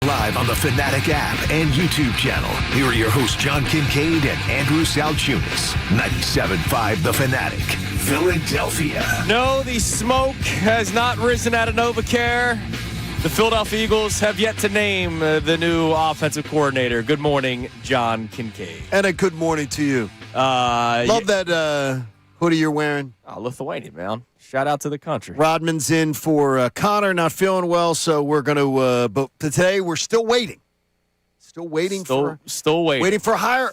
Live on the Fanatic app and YouTube channel. Here are your hosts, John Kincade and Andrew Salciunas. 97.5 The Fanatic, Philadelphia. No, the smoke has not risen out of NovaCare. The Philadelphia Eagles have yet to name the new offensive coordinator. Good morning, John Kincade. And a good morning to you. Love that hoodie you're wearing. Oh, Lithuania, man. Shout out to the country. Rodman's in for Connor, not feeling well, so we're going to. But today we're still waiting. Still waiting for a hire.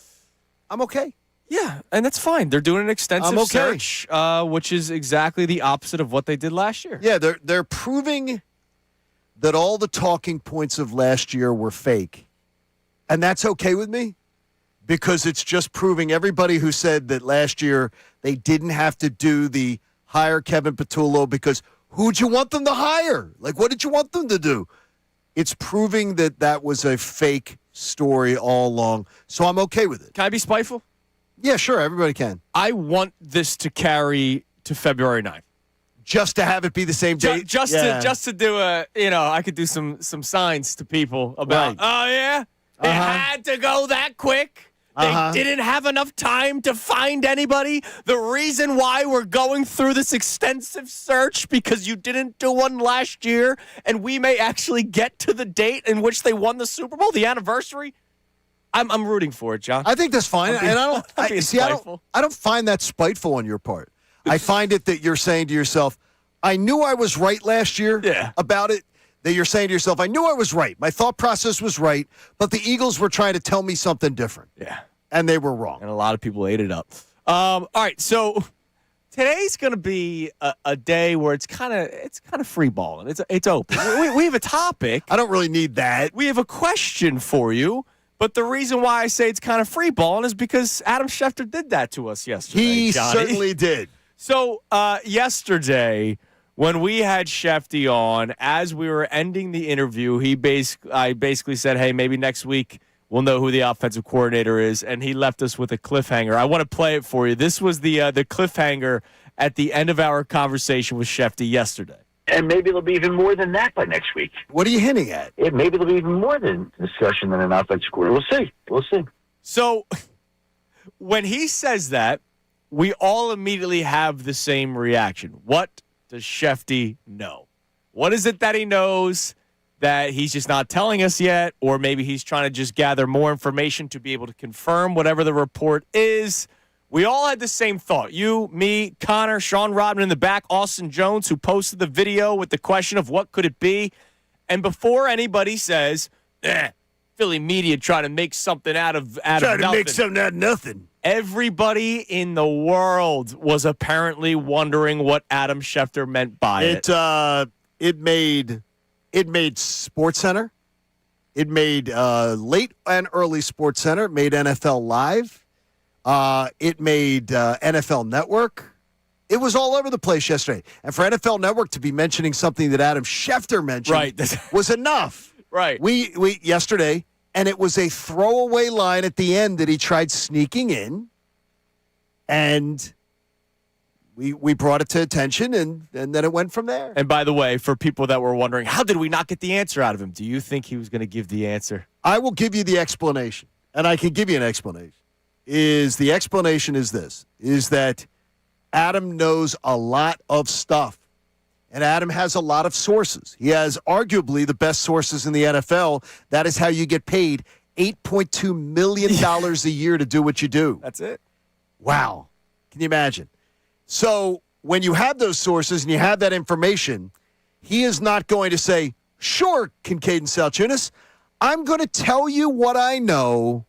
I'm okay. Yeah, and that's fine. They're doing an extensive search, which is exactly the opposite of what they did last year. Yeah, they're proving that all the talking points of last year were fake, and that's okay with me because it's just proving everybody who said that last year they didn't have to do the hire Kevin Patullo because who'd you want them to hire? Like, what did you want them to do? It's proving that was a fake story all along, so I'm okay with it. Can I be spiteful? Yeah, sure, everybody can. I want this to carry to February 9th. Just to have it be the same date? Just to do I could do some signs to people about, oh, yeah? It had to go that quick? They didn't have enough time to find anybody. The reason why we're going through this extensive search because you didn't do one last year, and we may actually get to the date in which they won the Super Bowl, the anniversary. I'm rooting for it, John. I think that's fine, and I don't find that spiteful on your part. I find it that you're saying to yourself, "I knew I was right last year about it." That you're saying to yourself, "I knew I was right. My thought process was right, but the Eagles were trying to tell me something different." Yeah. And they were wrong. And a lot of people ate it up. All right, so today's going to be a day where it's kind of free balling. It's open. we have a topic. I don't really need that. We have a question for you, but the reason why I say it's kind of free balling is because Adam Schefter did that to us yesterday. He Johnny. certainly did. So yesterday, when we had Shefty on, as we were ending the interview, I basically said, "Hey, maybe next week we'll know who the offensive coordinator is," and he left us with a cliffhanger. I want to play it for you. This was the cliffhanger at the end of our conversation with Shefty yesterday. And maybe it'll be even more than that by next week. What are you hinting at? Maybe it'll be even more than discussion than an offensive coordinator. We'll see. So when he says that, we all immediately have the same reaction. What does Shefty know? What is it that he knows that he's just not telling us yet? Or maybe he's trying to just gather more information to be able to confirm whatever the report is. We all had the same thought. You, me, Connor, Sean Rodman in the back, Austin Jones, who posted the video with the question of what could it be. And before anybody says, Philly media trying to make something out of nothing. Trying to make something out of nothing. Everybody in the world was apparently wondering what Adam Schefter meant by it. It made SportsCenter. It made late and early SportsCenter. It made NFL Live. It made NFL Network. It was all over the place yesterday. And for NFL Network to be mentioning something that Adam Schefter mentioned was enough. Right. We yesterday, and it was a throwaway line at the end that he tried sneaking in, and we brought it to attention, and then it went from there. And by the way, for people that were wondering, how did we not get the answer out of him? Do you think he was going to give the answer? I will give you the explanation, and I can give you an explanation. The explanation is this, is that Adam knows a lot of stuff. And Adam has a lot of sources. He has arguably the best sources in the NFL. That is how you get paid $8.2 million a year to do what you do. That's it. Wow. Can you imagine? So when you have those sources and you have that information, he is not going to say, "Sure, Kincade Salciunas, I'm going to tell you what I know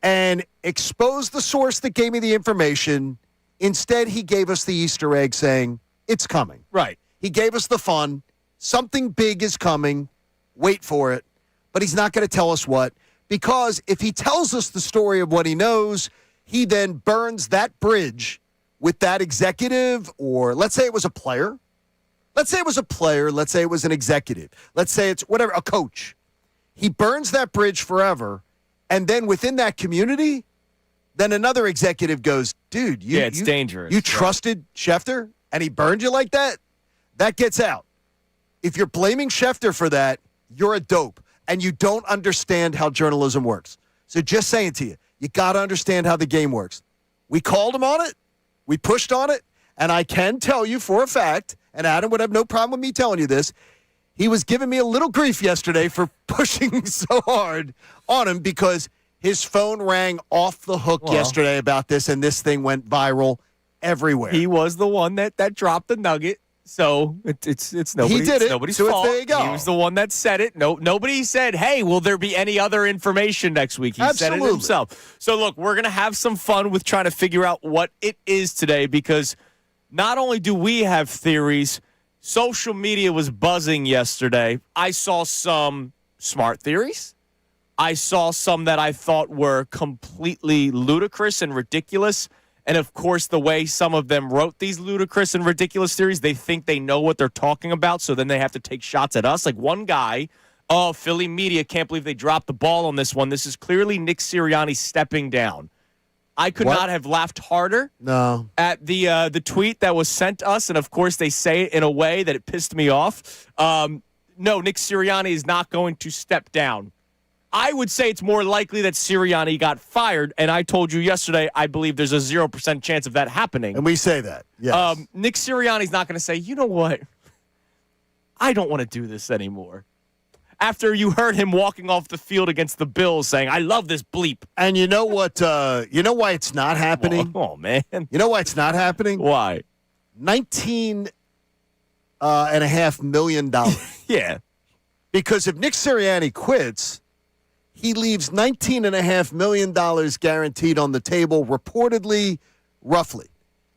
and expose the source that gave me the information." Instead, he gave us the Easter egg saying, "It's coming." Right. He gave us the fun. Something big is coming. Wait for it. But he's not going to tell us what, because if he tells us the story of what he knows, he then burns that bridge with that executive, or let's say it was a player. Let's say it was a player. Let's say it was an executive. Let's say it's whatever, a coach. He burns that bridge forever, and then within that community, then another executive goes, "Dude, it's dangerous. You trusted Schefter, and he burned you like that?" That gets out. If you're blaming Schefter for that, you're a dope. and you don't understand how journalism works. So just saying to you, you got to understand how the game works. We called him on it. We pushed on it. And I can tell you for a fact, and Adam would have no problem with me telling you this, he was giving me a little grief yesterday for pushing so hard on him because his phone rang off the hook yesterday about this, and this thing went viral everywhere. He was the one that dropped the nugget. So it's nobody's, he did it. Nobody's so fault. There you go. He was the one that said it. Nobody said, "Hey, will there be any other information next week?" He said it himself. So look, we're gonna have some fun with trying to figure out what it is today because not only do we have theories, social media was buzzing yesterday. I saw some smart theories. I saw some that I thought were completely ludicrous and ridiculous. And, of course, the way some of them wrote these ludicrous and ridiculous theories, they think they know what they're talking about, so then they have to take shots at us. Like one guy, Philly media can't believe they dropped the ball on this one. This is clearly Nick Sirianni stepping down. I could not have laughed harder at the tweet that was sent us, and, of course, they say it in a way that it pissed me off. No, Nick Sirianni is not going to step down. I would say it's more likely that Sirianni got fired, and I told you yesterday I believe there's a 0% chance of that happening. And we say that, yes. Nick Sirianni's not going to say, you know what, I don't want to do this anymore. After you heard him walking off the field against the Bills saying, I love this bleep. And you know what? You know why it's not happening? Oh, man. You know why it's not happening? Why? $19.5 million. Yeah. Because if Nick Sirianni quits, he leaves $19.5 million guaranteed on the table, reportedly, roughly.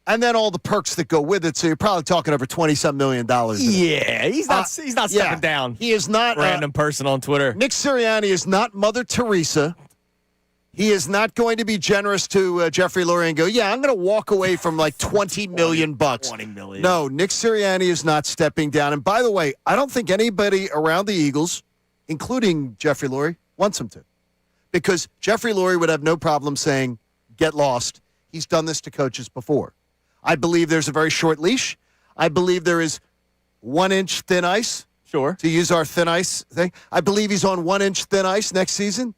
And then all the perks that go with it. So you're probably talking over $20-some million. Yeah, he's not stepping down. He is not. Random person on Twitter. Nick Sirianni is not Mother Teresa. He is not going to be generous to Jeffrey Lurie and go, yeah, I'm going to walk away from like $20 million. $20 million. No, Nick Sirianni is not stepping down. And by the way, I don't think anybody around the Eagles, including Jeffrey Lurie, wants him to. Because Jeffrey Lurie would have no problem saying, get lost. He's done this to coaches before. I believe there's a very short leash. I believe there is 1 inch thin ice. Sure. To use our thin ice thing. I believe he's on 1 inch thin ice next season.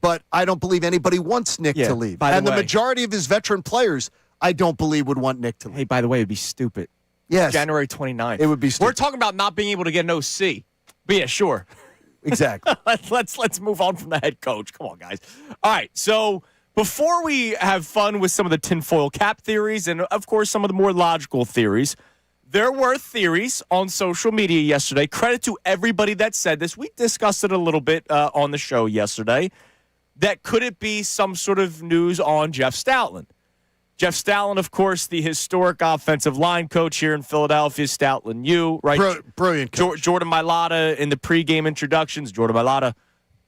But I don't believe anybody wants Nick to leave. And the majority of his veteran players, I don't believe would want Nick to leave. Hey, by the way, it'd be stupid. Yes. January 29th. It would be stupid. We're talking about not being able to get an OC. But yeah, sure. Exactly. Let's move on from the head coach. Come on, guys. All right, so before we have fun with some of the tinfoil cap theories and, of course, some of the more logical theories, there were theories on social media yesterday. Credit to everybody that said this. We discussed it a little bit on the show yesterday. That could it be some sort of news on Jeff Stoutland? Jeff Stoutland, of course, the historic offensive line coach here in Philadelphia, Stoutland U, right? Brilliant coach. Jordan Mailata in the pregame introductions, Jordan Mailata,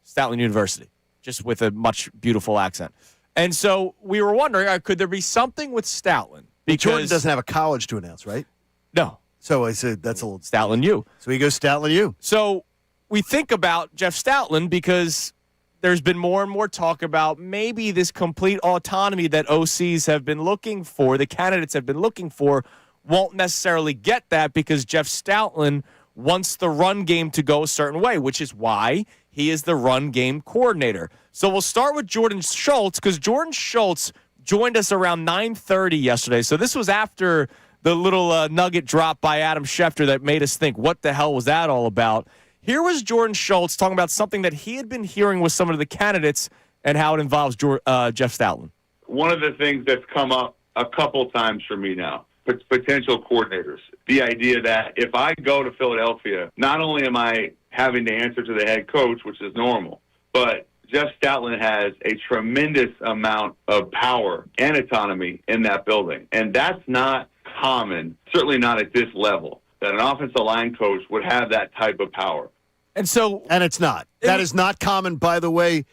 Stoutland University, just with a much beautiful accent. And so we were wondering, could there be something with Stoutland? Because Jordan doesn't have a college to announce, right? No. So I said that's a little Stoutland U. So he goes Stoutland U. So we think about Jeff Stoutland because there's been more and more talk about maybe this complete autonomy that OCs have been looking for, the candidates have been looking for, won't necessarily get that because Jeff Stoutland wants the run game to go a certain way, which is why he is the run game coordinator. So we'll start with Jordan Schultz because Jordan Schultz joined us around 9:30 yesterday. So this was after the little nugget drop by Adam Schefter that made us think, what the hell was that all about? Here was Jordan Schultz talking about something that he had been hearing with some of the candidates and how it involves Jeff Stoutland. One of the things that's come up a couple times for me now, potential coordinators, the idea that if I go to Philadelphia, not only am I having to answer to the head coach, which is normal, but Jeff Stoutland has a tremendous amount of power and autonomy in that building. And that's not common, certainly not at this level, that an offensive line coach would have that type of power. And it's not. That is not common, by the way.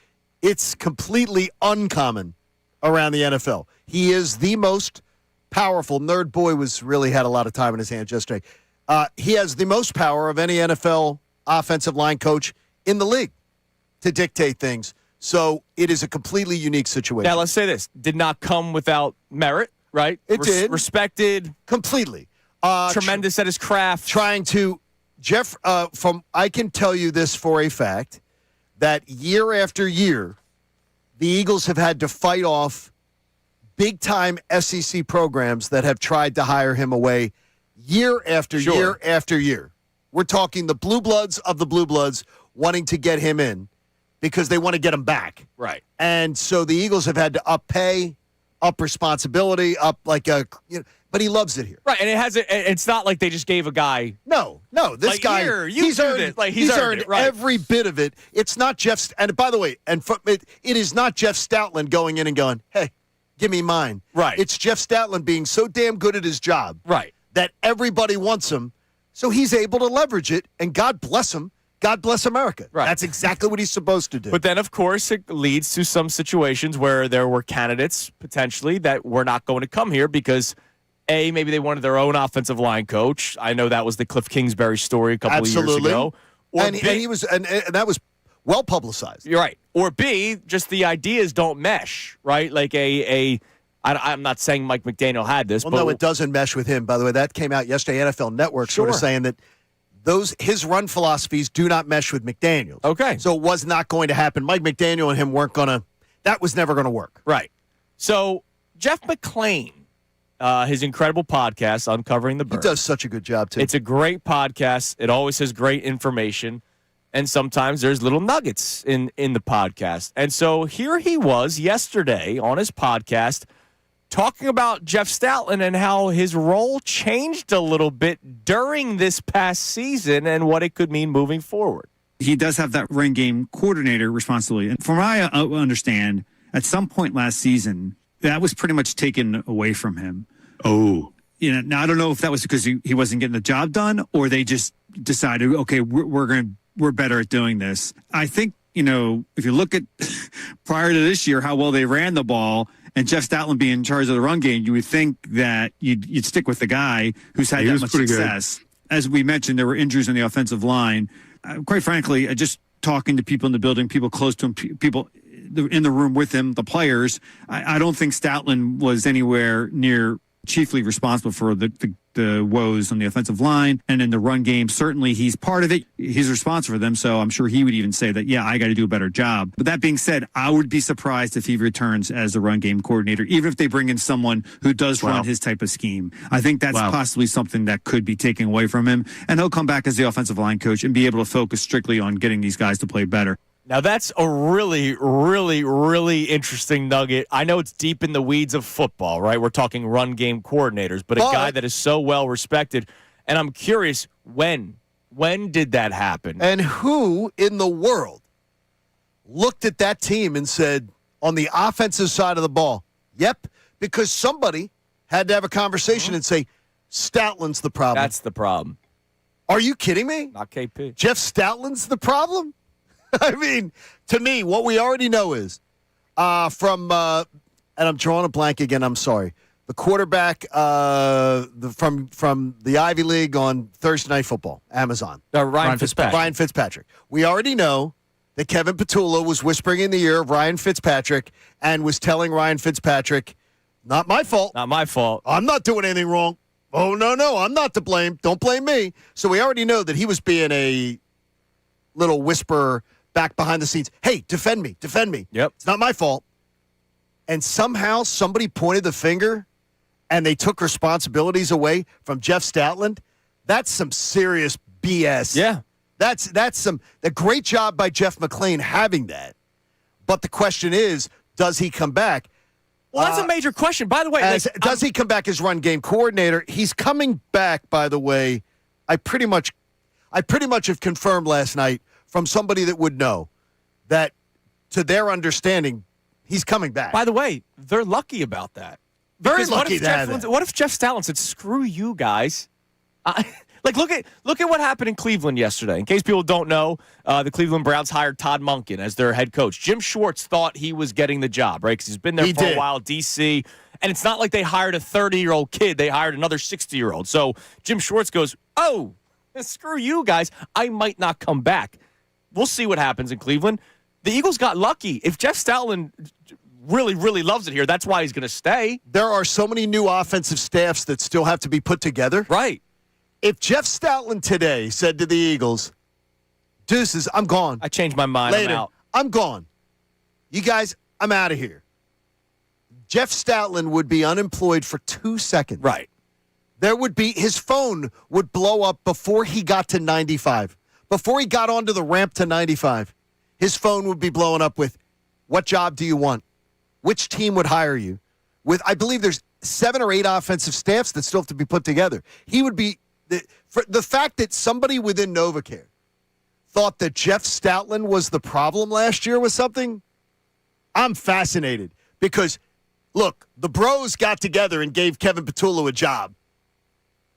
It's completely uncommon around the NFL. He is the most powerful. Nerd Boy really had a lot of time in his hands yesterday. He has the most power of any NFL offensive line coach in the league to dictate things. So it is a completely unique situation. Now, let's say this. Did not come without merit, right? It did. Respected. Completely. Tremendous at his craft. I can tell you this for a fact. that year after year, the Eagles have had to fight off big-time SEC programs that have tried to hire him away year after year after year. We're talking the blue bloods of the blue bloods wanting to get him in because they want to get him back. Right. And so the Eagles have had to up pay, up responsibility, up like a, but he loves it here. Right, and it's not like they just gave a guy. No, this like, guy, here, he's earned it, right. every bit of it. It's not Jeff, and by the way, it is not Jeff Stoutland going in and going, hey, give me mine. Right. It's Jeff Stoutland being so damn good at his job. Right. That everybody wants him, so he's able to leverage it, and God bless him. God bless America. Right. That's exactly what he's supposed to do. But then, of course, it leads to some situations where there were candidates, potentially, that were not going to come here because, A, maybe they wanted their own offensive line coach. I know that was the Cliff Kingsbury story a couple of years ago. Or and that was well publicized. You're right. Or B, just the ideas don't mesh, right? Like I'm not saying Mike McDaniel had this, well, but no, it doesn't mesh with him. By the way, that came out yesterday. NFL Network sort of saying that his run philosophies do not mesh with McDaniel's. Okay. So it was not going to happen. Mike McDaniel and him weren't going to – that was never going to work. Right. So Jeff McClain, his incredible podcast, Uncovering the Bird. He does such a good job, too. It's a great podcast. It always has great information. And sometimes there's little nuggets in the podcast. And so here he was yesterday on his podcast talking about Jeff Stoutland and how his role changed a little bit during this past season and what it could mean moving forward. He does have that run game coordinator responsibility. And from what I understand, at some point last season, that was pretty much taken away from him. Oh. Now I don't know if that was because he wasn't getting the job done or they just decided, okay, we're better at doing this. I think, if you look at prior to this year, how well they ran the ball and Jeff Stoutland being in charge of the run game, you would think that you'd stick with the guy who's had that much success. Good. As we mentioned, there were injuries on the offensive line. Quite frankly, just talking to people in the building, people close to him, people in the room with him, the players, I don't think Stoutland was anywhere near chiefly responsible for the woes on the offensive line and in the run game. Certainly he's part of it. He's responsible for them. So I'm sure he would even say that, yeah, I got to do a better job. But that being said, I would be surprised if he returns as the run game coordinator, even if they bring in someone who does run his type of scheme. I think that's possibly something that could be taken away from him. And he'll come back as the offensive line coach and be able to focus strictly on getting these guys to play better. Now, that's a really, really, really interesting nugget. I know it's deep in the weeds of football, right? We're talking run game coordinators, but a guy that is so well respected. And I'm curious, when did that happen? And who in the world looked at that team and said, on the offensive side of the ball, yep, because somebody had to have a conversation and say, Stoutland's the problem. That's the problem. Are you kidding me? Not KP. Jeff Stoutland's the problem? I mean, to me, what we already know is and I'm drawing a blank again, I'm sorry, the quarterback from the Ivy League on Thursday Night Football, Amazon. Ryan Fitzpatrick. Ryan Fitzpatrick. We already know that Kevin Petula was whispering in the ear of Ryan Fitzpatrick and was telling Ryan Fitzpatrick, not my fault. Not my fault. I'm not doing anything wrong. Oh, no, I'm not to blame. Don't blame me. So we already know that he was being a little whisperer back behind the scenes. Hey, defend me. Yep. It's not my fault. And somehow somebody pointed the finger and they took responsibilities away from Jeff Stoutland. That's some serious BS. Yeah. That's a great job by Jeff McClain having that. But the question is, does he come back? Well, that's a major question. By the way, does he come back as run game coordinator? He's coming back, by the way. I pretty much have confirmed last night from somebody that would know that, to their understanding, he's coming back. By the way, they're lucky about that. Very Because lucky to have that. What if Jeff Stoutland said, screw you guys? Look at what happened in Cleveland yesterday. In case people don't know, the Cleveland Browns hired Todd Monken as their head coach. Jim Schwartz thought he was getting the job, right? Because he's been there for a while, D.C., and it's not like they hired a 30-year-old kid. They hired another 60-year-old. So Jim Schwartz goes, oh, screw you guys. I might not come back. We'll see what happens in Cleveland. The Eagles got lucky. If Jeff Stoutland really, really loves it here, that's why he's going to stay. There are so many new offensive staffs that still have to be put together. Right. If Jeff Stoutland today said to the Eagles, Deuces, I'm gone. I changed my mind. Later. I'm out. I'm gone. You guys, I'm out of here. Jeff Stoutland would be unemployed for 2 seconds. Right. There would be, his phone would blow up before he got to 95. Before he got onto the ramp to 95, his phone would be blowing up with, what job do you want? Which team would hire you? With, I believe there's 7 or 8 offensive staffs that still have to be put together. He would be, for the fact that somebody within NovaCare thought that Jeff Stoutland was the problem last year with something, I'm fascinated. Because, look, the bros got together and gave Kevin Petullo a job.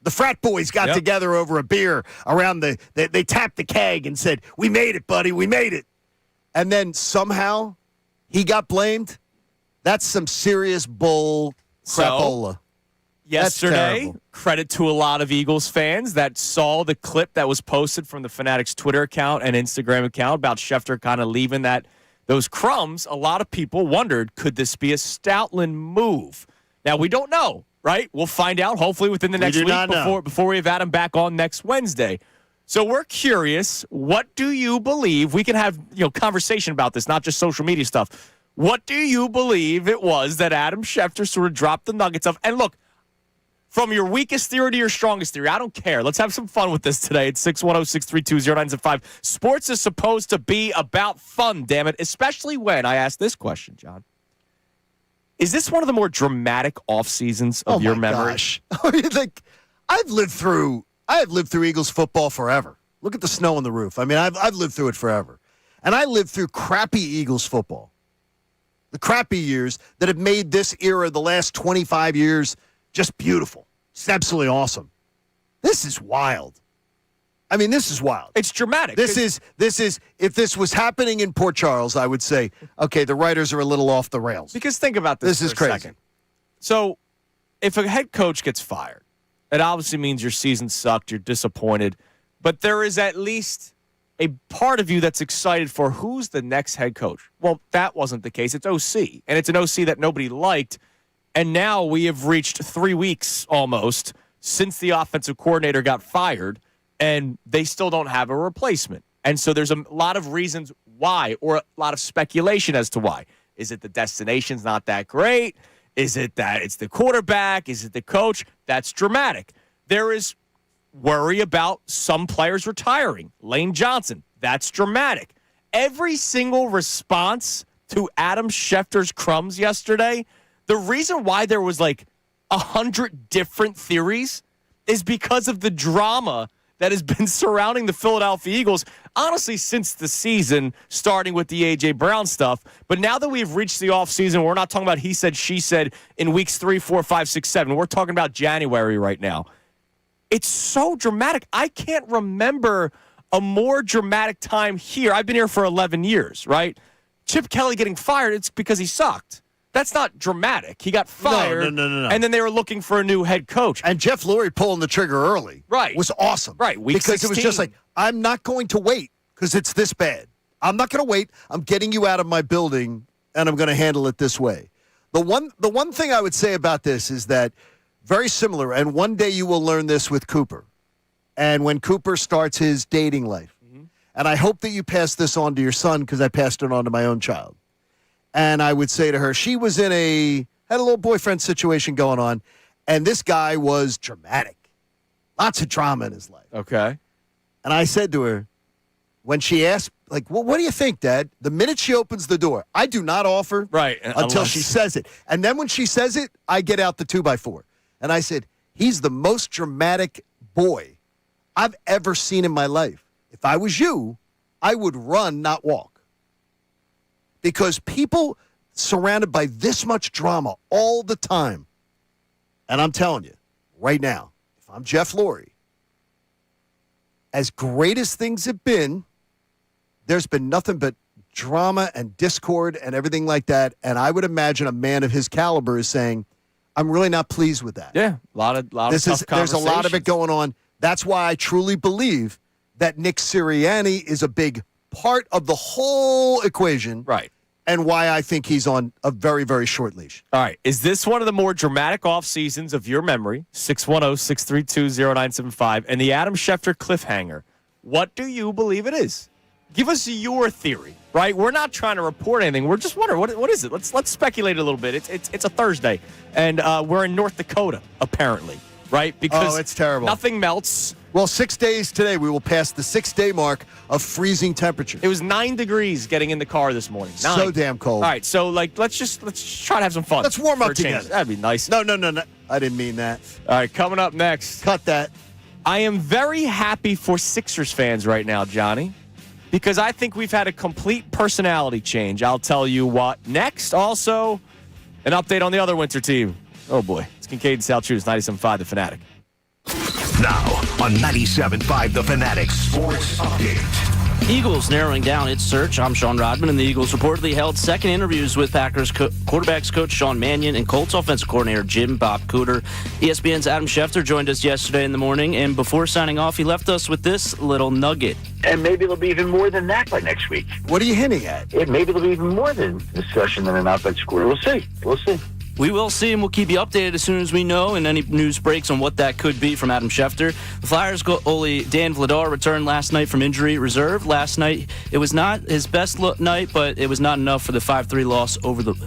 The frat boys got together over a beer around they tapped the keg and said, we made it, buddy, we made it. And then somehow he got blamed. That's some serious bull crapola. Yesterday, credit to a lot of Eagles fans that saw the clip that was posted from the Fanatic's Twitter account and Instagram account about Schefter kind of leaving those crumbs. A lot of people wondered, could this be a Stoutland move? Now, we don't know. Right? We'll find out hopefully within the next week before we have Adam back on next Wednesday. So we're curious, what do you believe? We can have conversation about this, not just social media stuff. What do you believe it was that Adam Schefter sort of dropped the nuggets of? And look, from your weakest theory to your strongest theory, I don't care. Let's have some fun with this today. It's 610-632-0975. Sports is supposed to be about fun, damn it, especially when I ask this question, John. Is this one of the more dramatic off seasons of your memory? Gosh. Like, I have lived through Eagles football forever. Look at the snow on the roof. I mean, I've lived through it forever. And I lived through crappy Eagles football. The crappy years that have made this era, the last 25 years, just beautiful. It's absolutely awesome. This is wild. I mean, this is wild. It's dramatic. This is if this was happening in Port Charles, I would say, okay, the writers are a little off the rails. Because think about this This is for a crazy. second. So, if a head coach gets fired, it obviously means your season sucked, you're disappointed, but there is at least a part of you that's excited for who's the next head coach. Well, that wasn't the case. It's OC, and it's an OC that nobody liked, and now we have reached 3 weeks almost since the offensive coordinator got fired, and they still don't have a replacement. And so there's a lot of reasons why, or a lot of speculation as to why. Is it the destination's not that great? Is it that it's the quarterback? Is it the coach? That's dramatic. There is worry about some players retiring. Lane Johnson, that's dramatic. Every single response to Adam Schefter's crumbs yesterday, the reason why there was like 100 different theories is because of the drama that has been surrounding the Philadelphia Eagles, honestly, since the season, starting with the A.J. Brown stuff. But now that we've reached the offseason, we're not talking about he said, she said in weeks 3, 4, 5, 6, 7. We're talking about January right now. It's so dramatic. I can't remember a more dramatic time here. I've been here for 11 years, right? Chip Kelly getting fired, it's because he sucked. That's not dramatic. He got fired, No. And then they were looking for a new head coach. And Jeff Lurie pulling the trigger early was awesome. Right, week because 16. It was just like, I'm not going to wait because it's this bad. I'm not going to wait. I'm getting you out of my building, and I'm going to handle it this way. The one thing I would say about this is that very similar, and one day you will learn this with Cooper, and when Cooper starts his dating life. Mm-hmm. And I hope that you pass this on to your son because I passed it on to my own child. And I would say to her, she was had a little boyfriend situation going on, and this guy was dramatic. Lots of drama in his life. Okay. And I said to her, when she asked, like, well, what do you think, Dad? The minute she opens the door, I do not offer until she says it. And then when she says it, I get out the 2x4. And I said, he's the most dramatic boy I've ever seen in my life. If I was you, I would run, not walk. Because people surrounded by this much drama all the time, and I'm telling you, right now, if I'm Jeff Lurie, as great as things have been, there's been nothing but drama and discord and everything like that, and I would imagine a man of his caliber is saying, I'm really not pleased with that. Yeah, a lot of tough there's a lot of it going on. That's why I truly believe that Nick Sirianni is a big part of the whole equation. Right. And why I think he's on a very, very short leash. All right. Is this one of the more dramatic off seasons of your memory? 610-632-0975. And the Adam Schefter cliffhanger. What do you believe it is? Give us your theory, right? We're not trying to report anything. We're just wondering, what is it? Let's speculate a little bit. It's a Thursday, and we're in North Dakota, apparently, right? Because it's terrible. Nothing melts. Well, 6 days today, we will pass the 6-day mark of freezing temperatures. It was 9 degrees getting in the car this morning. 9. So damn cold. All right, so let's try to have some fun. Let's warm up for a change. together. That'd be nice. No. I didn't mean that. All right, coming up next. Cut that. I am very happy for Sixers fans right now, Johnny, because I think we've had a complete personality change. I'll tell you what next. Also, an update on the other winter team. Oh, boy. It's Kincade Salciunas, 97.5 The Fanatic. Now on 97.5 The Fanatic Sports Update. Eagles narrowing down its search. I'm Sean Rodman, and the Eagles reportedly held second interviews with Packers quarterbacks coach Sean Mannion and Colts offensive coordinator Jim Bob Cooter. ESPN's Adam Schefter joined us yesterday in the morning, and before signing off, he left us with this little nugget. And maybe there'll be even more than that by next week. What are you hinting at? Maybe there'll be even more than discussion than an offensive coordinator. We'll see. We will see, and we'll keep you updated as soon as we know, and any news breaks on what that could be from Adam Schefter. The Flyers goalie Dan Vladar returned last night from injury reserve. Last night, it was not his best night, but it was not enough for the 5-3 loss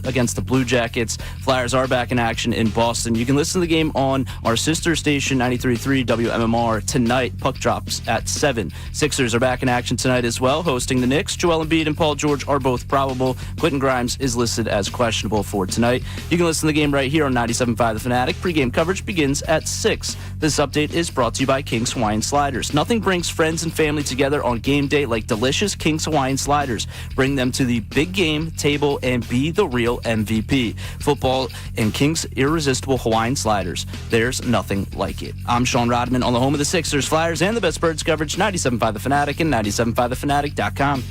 against the Blue Jackets. Flyers are back in action in Boston. You can listen to the game on our sister station, 93.3 WMMR, tonight. Puck drops at 7. Sixers are back in action tonight as well, hosting the Knicks. Joel Embiid and Paul George are both probable. Quentin Grimes is listed as questionable for tonight. You can listen to the game right here on 97.5 The Fanatic. Pre-game coverage begins at 6. This update is brought to you by King's Hawaiian Sliders. Nothing brings friends and family together on game day like delicious King's Hawaiian Sliders. Bring them to the big game table and be the real MVP. Football and King's irresistible Hawaiian Sliders. There's nothing like it. I'm Sean Rodman on the home of the Sixers, Flyers, and the best birds coverage, 97.5 The Fanatic and 97.5thefanatic.com.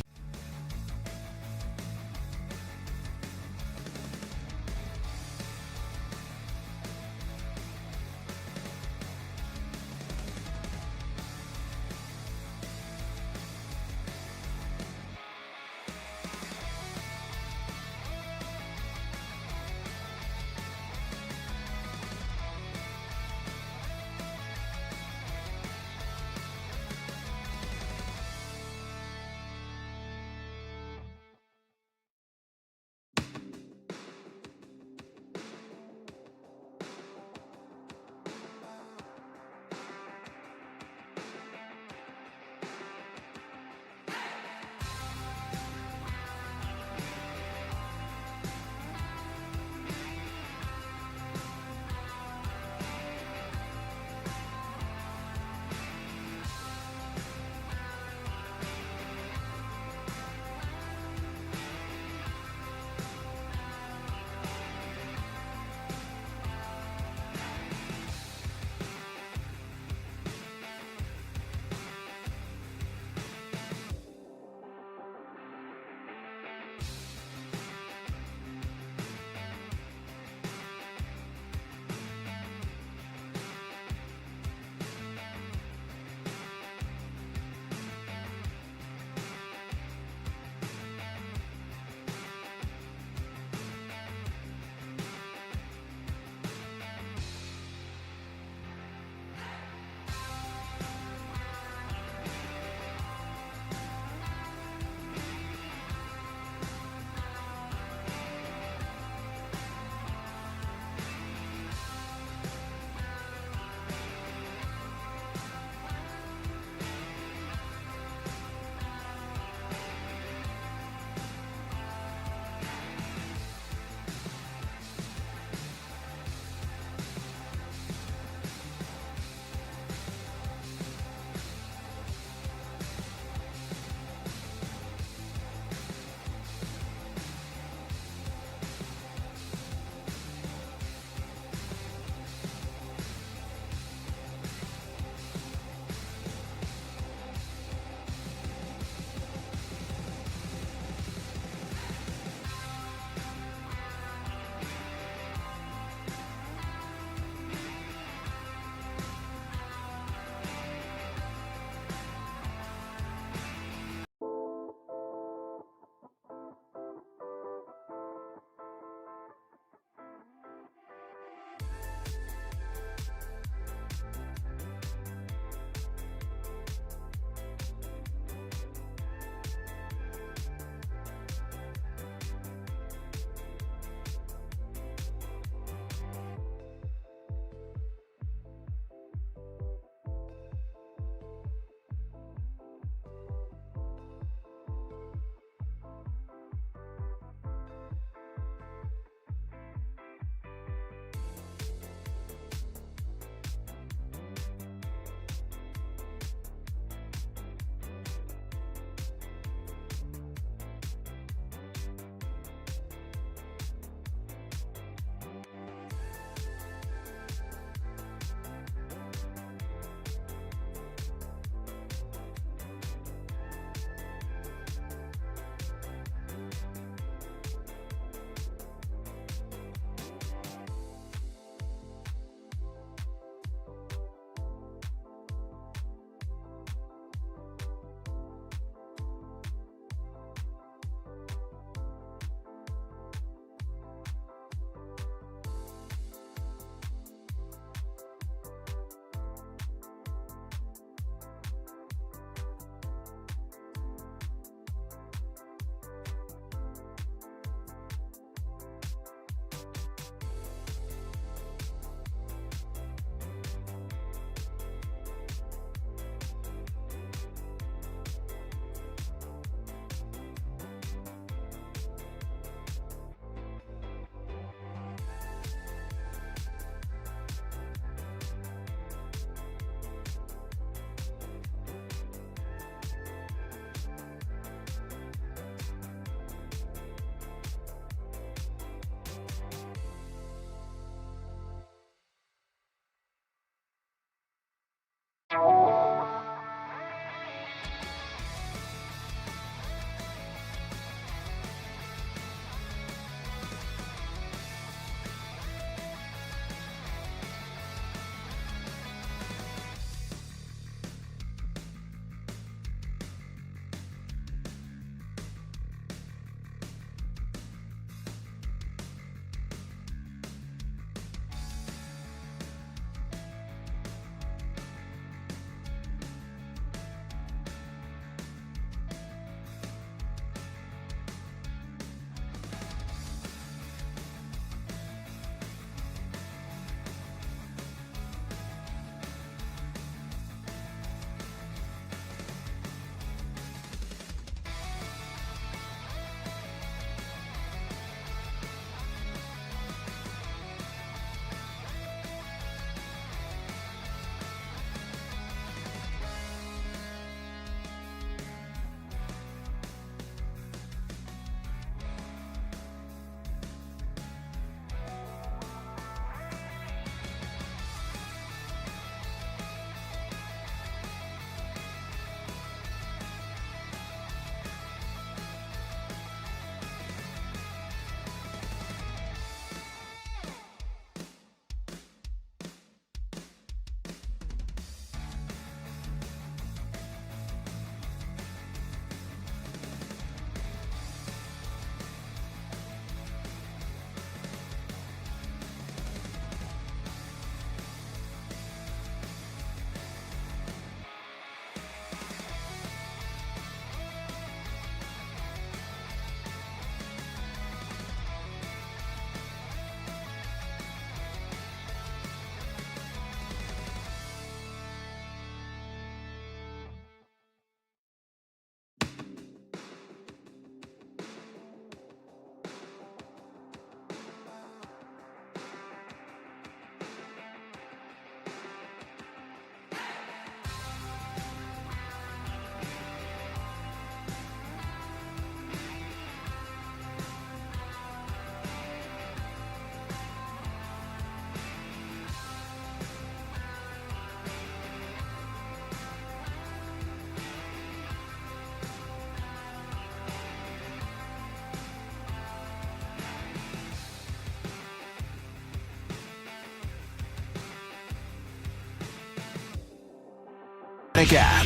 Fanatic app.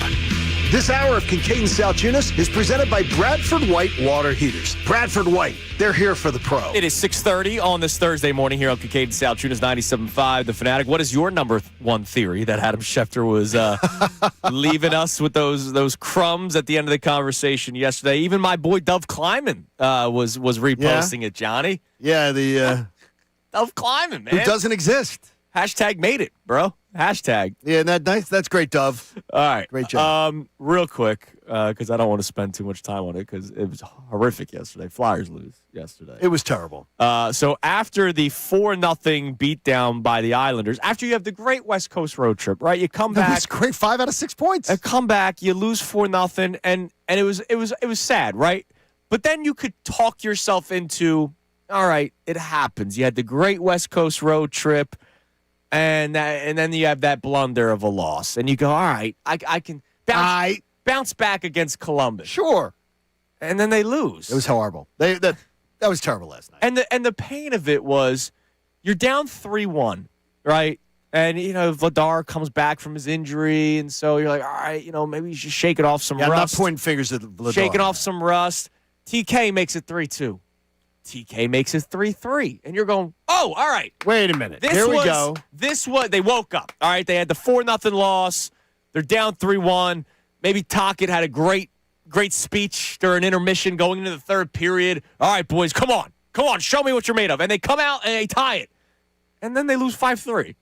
This hour of Kincade Salciunas is presented by Bradford White Water Heaters. Bradford White, they're here for the pro. It is 6:30 on this Thursday morning here on Kincade Salciunas 97.5 The Fanatic. What is your number one theory that Adam Schefter was leaving us with those crumbs at the end of the conversation yesterday? Even my boy Dove Kleiman was reposting it, Johnny. Yeah, the Dove Kleiman, man. who doesn't exist. Hashtag made it, bro. Hashtag. Yeah, that's great, Dove. All right. Great job. Real quick, because I don't want to spend too much time on it because it was horrific yesterday. Flyers lose yesterday. It was terrible. So after the 4-0 beatdown by the Islanders, after you have the great West Coast road trip, right? You come It back. was great. 5 out of 6 points. Come back, you lose 4-0, and it was sad, right? But then you could talk yourself into, all right, it happens. You had the great West Coast road trip. And then you have that blunder of a loss, and you go, all right, I can bounce back against Columbus. Sure. And then they lose. It was horrible. That was terrible last night. And the pain of it was you're down 3-1, right? And Vladar comes back from his injury, and so you're like, all right, maybe you should shake it off some I'm not rust. pointing fingers at Vladar. Shaking off some rust. TK makes it 3-2. TK makes it 3-3. And you're going, oh, all right. Wait a minute. Here we go. They woke up. All right, they had the 4-0 loss. They're down 3-1. Maybe Tocchet had a great speech during intermission going into the third period. All right, boys, come on, show me what you're made of. And they come out and they tie it. And then they lose 5-3.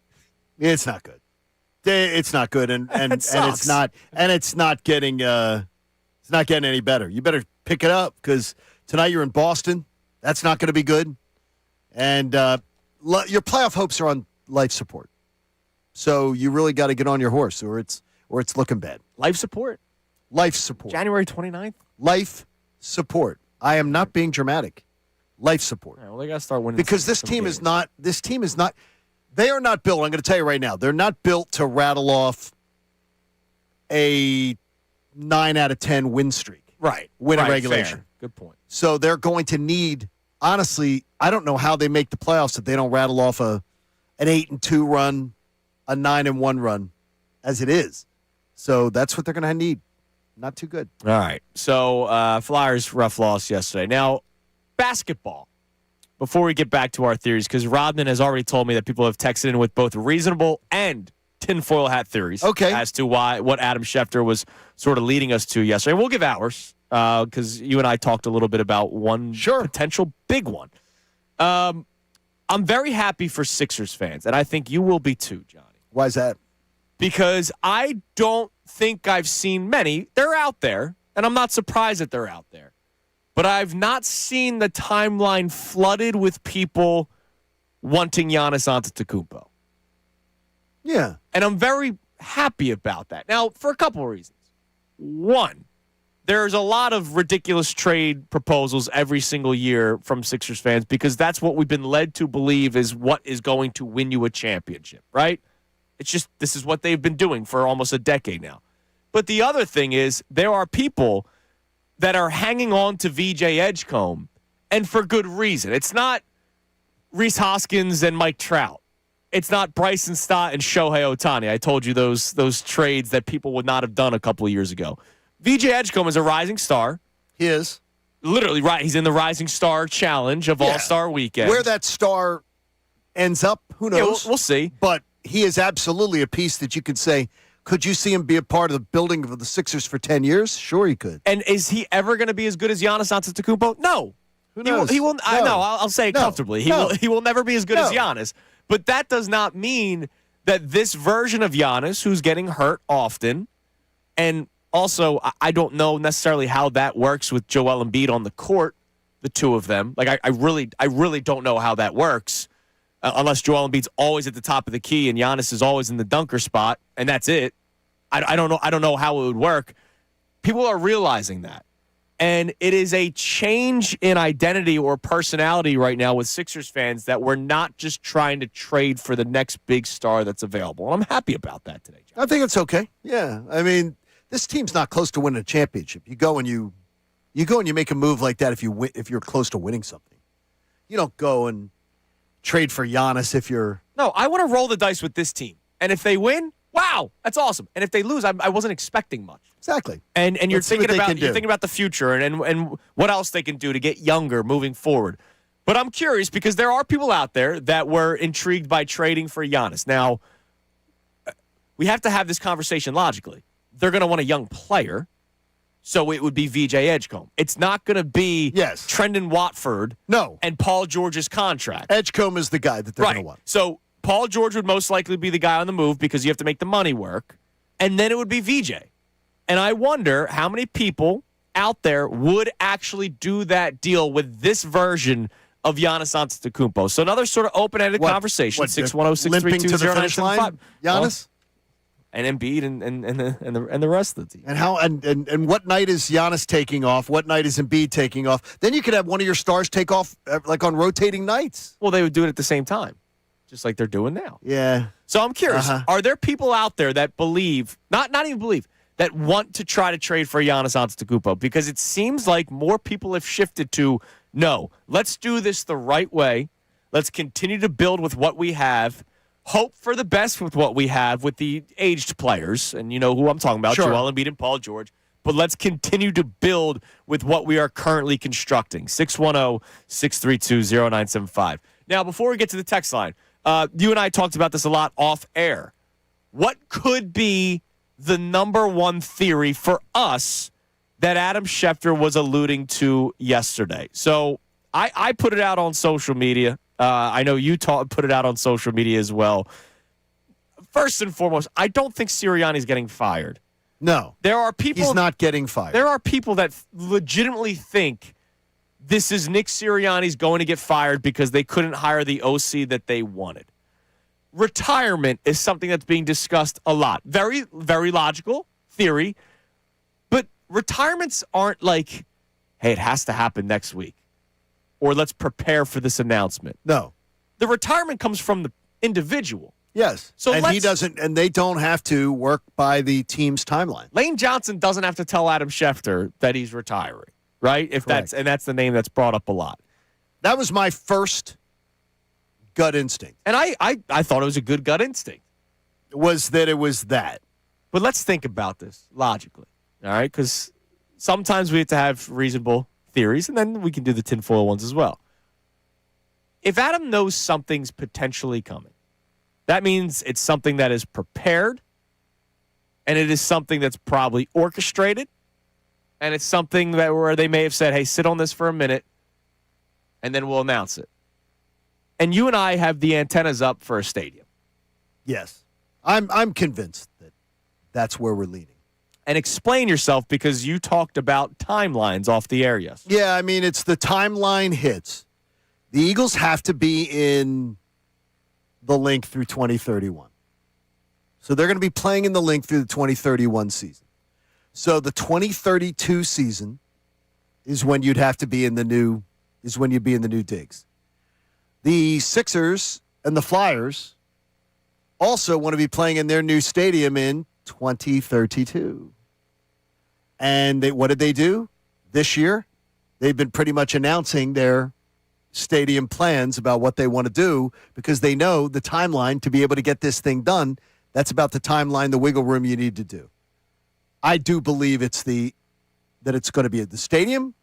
It's not good. It's not good, and it's not getting any better. You better pick it up because tonight you're in Boston. That's not going to be good. And your playoff hopes are on life support. So you really got to get on your horse or it's looking bad. Life support? Life support. January 29th? Life support. I am not being dramatic. Life support. All right, well, they got to start winning. Because this team is not, they are not built, I'm going to tell you right now, they're not built to rattle off a 9 out of 10 win streak. Right. Win a regulation. Fair. Good point. So they're going to need, honestly, I don't know how they make the playoffs if they don't rattle off an 8-2 run, a 9-1 run, as it is. So that's what they're going to need. Not too good. All right. So Flyers rough loss yesterday. Now, basketball. Before we get back to our theories, because Rodman has already told me that people have texted in with both reasonable and tinfoil hat theories. Okay. As to what Adam Schefter was sort of leading us to yesterday. We'll give ours. Because you and I talked a little bit about one potential big one. I'm very happy for Sixers fans, and I think you will be too, Johnny. Why is that? Because I don't think I've seen many. They're out there, and I'm not surprised that they're out there. But I've not seen the timeline flooded with people wanting Giannis Antetokounmpo. Yeah. And I'm very happy about that. Now, for a couple of reasons. One, there's a lot of ridiculous trade proposals every single year from Sixers fans because that's what we've been led to believe is what is going to win you a championship, right? It's just this is what they've been doing for almost a decade now. But the other thing is there are people that are hanging on to VJ Edgecombe, and for good reason. It's not Reese Hoskins and Mike Trout. It's not Bryson Stott and Shohei Ohtani. I told you those trades that people would not have done a couple of years ago. VJ Edgecombe is a rising star. He is. Literally, right. He's in the Rising Star Challenge of All-Star Weekend. Where that star ends up, who knows? Yeah, we'll see. But he is absolutely a piece that you could say, could you see him be a part of the building of the Sixers for 10 years? Sure he could. And is he ever going to be as good as Giannis Antetokounmpo? No. Who knows? He will. No. I'll say it comfortably. He will never be as good as Giannis. But that does not mean that this version of Giannis, who's getting hurt often, and also, I don't know necessarily how that works with Joel Embiid on the court, the two of them. Like, I really don't know how that works unless Joel Embiid's always at the top of the key and Giannis is always in the dunker spot, and that's it. I don't know. I don't know how it would work. People are realizing that. And it is a change in identity or personality right now with Sixers fans that we're not just trying to trade for the next big star that's available. And I'm happy about that today, John. I think it's okay. Yeah. I mean, this team's not close to winning a championship. You go and you make a move like that if you're close to winning something. You don't go and trade for Giannis if you're. No, I want to roll the dice with this team. And if they win, wow, that's awesome. And if they lose, I wasn't expecting much. Exactly. And you're Let's see what thinking they about can do. you're thinking about the future and what else they can do to get younger moving forward. But I'm curious because there are people out there that were intrigued by trading for Giannis. Now, we have to have this conversation logically. They're going to want a young player, so it would be VJ Edgecombe. It's not going to be Trendon Watford and Paul George's contract. Edgecombe is the guy that they're going to want. So Paul George would most likely be the guy on the move because you have to make the money work, and then it would be VJ. And I wonder how many people out there would actually do that deal with this version of Giannis Antetokounmpo. So another sort of open-ended conversation. 610-632-0975. Limping to the finish line, Giannis? And Embiid and the rest of the team. And how and what night is Giannis taking off? What night is Embiid taking off? Then you could have one of your stars take off like on rotating nights. Well, they would do it at the same time, just like they're doing now. Yeah. So I'm curious, are there people out there that believe, not even believe, that want to try to trade for Giannis Antetokounmpo? Because it seems like more people have shifted to, no, let's do this the right way. Let's continue to build with what we have. Hope for the best with what we have with the aged players. And you know who I'm talking about, Joel Embiid and Paul George. But let's continue to build with what we are currently constructing. 610-632-0975. Now, before we get to the text line, you and I talked about this a lot off air. What could be the number one theory for us that Adam Schefter was alluding to yesterday? So I put it out on social media. I know you put it out on social media as well. First and foremost, I don't think Sirianni's getting fired. No. There are people. He's not getting fired. There are people that legitimately think this is Nick Sirianni's going to get fired because they couldn't hire the OC that they wanted. Retirement is something that's being discussed a lot. Very, very logical theory. But retirements aren't like, hey, it has to happen next week, or let's prepare for this announcement. No. The retirement comes from the individual. Yes. So he doesn't, and they don't have to work by the team's timeline. Lane Johnson doesn't have to tell Adam Schefter that he's retiring, right? That's the name that's brought up a lot. That was my first gut instinct. And I thought it was a good gut instinct. Was that it was that. But let's think about this logically, all right? Because sometimes we have to have reasonable theories, and then we can do the tinfoil ones as well. If Adam knows something's potentially coming, that means it's something that is prepared, and it is something that's probably orchestrated, and it's something that where they may have said, hey, sit on this for a minute, and then we'll announce it. And you and I have the antennas up for a stadium. Yes. I'm convinced that that's where we're leaning. And explain yourself, because you talked about timelines off the air yesterday. Yeah, I mean, it's the timeline hits. The Eagles have to be in the link through 2031. So they're going to be playing in the link through the 2031 season. So the 2032 season is when you'd have to be in the new digs. The Sixers and the Flyers also want to be playing in their new stadium in 2032. And what did they do this year? They've been pretty much announcing their stadium plans about what they want to do because they know the timeline to be able to get this thing done. That's about the timeline, the wiggle room you need to do. I do believe that it's going to be at the stadium,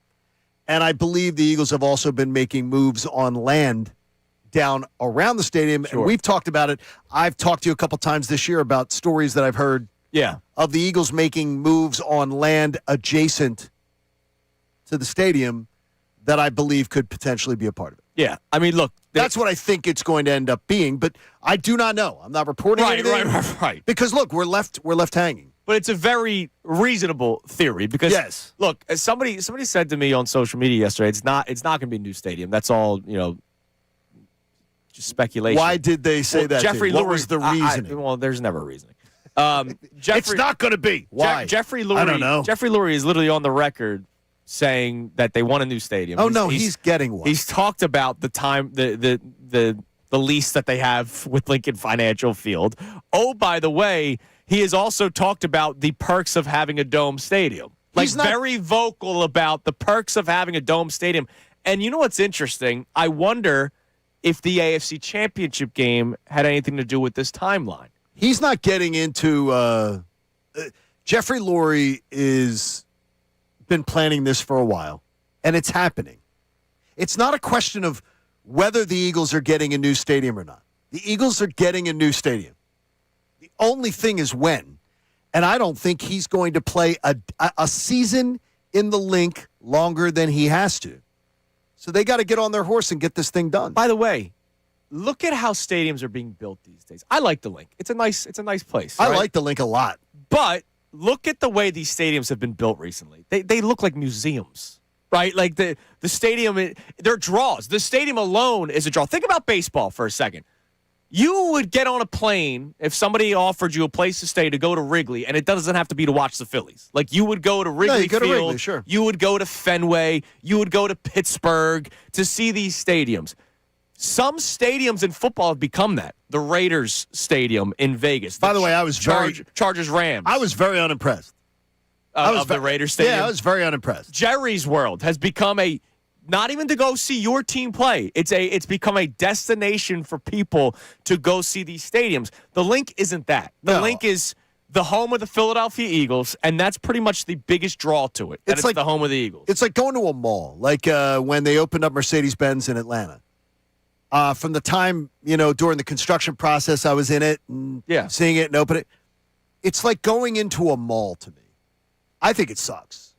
and I believe the Eagles have also been making moves on land down around the stadium, and we've talked about it. I've talked to you a couple times this year about stories that I've heard of the Eagles making moves on land adjacent to the stadium that I believe could potentially be a part of it. Yeah. I mean, look. That's what I think it's going to end up being, but I do not know. I'm not reporting anything. Right. Because, look, we're left hanging. But it's a very reasonable theory because, look, as somebody said to me on social media yesterday, it's not going to be a new stadium. That's all, just speculation. Why did they say that? Jeffrey Lurie, what was the reasoning? Well, there's never a reasoning. It's not going to be. Why? Jeffrey Lurie. I don't know. Jeffrey Lurie is literally on the record saying that they want a new stadium. Oh, he's getting one. He's talked about the time, the lease that they have with Lincoln Financial Field. Oh, by the way, he has also talked about the perks of having a dome stadium. Very vocal about the perks of having a dome stadium. And you know what's interesting? I wonder if the AFC Championship game had anything to do with this timeline. He's not getting into Jeffrey Lurie is been planning this for a while, and it's happening. It's not a question of whether the Eagles are getting a new stadium or not. The Eagles are getting a new stadium. The only thing is when. And I don't think he's going to play a season in the link longer than he has to. So they got to get on their horse and get this thing done. By the way, look at how stadiums are being built these days. I like the link. It's a nice place. I right? like the link a lot. But look at the way these stadiums have been built recently. They look like museums, right? Like the stadium, they're draws. The stadium alone is a draw. Think about baseball for a second. You would get on a plane if somebody offered you a place to stay to go to Wrigley, and it doesn't have to be to watch the Phillies. Like, you would go to Wrigley Field. To Wrigley, sure. You would go to Fenway. You would go to Pittsburgh to see these stadiums. Some stadiums in football have become that. The Raiders Stadium in Vegas. By the way, I was Chargers Rams. I was very unimpressed. Of the Raiders Stadium? Yeah, I was very unimpressed. Jerry's World has become not even to go see your team play. It's become a destination for people to go see these stadiums. The Link isn't that. The Link is the home of the Philadelphia Eagles, and that's pretty much the biggest draw to it. It's like the home of the Eagles. It's like going to a mall, like when they opened up Mercedes-Benz in Atlanta. From the time, during the construction process, I was in it and seeing it and open it. It's like going into a mall to me. I think it sucks.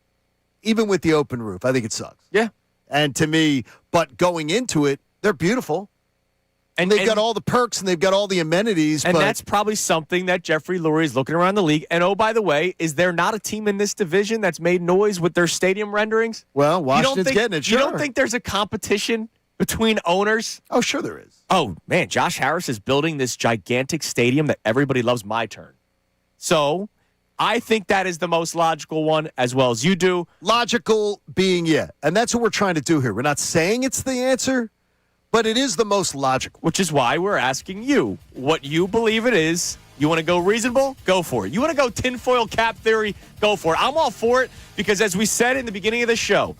Even with the open roof, I think it sucks. Yeah. And to me, but going into it, they're beautiful. And they've got all the perks and they've got all the amenities. And that's probably something that Jeffrey Lurie is looking around the league. And oh, by the way, is there not a team in this division that's made noise with their stadium renderings? Well, Washington's getting it, sure. You don't think there's a competition between owners? Oh, sure there is. Oh, man, Josh Harris is building this gigantic stadium that everybody loves. My turn. So I think that is the most logical one, as well as you do. Logical being, and that's what we're trying to do here. We're not saying it's the answer, but it is the most logical. Which is why we're asking you what you believe it is. You want to go reasonable? Go for it. You want to go tinfoil cap theory? Go for it. I'm all for it because, as we said in the beginning of the show,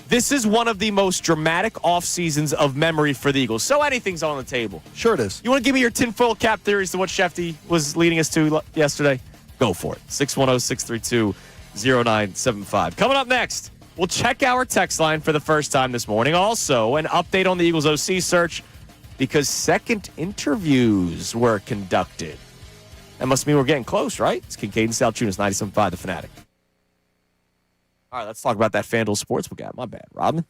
this is one of the most dramatic off seasons of memory for the Eagles. So anything's on the table. Sure it is. You want to give me your tinfoil cap theories to what Shefty was leading us to yesterday? Go for it. 610-632-0975. Coming up next, we'll check our text line for the first time this morning. Also, an update on the Eagles OC search because second interviews were conducted. That must mean we're getting close, right? It's Kincade Salciunas, 97.5 The Fanatic. All right, let's talk about that FanDuel Sportsbook app. My bad, Robin.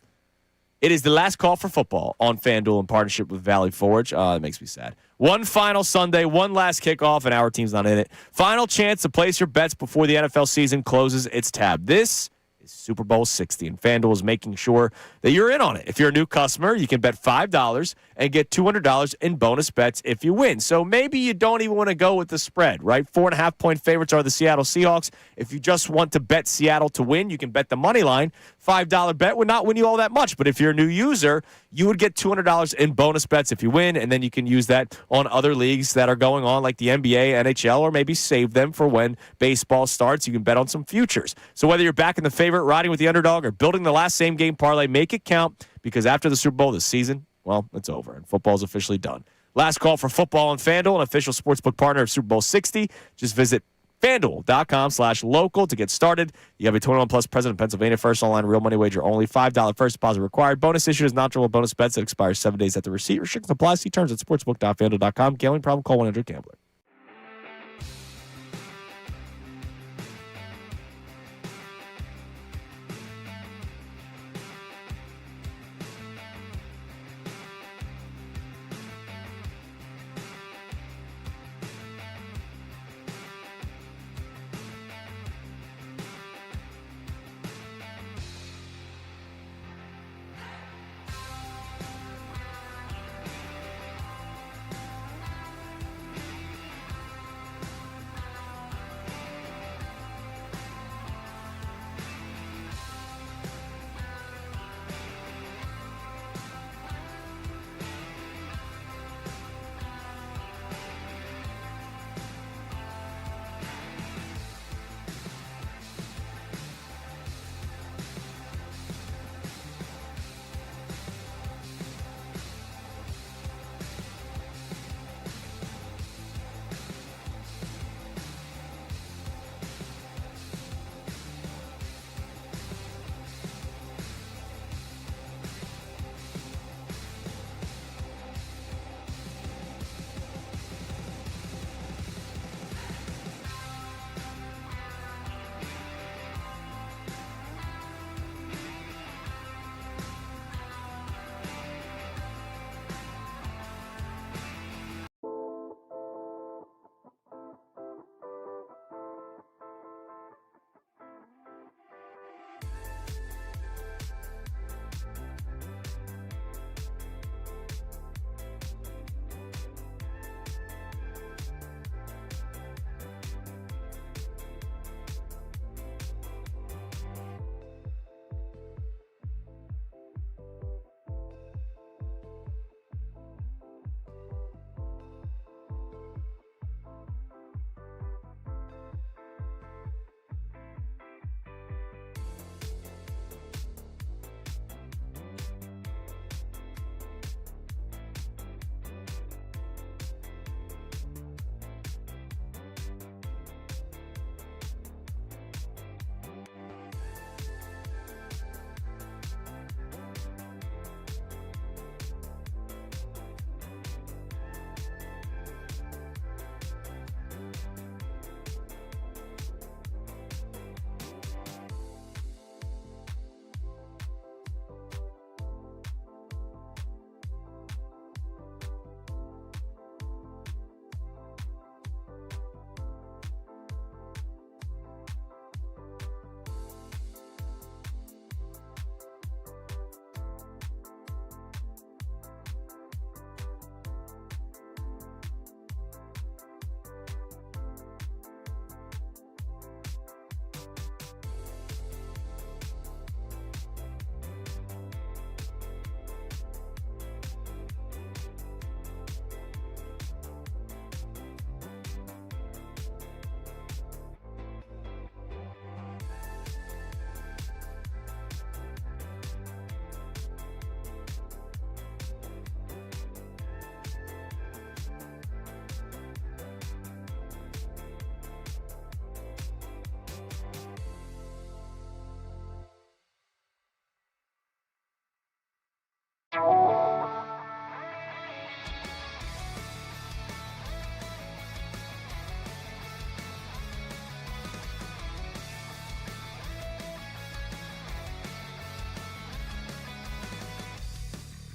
It is the last call for football on FanDuel in partnership with Valley Forge. It makes me sad. One final Sunday, one last kickoff, and our team's not in it. Final chance to place your bets before the NFL season closes its tab. This is Super Bowl 60, and FanDuel is making sure that you're in on it. If you're a new customer, you can bet $5 and get $200 in bonus bets if you win. So maybe you don't even want to go with the spread, right? 4.5-point favorites are the Seattle Seahawks. If you just want to bet Seattle to win, you can bet the money line. $5 bet would not win you all that much, but if you're a new user, you would get $200 in bonus bets if you win, and then you can use that on other leagues that are going on, like the NBA, NHL, or maybe save them for when baseball starts. You can bet on some futures. So whether you're backing the favorite, riding with the underdog, or building the last same-game parlay, make it count, because after the Super Bowl this season, well, it's over, and football's officially done. Last call for football on FanDuel, an official sportsbook partner of Super Bowl 60. Just visit FanDuel.com/local to get started. You have a 21-plus present in Pennsylvania. First online real money wager only. $5 first deposit required. Bonus issued is not bonus bets that expires 7 days at the receipt. Restrictions apply. See terms at sportsbook.fanduel.com. Gambling problem? Call 1-800-GAMBLER.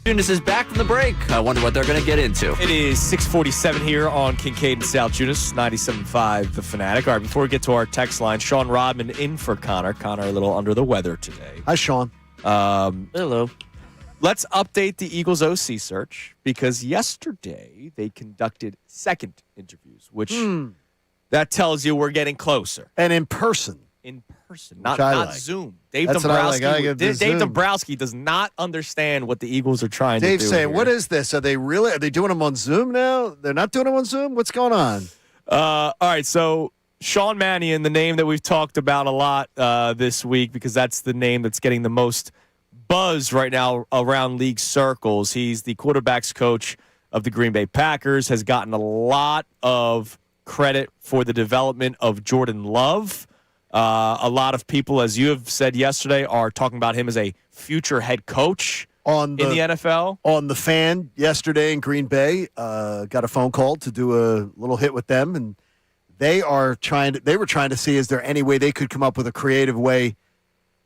Salciunas is back from the break. I wonder what they're going to get into. It is 6:47 here on Kincade Salciunas, 97.5 The Fanatic. All right, before we get to our text line, Sean Rodman in for Connor. Connor a little under the weather today. Hi, Sean. Hello. Let's update the Eagles OC search because yesterday they conducted second interviews, which that tells you we're getting closer. And in person. In person, not like. Zoom. Dave That's what I like. I get the Dave Zoom. Dombrowski does not understand what the Eagles are trying Dave's to do. saying, here. what is this? Are they doing them on Zoom now? They're not doing them on Zoom? What's going on? All right, so Sean Mannion, the name that we've talked about a lot this week because that's the name that's getting the most buzz right now around league circles. He's the quarterbacks coach of the Green Bay Packers, has gotten a lot of credit for the development of Jordan Love. A lot of people, as you have said yesterday, are talking about him as a future head coach in the NFL. On the Fan yesterday in Green Bay, got a phone call to do a little hit with them, and they were trying to see, is there any way they could come up with a creative way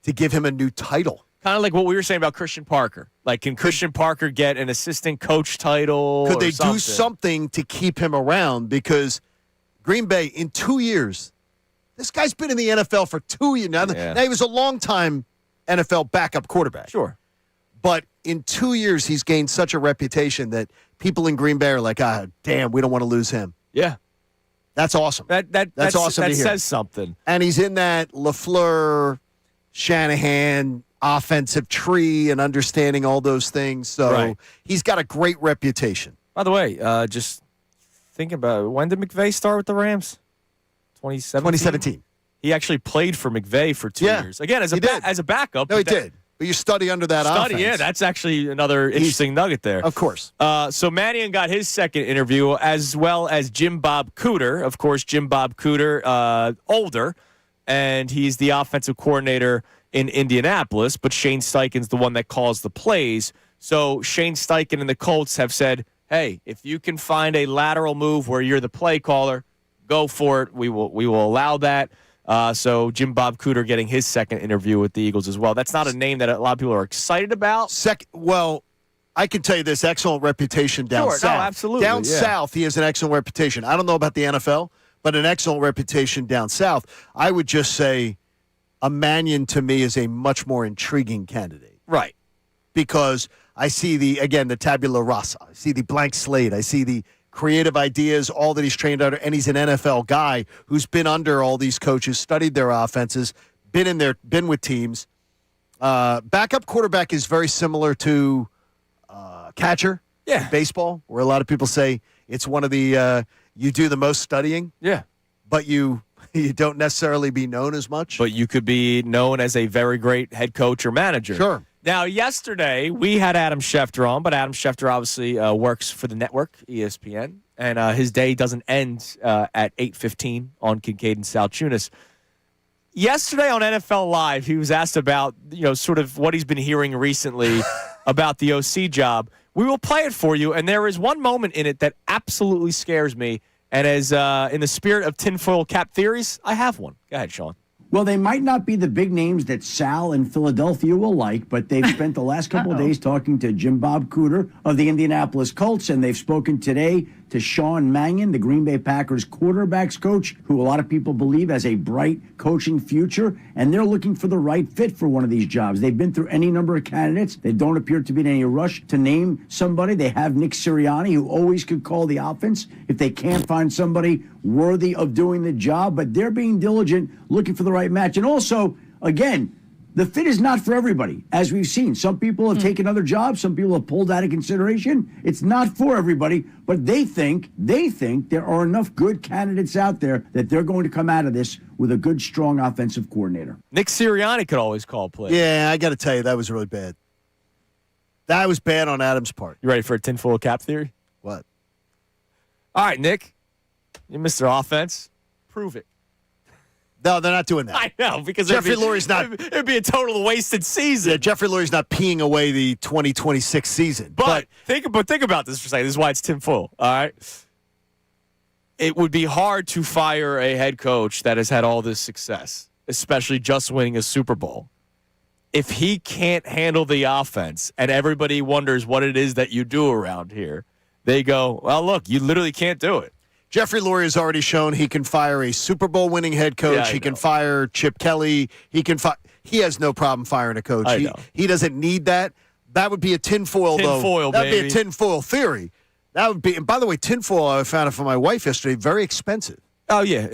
to give him a new title? Kind of like what we were saying about Christian Parker. Like, can Christian Parker get an assistant coach title? Could they something? do something to keep him around? Because Green Bay, in 2 years, this guy's been in the NFL for 2 years now. Yeah. Now, he was a long-time NFL backup quarterback. Sure. But in 2 years, he's gained such a reputation that people in Green Bay are like, damn, we don't want to lose him. Yeah. That's awesome. That's awesome That to hear. says something. And he's in that LaFleur, Shanahan offensive tree and understanding all those things. So Right. he's got a great reputation. By the way, just thinking about it, when did McVay start with the Rams? 2017. He actually played for McVay for 2 Yeah, years. Again, as he did. as a backup. No, he but that- did. But you study under that offense. Yeah, that's actually another interesting nugget there. Of course. So Mannion got his second interview, as well as Jim Bob Cooter. Of course, Jim Bob Cooter, older, and he's the offensive coordinator in Indianapolis, but Shane Steichen's the one that calls the plays. So Shane Steichen and the Colts have said, hey, if you can find a lateral move where you're the play caller, go for it. We will allow that. So Jim Bob Cooter getting his second interview with the Eagles as well. That's not a name that a lot of people are excited about. Well, I can tell you this, excellent reputation down Sure, south. no, absolutely, Down yeah. south, he has an excellent reputation. I don't know about the NFL, but an excellent reputation down south. I would just say a Mannion to me is a much more intriguing candidate. Right. Because I see the tabula rasa. I see the blank slate. I see the creative ideas, all that he's trained under, and he's an NFL guy who's been under all these coaches, studied their offenses, been with teams. Backup quarterback is very similar to catcher in baseball, where a lot of people say it's one of the you do the most studying, but you don't necessarily be known as much. But you could be known as a very great head coach or manager. Sure. Now, yesterday, we had Adam Schefter on, but Adam Schefter obviously works for the network, ESPN, and his day doesn't end at 8:15 on Kincade and Salciunas. Yesterday on NFL Live, he was asked about, sort of what he's been hearing recently about the OC job. We will play it for you, and there is one moment in it that absolutely scares me, and as in the spirit of tinfoil cap theories, I have one. Go ahead, Sean. Well, they might not be the big names that Sal in Philadelphia will like, but they've spent the last couple of days talking to Jim Bob Cooter of the Indianapolis Colts, and they've spoken today to Sean Mannion, the Green Bay Packers quarterbacks coach, who a lot of people believe has a bright coaching future, and they're looking for the right fit for one of these jobs. They've been through any number of candidates. They don't appear to be in any rush to name somebody. They have Nick Sirianni, who always could call the offense if they can't find somebody worthy of doing the job, but they're being diligent, looking for the right match. And also, again, the fit is not for everybody, as we've seen. Some people have taken other jobs. Some people have pulled out of consideration. It's not for everybody, but they think there are enough good candidates out there that they're going to come out of this with a good, strong offensive coordinator. Nick Sirianni could always call plays. Yeah, I got to tell you, that was really bad. That was bad on Adam's part. You ready for a tinfoil cap theory? What? All right, Nick. You Mr. Offense. Prove it. No, they're not doing that. I know, because Jeffrey Lurie's not. It'd be a total wasted season. Yeah, Jeffrey Lurie's not peeing away the 2026 season. But think about this for a second. This is why it's tinfoil. All right. It would be hard to fire a head coach that has had all this success, especially just winning a Super Bowl. if he can't handle the offense and everybody wonders what it is that you do around here, they go, well, look, you literally can't do it. Jeffrey Lurie has already shown he can fire a Super Bowl winning head coach. Yeah, he can fire Chip Kelly. He has no problem firing a coach. He doesn't need that. That would be a tinfoil, though. Tinfoil, That would baby. be a tinfoil theory. That would be. And by the way, tinfoil, I found it for my wife yesterday, very expensive. Oh, yeah.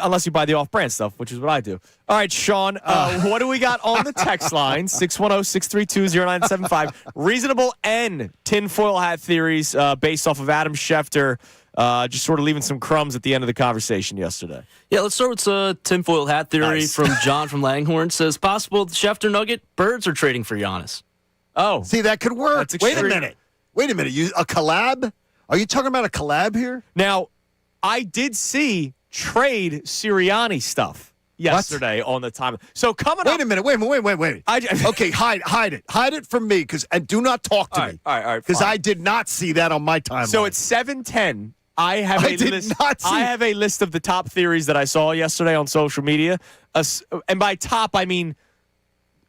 Unless you buy the off-brand stuff, which is what I do. All right, Sean, what do we got on the text line? 610-632-0975. Reasonable and tinfoil hat theories based off of Adam Schefter just sort of leaving some crumbs at the end of the conversation yesterday. Yeah, let's start with a tinfoil hat theory from John from Langhorne. Says, possible Schefter nugget, Birds are trading for Giannis. Oh. See, that could work. That's Wait a extreme. minute. A collab? Are you talking about a collab here? Now, I did see trade Sirianni stuff yesterday on the time. So coming up. Wait a minute. Wait. Okay, hide it. Hide it from me, and do not talk to me. All right. Because fine. I did not see that on my timeline. So it's 7:10. I have a list of the top theories that I saw yesterday on social media. And by top, I mean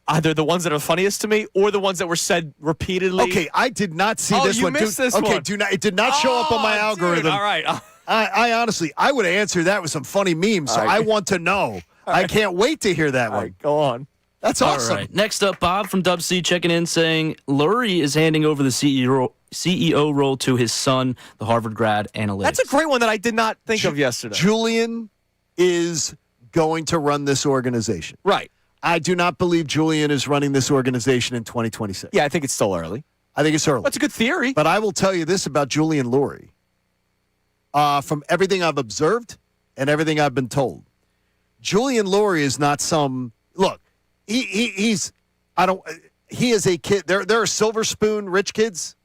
either the ones that are funniest to me or the ones that were said repeatedly. Okay, I did not see this one. Oh, you missed this okay, one. it did not show up on my algorithm. Dude, all right. I honestly, I would have answered that with some funny memes, so I want to know. I can't wait to hear that All one. right, go on. That's awesome. All right. Next up, Bob from Dub C checking in saying Lurie is handing over the CEO role to his son, the Harvard grad analytics. That's a great one that I did not think of yesterday. Julian is going to run this organization. Right. I do not believe Julian is running this organization in 2026. Yeah, I think it's still early. I think it's early. That's a good theory. But I will tell you this about Julian Lurie. From everything I've observed and everything I've been told, Julian Lurie is not some look. He is a kid. There are silver spoon rich kids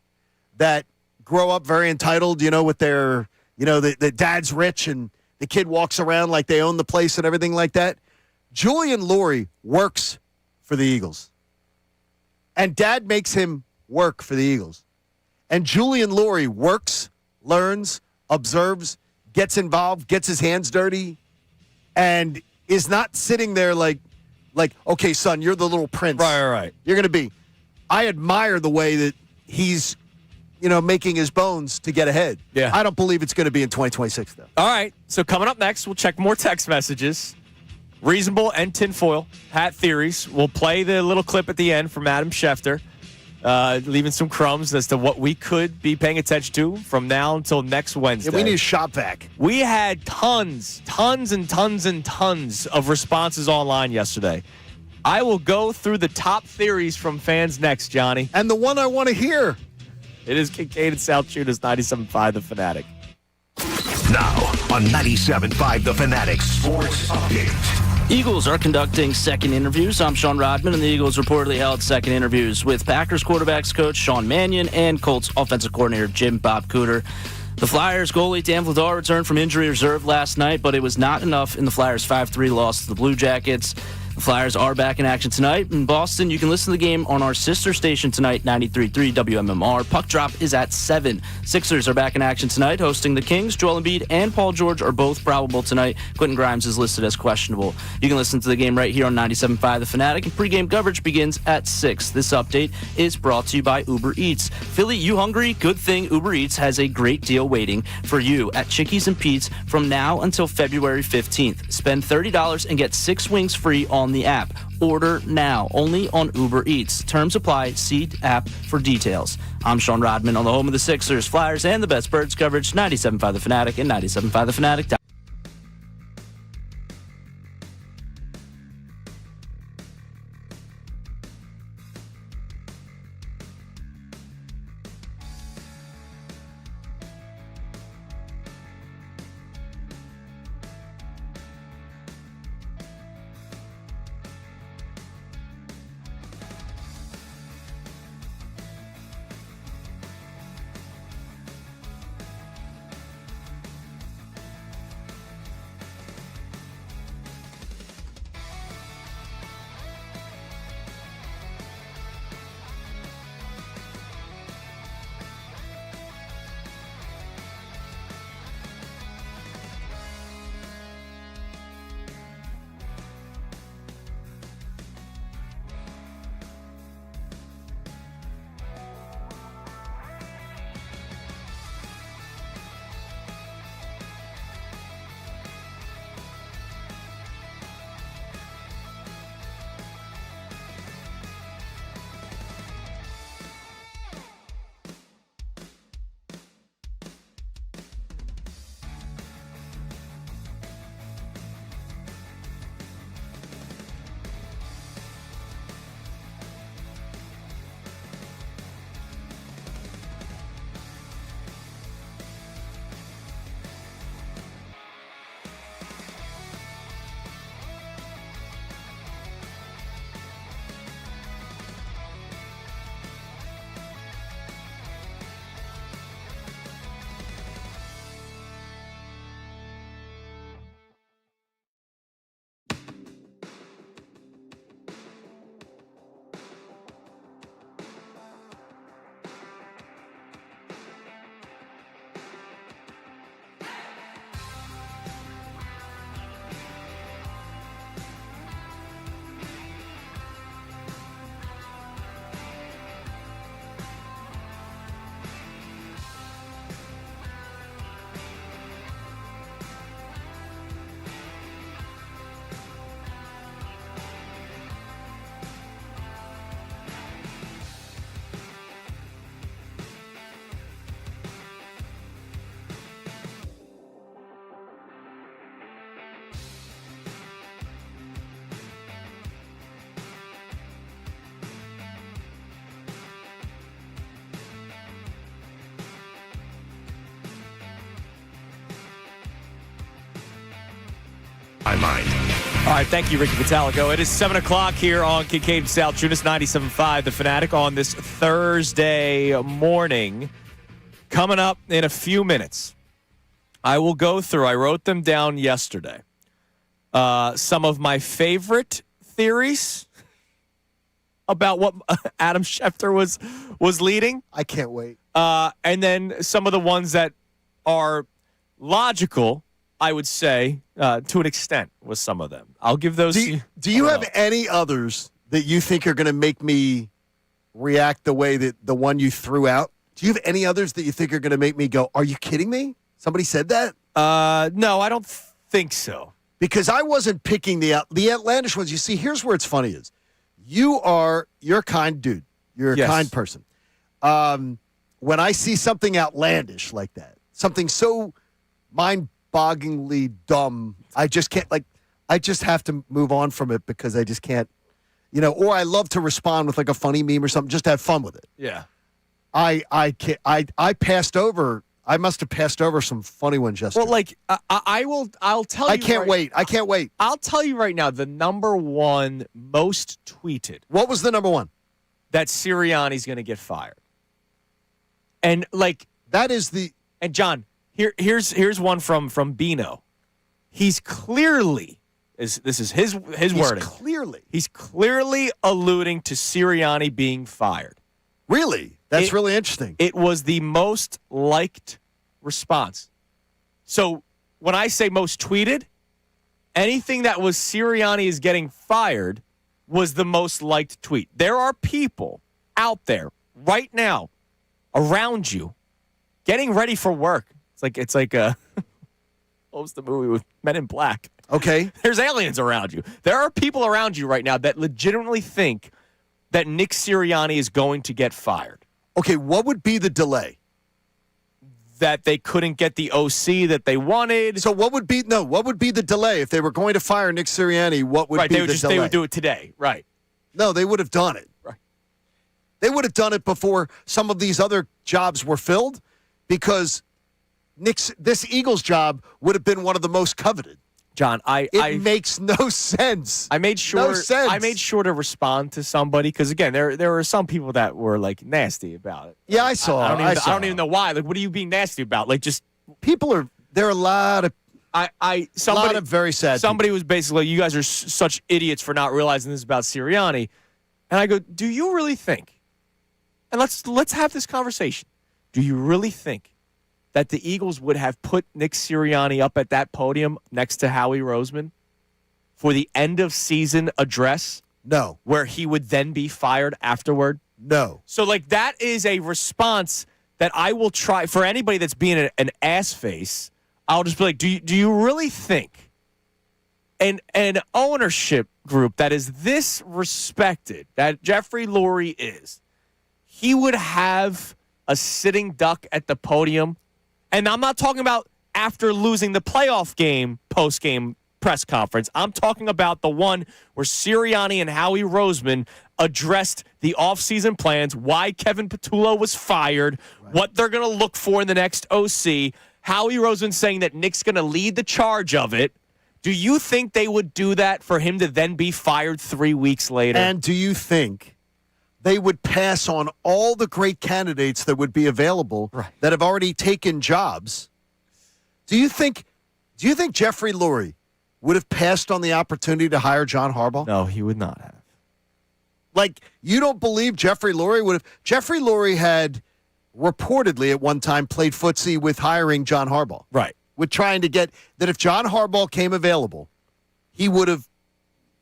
that grow up very entitled. With their the dad's rich and the kid walks around like they own the place and everything like that. Julian Lurie works for the Eagles, and dad makes him work for the Eagles, and Julian Lurie works, learns, observes, gets involved, gets his hands dirty, and is not sitting there like, okay, son, you're the little prince. Right. You're going to be. I admire the way that he's, making his bones to get ahead. Yeah. I don't believe it's going to be in 2026, though. All right. So coming up next, we'll check more text messages. Reasonable and tinfoil hat theories. We'll play the little clip at the end from Adam Schefter. Leaving some crumbs as to what we could be paying attention to from now until next Wednesday. Yeah, we need a shop vac. We had tons of responses online yesterday. I will go through the top theories from fans next, Johnny. And the one I want to hear. It is Kincade Salciunas, 97.5 The Fanatic. Now on 97.5 The Fanatic Sports Update. Eagles are conducting second interviews. I'm Sean Rodman, and the Eagles reportedly held second interviews with Packers quarterbacks coach Sean Mannion and Colts offensive coordinator Jim Bob Cooter. The Flyers goalie Dan Vladar returned from injury reserve last night, but it was not enough in the Flyers' 5-3 loss to the Blue Jackets. The Flyers are back in action tonight in Boston. You can listen to the game on our sister station tonight, 93.3 WMMR. Puck drop is at 7. Sixers are back in action tonight, hosting the Kings. Joel Embiid and Paul George are both probable tonight. Quentin Grimes is listed as questionable. You can listen to the game right here on 97.5 The Fanatic, and pregame coverage begins at 6. This update is brought to you by Uber Eats. Philly, you hungry? Good thing Uber Eats has a great deal waiting for you at Chickies and Pete's from now until February 15th. Spend $30 and get 6 wings free on the app. Order now, only on Uber Eats. Terms apply. See app for details. I'm Sean Rodman on the home of the Sixers, Flyers, and the best Birds coverage, 97.5 The Fanatic and 97.5thefanatic.com. My mind. All right, thank you, Ricky Vitalico. It is 7 o'clock here on Kincade Salciunas, 97.5 The Fanatic on this Thursday morning. Coming up in a few minutes, I will go through, I wrote them down yesterday, some of my favorite theories about what Adam Schefter was leading. I can't wait. And then some of the ones that are logical, I would say, to an extent, with some of them. I'll give those. Do you have any others that you think are going to make me react the way that the one you threw out? Do you have any others that you think are going to make me go, are you kidding me? Somebody said that? No, I don't think so. Because I wasn't picking the outlandish ones. You see, here's where it's funny is. You're a kind dude. You're a kind person. When I see something outlandish like that, something so mind-bogglingly dumb, I just can't, I just have to move on from it because I just can't, or I love to respond with like a funny meme or something, just to have fun with it. Yeah. I can't, I passed over, I must have passed over some funny ones yesterday. Well, I'll tell you. I can't wait. I'll tell you right now, the number one most tweeted. What was the number one? That Sirianni's going to get fired. And that is the. And John, here's one from Bino. He's clearly this is his wording. He's clearly alluding to Sirianni being fired. Really? That's really interesting. It was the most liked response. So when I say most tweeted, anything that was Sirianni is getting fired was the most liked tweet. There are people out there right now around you getting ready for work. It's like what was the movie with Men in Black? Okay. There's aliens around you. There are people around you right now that legitimately think that Nick Sirianni is going to get fired. Okay, what would be the delay? That they couldn't get the OC that they wanted. So what would be the delay if they were going to fire Nick Sirianni? What would be the delay? They would do it today, right? No, they would have done it. Right. They would have done it before some of these other jobs were filled, because this Eagles job would have been one of the most coveted. John, it makes no sense. I made sure to respond to somebody because again, there were some people that were nasty about it. Yeah, I saw. I don't even know why. What are you being nasty about? There are a lot of very sad. Somebody was basically, you guys are such idiots for not realizing this is about Sirianni, and I go, do you really think? And let's have this conversation. Do you really think that the Eagles would have put Nick Sirianni up at that podium next to Howie Roseman for the end of season address? No. Where he would then be fired afterward? No. So, that is a response that I will try for anybody that's being an ass face. I'll just be like, do you really think an ownership group that is this respected, that Jeffrey Lurie is, he would have a sitting duck at the podium? And I'm not talking about after losing the playoff game, post-game press conference. I'm talking about the one where Sirianni and Howie Roseman addressed the offseason plans, why Kevin Patullo was fired, what they're going to look for in the next OC. Howie Roseman saying that Nick's going to lead the charge of it. Do you think they would do that for him to then be fired 3 weeks later? And do you think they would pass on all the great candidates that would be available that have already taken jobs? Do you think Jeffrey Lurie would have passed on the opportunity to hire John Harbaugh? No, he would not have. You don't believe Jeffrey Lurie would have? Jeffrey Lurie had reportedly at one time played footsie with hiring John Harbaugh. Right. With trying to get that if John Harbaugh came available, he would have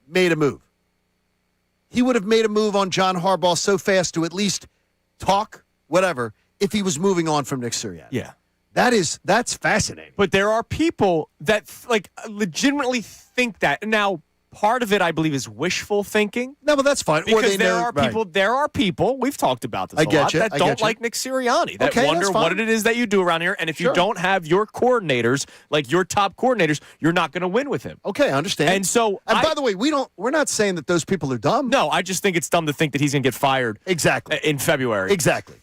made a move. He would have made a move on John Harbaugh so fast to at least talk, whatever, if he was moving on from Nick Sirianni. Yeah. That's fascinating. But there are people that legitimately think that. Now, part of it, I believe, is wishful thinking. No, but that's fine. Because there are people, we've talked about this a lot, that don't like Nick Sirianni, that wonder what it is that you do around here. And if you don't have your coordinators, your top coordinators, you're not going to win with him. Okay, I understand. And by the way, we're not saying that those people are dumb. No, I just think it's dumb to think that he's going to get fired in February. Exactly.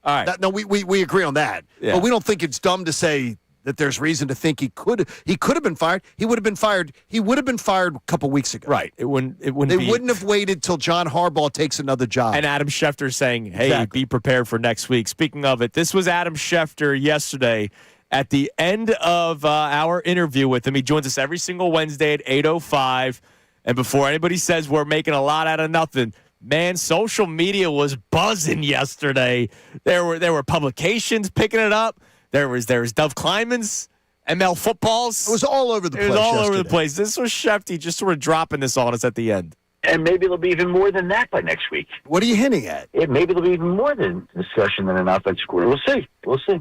All right. We agree on that. Yeah. But we don't think it's dumb to say that there's reason to think he could have been fired. He would have been fired. He would have been fired a couple weeks ago. Right. It wouldn't They be, wouldn't have waited till John Harbaugh takes another job. And Adam Schefter saying, hey, Exactly. be prepared for next week. Speaking of it, this was Adam Schefter yesterday at the end of our interview with him. He joins us every single Wednesday at 8:05. And before anybody says we're making a lot out of nothing, man, social media was buzzing yesterday. There were publications picking it up. There was Dove Kleiman's ML Footballs. It was all over the place. It was all over yesterday. the place. This was Shefty just sort of dropping this on us at the end. And maybe it'll be even more than that by next week. What are you hinting at? Maybe it'll be even more than discussion than an offensive coordinator. We'll see.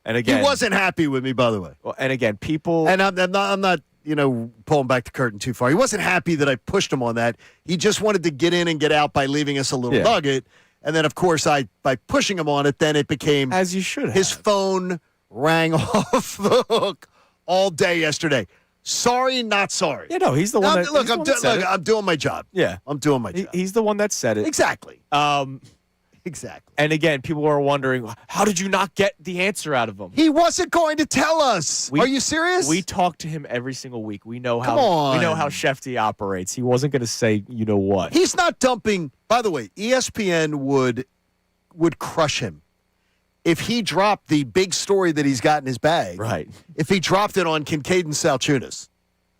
And again, He wasn't happy with me, by the way. And again, people. And I'm not, pulling back the curtain too far. He wasn't happy that I pushed him on that. He just wanted to get in and get out by leaving us a little nugget. And then, of course, by pushing him on it, then it became as you should have. His phone rang off the hook all day yesterday. Sorry, not sorry. Yeah, no, he's the one. I'm doing my job. Yeah, I'm doing my job. He's the one that said it. Exactly. Exactly. And again, people are wondering, how did you not get the answer out of him? He wasn't going to tell us. Are you serious? We talk to him every single week. We know Come how on. we know how Shefty operates. He wasn't going to say, you know what. He's not dumping. By the way, ESPN would crush him if he dropped the big story that he's got in his bag. Right. If he dropped it on Kincade Salciunas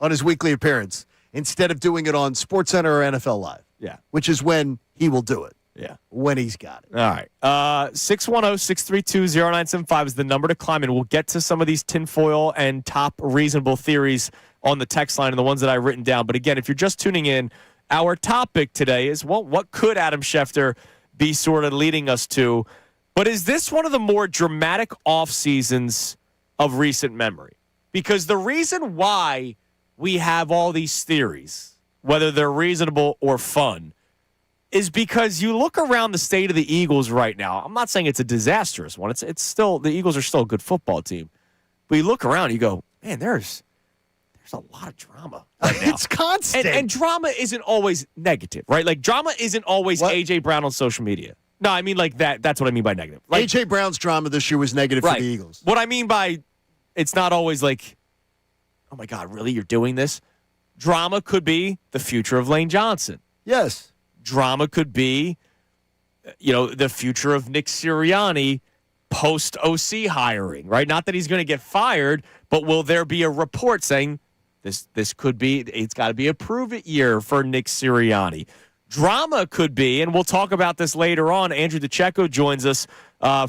on his weekly appearance instead of doing it on SportsCenter or NFL Live. Yeah. Which is when he will do it. Yeah. When he's got it. All right. 610-632-0975 is the number to climb in. We'll get to some of these tinfoil and top reasonable theories on the text line and the ones that I've written down. But again, if you're just tuning in, our topic today is, well, what could Adam Schefter be sort of leading us to? But is this one of the more dramatic off seasons of recent memory? Because the reason why we have all these theories, whether they're reasonable or fun, is because you look around the state of the Eagles right now. I'm not saying it's a disastrous one. It's still, the Eagles are still a good football team. But you look around, you go, man, there's a lot of drama right now. It's constant. And drama isn't always negative, right? Like, drama isn't always What? A.J. Brown on social media. No, I mean like that. That's what I mean by negative. Like, A.J. Brown's drama this year was negative right. for the Eagles. What I mean by it's not always like, oh my God, really? You're doing this? Drama could be the future of Lane Johnson. Yes. Drama could be, the future of Nick Sirianni post OC hiring, right? Not that he's going to get fired, but will there be a report saying this could be, it's got to be a prove-it year for Nick Sirianni. Drama could be, and we'll talk about this later on. Andrew DeCecco joins us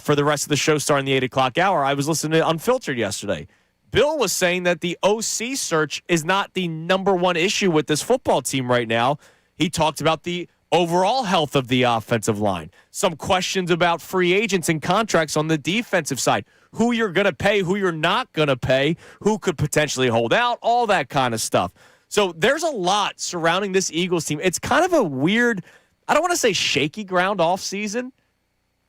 for the rest of the show starting the 8 o'clock hour. I was listening to Unfiltered yesterday. Bill was saying that the OC search is not the number one issue with this football team right now. He talked about the overall health of the offensive line. Some questions about free agents and contracts on the defensive side. Who you're going to pay, who you're not going to pay, who could potentially hold out, all that kind of stuff. So there's a lot surrounding this Eagles team. It's kind of a weird, I don't want to say shaky ground off season,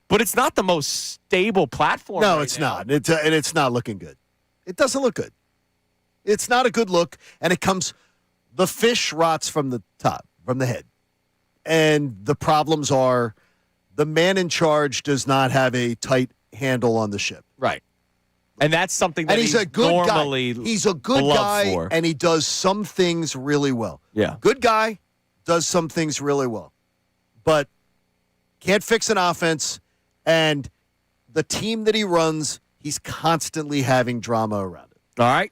but it's not the most stable platform. No, right it's now. not. And it's not looking good. It doesn't look good. It's not a good look, and the fish rots from the top, from the head. And the problems are the man in charge does not have a tight handle on the ship. Right. And that's something that And he's a good normally guy. He's a good beloved guy, for. and he does some things really well. Yeah. Good guy, does some things really well. But can't fix an offense, and the team that he runs, he's constantly having drama around it. All right.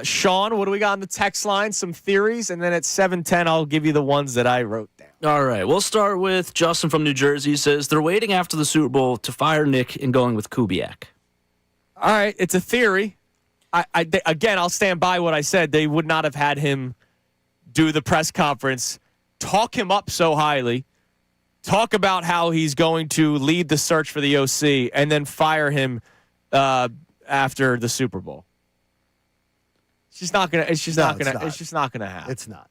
Sean, what do we got on the text line? Some theories, and then at 7:10, I'll give you the ones that I wrote down. All right, we'll start with Justin from New Jersey. He says they're waiting after the Super Bowl to fire Nick and going with Kubiak. All right, it's a theory. Again, I'll stand by what I said. They would not have had him do the press conference, talk him up so highly, talk about how he's going to lead the search for the OC, and then fire him after the Super Bowl. It's just not gonna. It's just not gonna. It's just not gonna happen. It's not.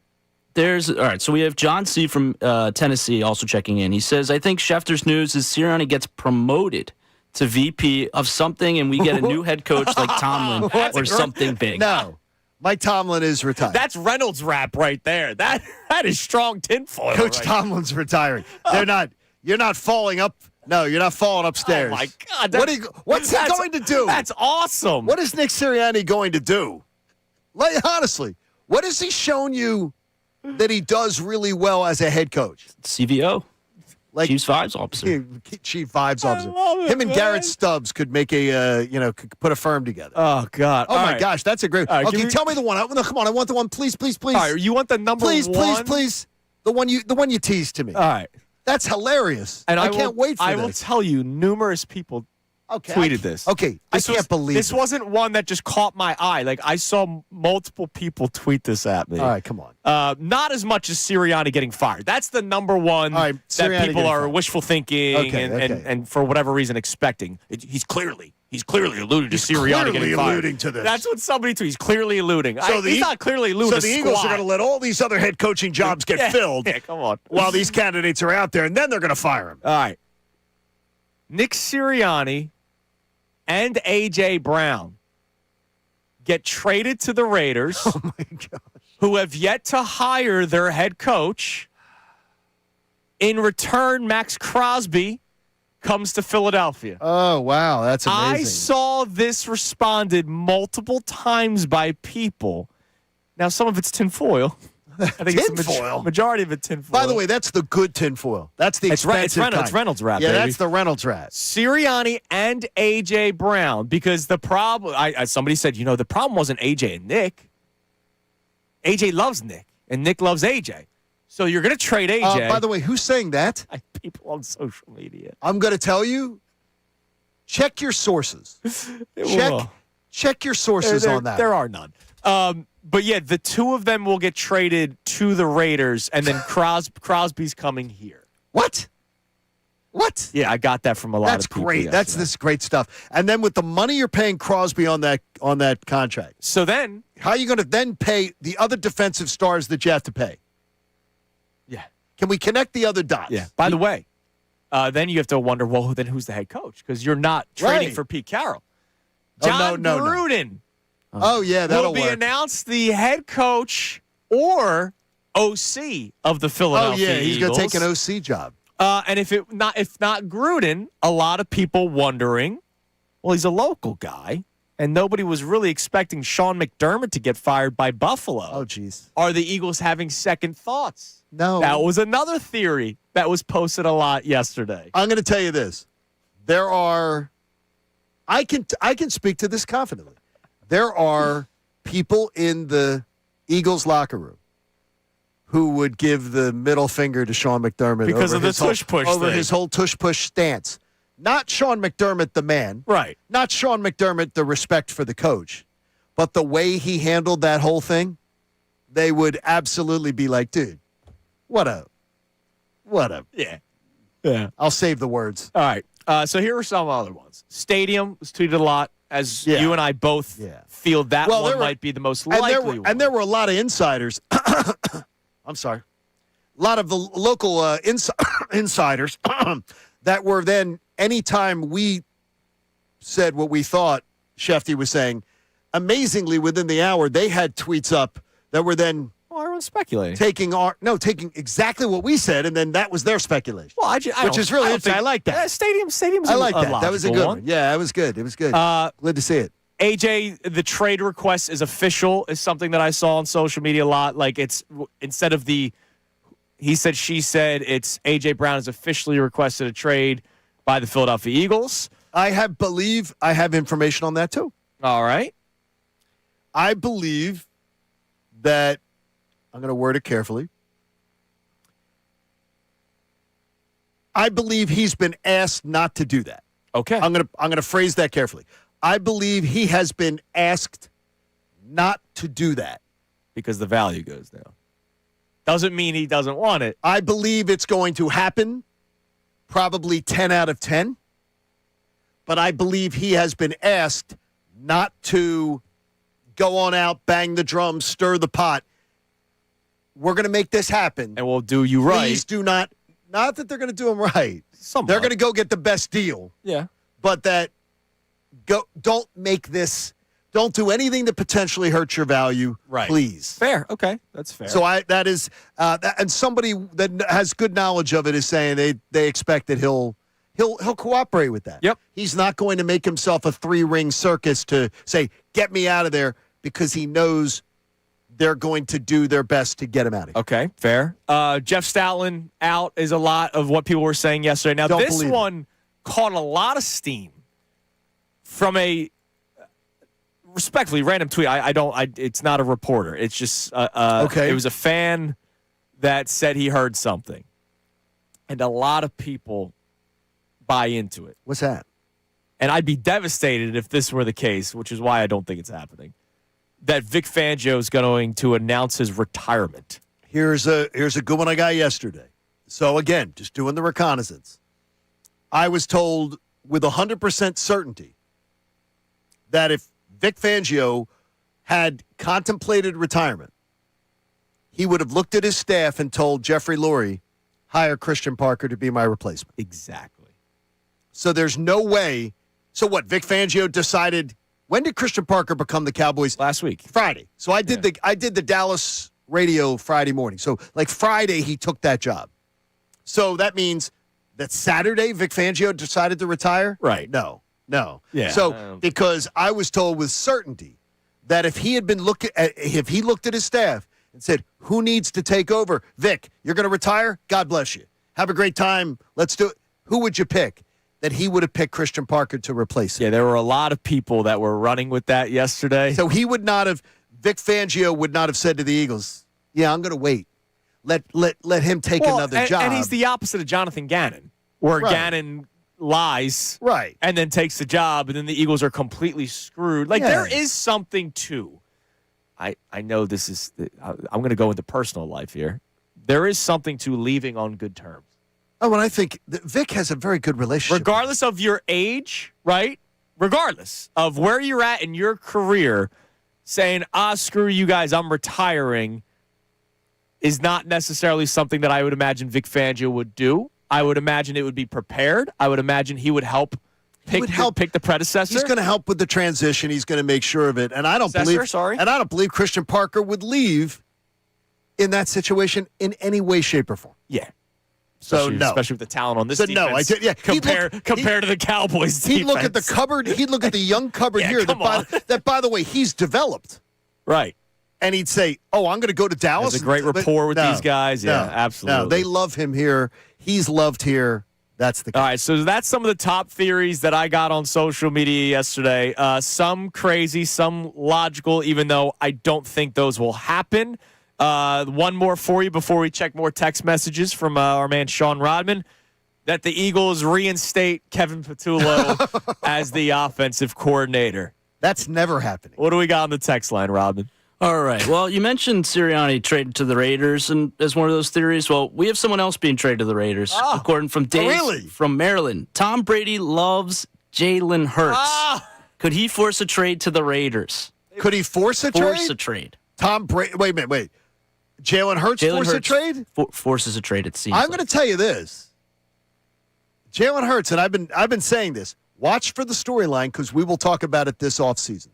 All right, so we have John C. from Tennessee also checking in. He says, I think Schefter's news is Sirianni gets promoted to VP of something and we get a new head coach like Tomlin or something big. No. Mike Tomlin is retired. That's Reynolds rap right there. That is strong tinfoil. Coach right Tomlin's retiring. You're not falling up No, you're not falling upstairs. Oh, my God. What's he going to do? That's awesome. What is Nick Sirianni going to do? Like, honestly, what has he shown you that he does really well as a head coach? CVO. Like Chiefs vibes officer. Chief vibes officer. love it, Him and man. Garrett Stubbs could make could put a firm together. Oh, God. Oh, All my right. gosh, that's a great. All right, okay, give me- tell me the one. No, come on, I want the one. Please, please, please. All right, you want the number please, one? please. The one you teased to me. All right. That's hilarious. And I can't wait for I this. will tell you, numerous people tweeted this. Okay, I can't believe this it. wasn't one that just caught my eye. Like, I saw multiple people tweet this at me. All right, come on. Not as much as Sirianni getting fired. That's the number one All right, that Sirianni people getting are fired. wishful thinking Okay. and for whatever reason expecting. He's clearly alluding to Sirianni clearly getting fired. alluding to this. That's what somebody tweeted. He's clearly alluding. So He's not clearly alluding. So the Eagles are going to let all these other head coaching jobs get filled Yeah, come on. while these candidates are out there, and then they're going to fire him. All right. Nick Sirianni and A.J. Brown get traded to the Raiders, Oh, my gosh. who have yet to hire their head coach. In return, Max Crosby comes to Philadelphia. Oh, wow. That's amazing. I saw this responded multiple times by people. Now, some of it's tinfoil. I think it's Tinfoil? the majority of it tinfoil. By the way, that's the good tinfoil. That's the expensive kind. It's Reynolds wrap, Yeah, baby. that's the Reynolds wrap. Sirianni and A.J. Brown, because the problem, somebody said, the problem wasn't A.J. and Nick. A.J. loves Nick, and Nick loves A.J. So you're going to trade A.J. By the way, who's saying that? People on social media. I'm going to tell you, check your sources. Check your sources on that. There are none. But yeah, the two of them will get traded to the Raiders, and then Crosby's coming here. What? Yeah, I got that from a lot That's of people. great. yesterday. This great stuff. And then with the money you're paying Crosby on that contract, So then, how are you going to then pay the other defensive stars that you have to pay? yeah. Can we connect the other dots? Yeah. By the way, then you have to wonder, well, then who's the head coach? Because you're not trading Right. for Pete Carroll. Oh, John no. Gruden Oh, yeah, that'll will be work. announced the head coach or OC of the Oh, Philadelphia yeah, he's going Eagles. to take an OC job. And if not Gruden, a lot of people wondering, well, he's a local guy, and nobody was really expecting Sean McDermott to get fired by Buffalo. Oh, jeez. Are the Eagles having second thoughts? No. That was another theory that was posted a lot yesterday. I'm going to tell you this. There are I can speak to this confidently. There are people in the Eagles locker room who would give the middle finger to Sean McDermott Because over of the his whole- tush-push over thing. his whole tush-push stance. Not Sean McDermott, the man. Right. Not Sean McDermott, the respect for the coach. But the way he handled that whole thing, they would absolutely be like, dude, what a. Yeah. Yeah. I'll save the words. All right. So here are some other ones. Stadium was tweeted a lot, as Yeah. you and I both Yeah. feel that Well, one there were- might be the most And likely one. there were a lot of insiders. I'm sorry. A lot of the local insiders that were then, anytime we said what we thought Shefty was saying, amazingly within the hour, they had tweets up that were then Well, everyone's speculating. taking exactly what we said, and then that was their speculation. Well, which is really interesting. I like that. Stadium's I like a that. That was a logical good one. one. Yeah, it was good. It was good. Glad to see it. AJ, the trade request is official, is something that I saw on social media a lot. Like, it's instead of the he said, she said, it's AJ Brown has officially requested a trade by the Philadelphia Eagles. I believe I have information on that too. All right. I believe that I'm going to word it carefully. I believe he's been asked not to do that. Okay. I'm going to phrase that carefully. I believe he has been asked not to do that. Because the value goes down. Doesn't mean he doesn't want it. I believe it's going to happen, probably 10 out of 10. But I believe he has been asked not to go on out, bang the drum, stir the pot. We're going to make this happen. And we'll do you right. Please do not that they're going to do him right. Somewhat. They're going to go get the best deal. Yeah. But don't make this, don't do anything that potentially hurts your value. Right. Please. Fair. Okay. That's fair. So that is, and somebody that has good knowledge of it is saying they expect that he'll he'll cooperate with that. Yep. He's not going to make himself a 3-ring circus to say, get me out of there, because he knows they're going to do their best to get him out of here. Okay, fair. Jeff Stoutland out is a lot of what people were saying yesterday. Now, Don't this believe one caught a lot of steam from a respectfully random tweet. It's not a reporter. It's just Okay. It was a fan that said he heard something, and a lot of people buy into it. What's that? And I'd be devastated if this were the case, which is why I don't think it's happening, that Vic Fangio is going to announce his retirement. Here's a good one I got yesterday. So, again, just doing the reconnaissance. I was told with 100% certainty that if Vic Fangio had contemplated retirement, he would have looked at his staff and told Jeffrey Lurie, hire Christian Parker to be my replacement. Exactly. So there's no way. So what, Vic Fangio decided, when did Christian Parker become the Cowboys? Last week. Friday. So I did the Dallas radio Friday morning. So like Friday he took that job. So that means that Saturday Vic Fangio decided to retire? Right. No. Yeah. So because I was told with certainty that if he looked at his staff and said, who needs to take over? Vic, you're going to retire? God bless you. Have a great time. Let's do it. Who would you pick? That he would have picked Christian Parker to replace him. Yeah, there were a lot of people that were running with that yesterday. So Vic Fangio would not have said to the Eagles, yeah, I'm going to wait. Let him take another job. And he's the opposite of Jonathan Gannon, where Right. Gannon lies Right. and then takes the job, and then the Eagles are completely screwed. Like, there is something to, I know this is, I'm going to go into personal life here. There is something to leaving on good terms. Oh, and I think that Vic has a very good relationship. Regardless of your age, right? Regardless of where you're at in your career, saying, screw you guys, I'm retiring, is not necessarily something that I would imagine Vic Fangio would do. I would imagine it would be prepared. I would imagine he would help pick the predecessor. He's going to help with the transition. He's going to make sure of it. And I don't believe Christian Parker would leave in that situation in any way, shape, or form. Yeah. So especially with the talent on this So defense. no, Compared to the Cowboys defense. He'd look at the cupboard. He'd look at the young cupboard Yeah, here come that, by the way, he's developed. Right. And he'd say, "Oh, I'm going to go to Dallas." Has a great rapport with these guys. Yeah, absolutely. No, they love him here. He's loved here. That's the case. All right, so that's some of the top theories that I got on social media yesterday. Some crazy, some logical, even though I don't think those will happen. One more for you before we check more text messages from our man Sean Rodman, that the Eagles reinstate Kevin Patullo as the offensive coordinator. That's never happening. What do we got on the text line, Rodman? All right. Well, you mentioned Sirianni traded to the Raiders and as one of those theories. Well, we have someone else being traded to the Raiders, according from Dave from Maryland. Tom Brady loves Jalen Hurts. Could he force a trade to the Raiders? Could he force a trade? Tom Brady. Wait a minute. Wait. Jalen Hurts force a trade? Forces a trade, it seems. I'm going to tell you this. Jalen Hurts, and I've been saying this, watch for the storyline because we will talk about it this offseason.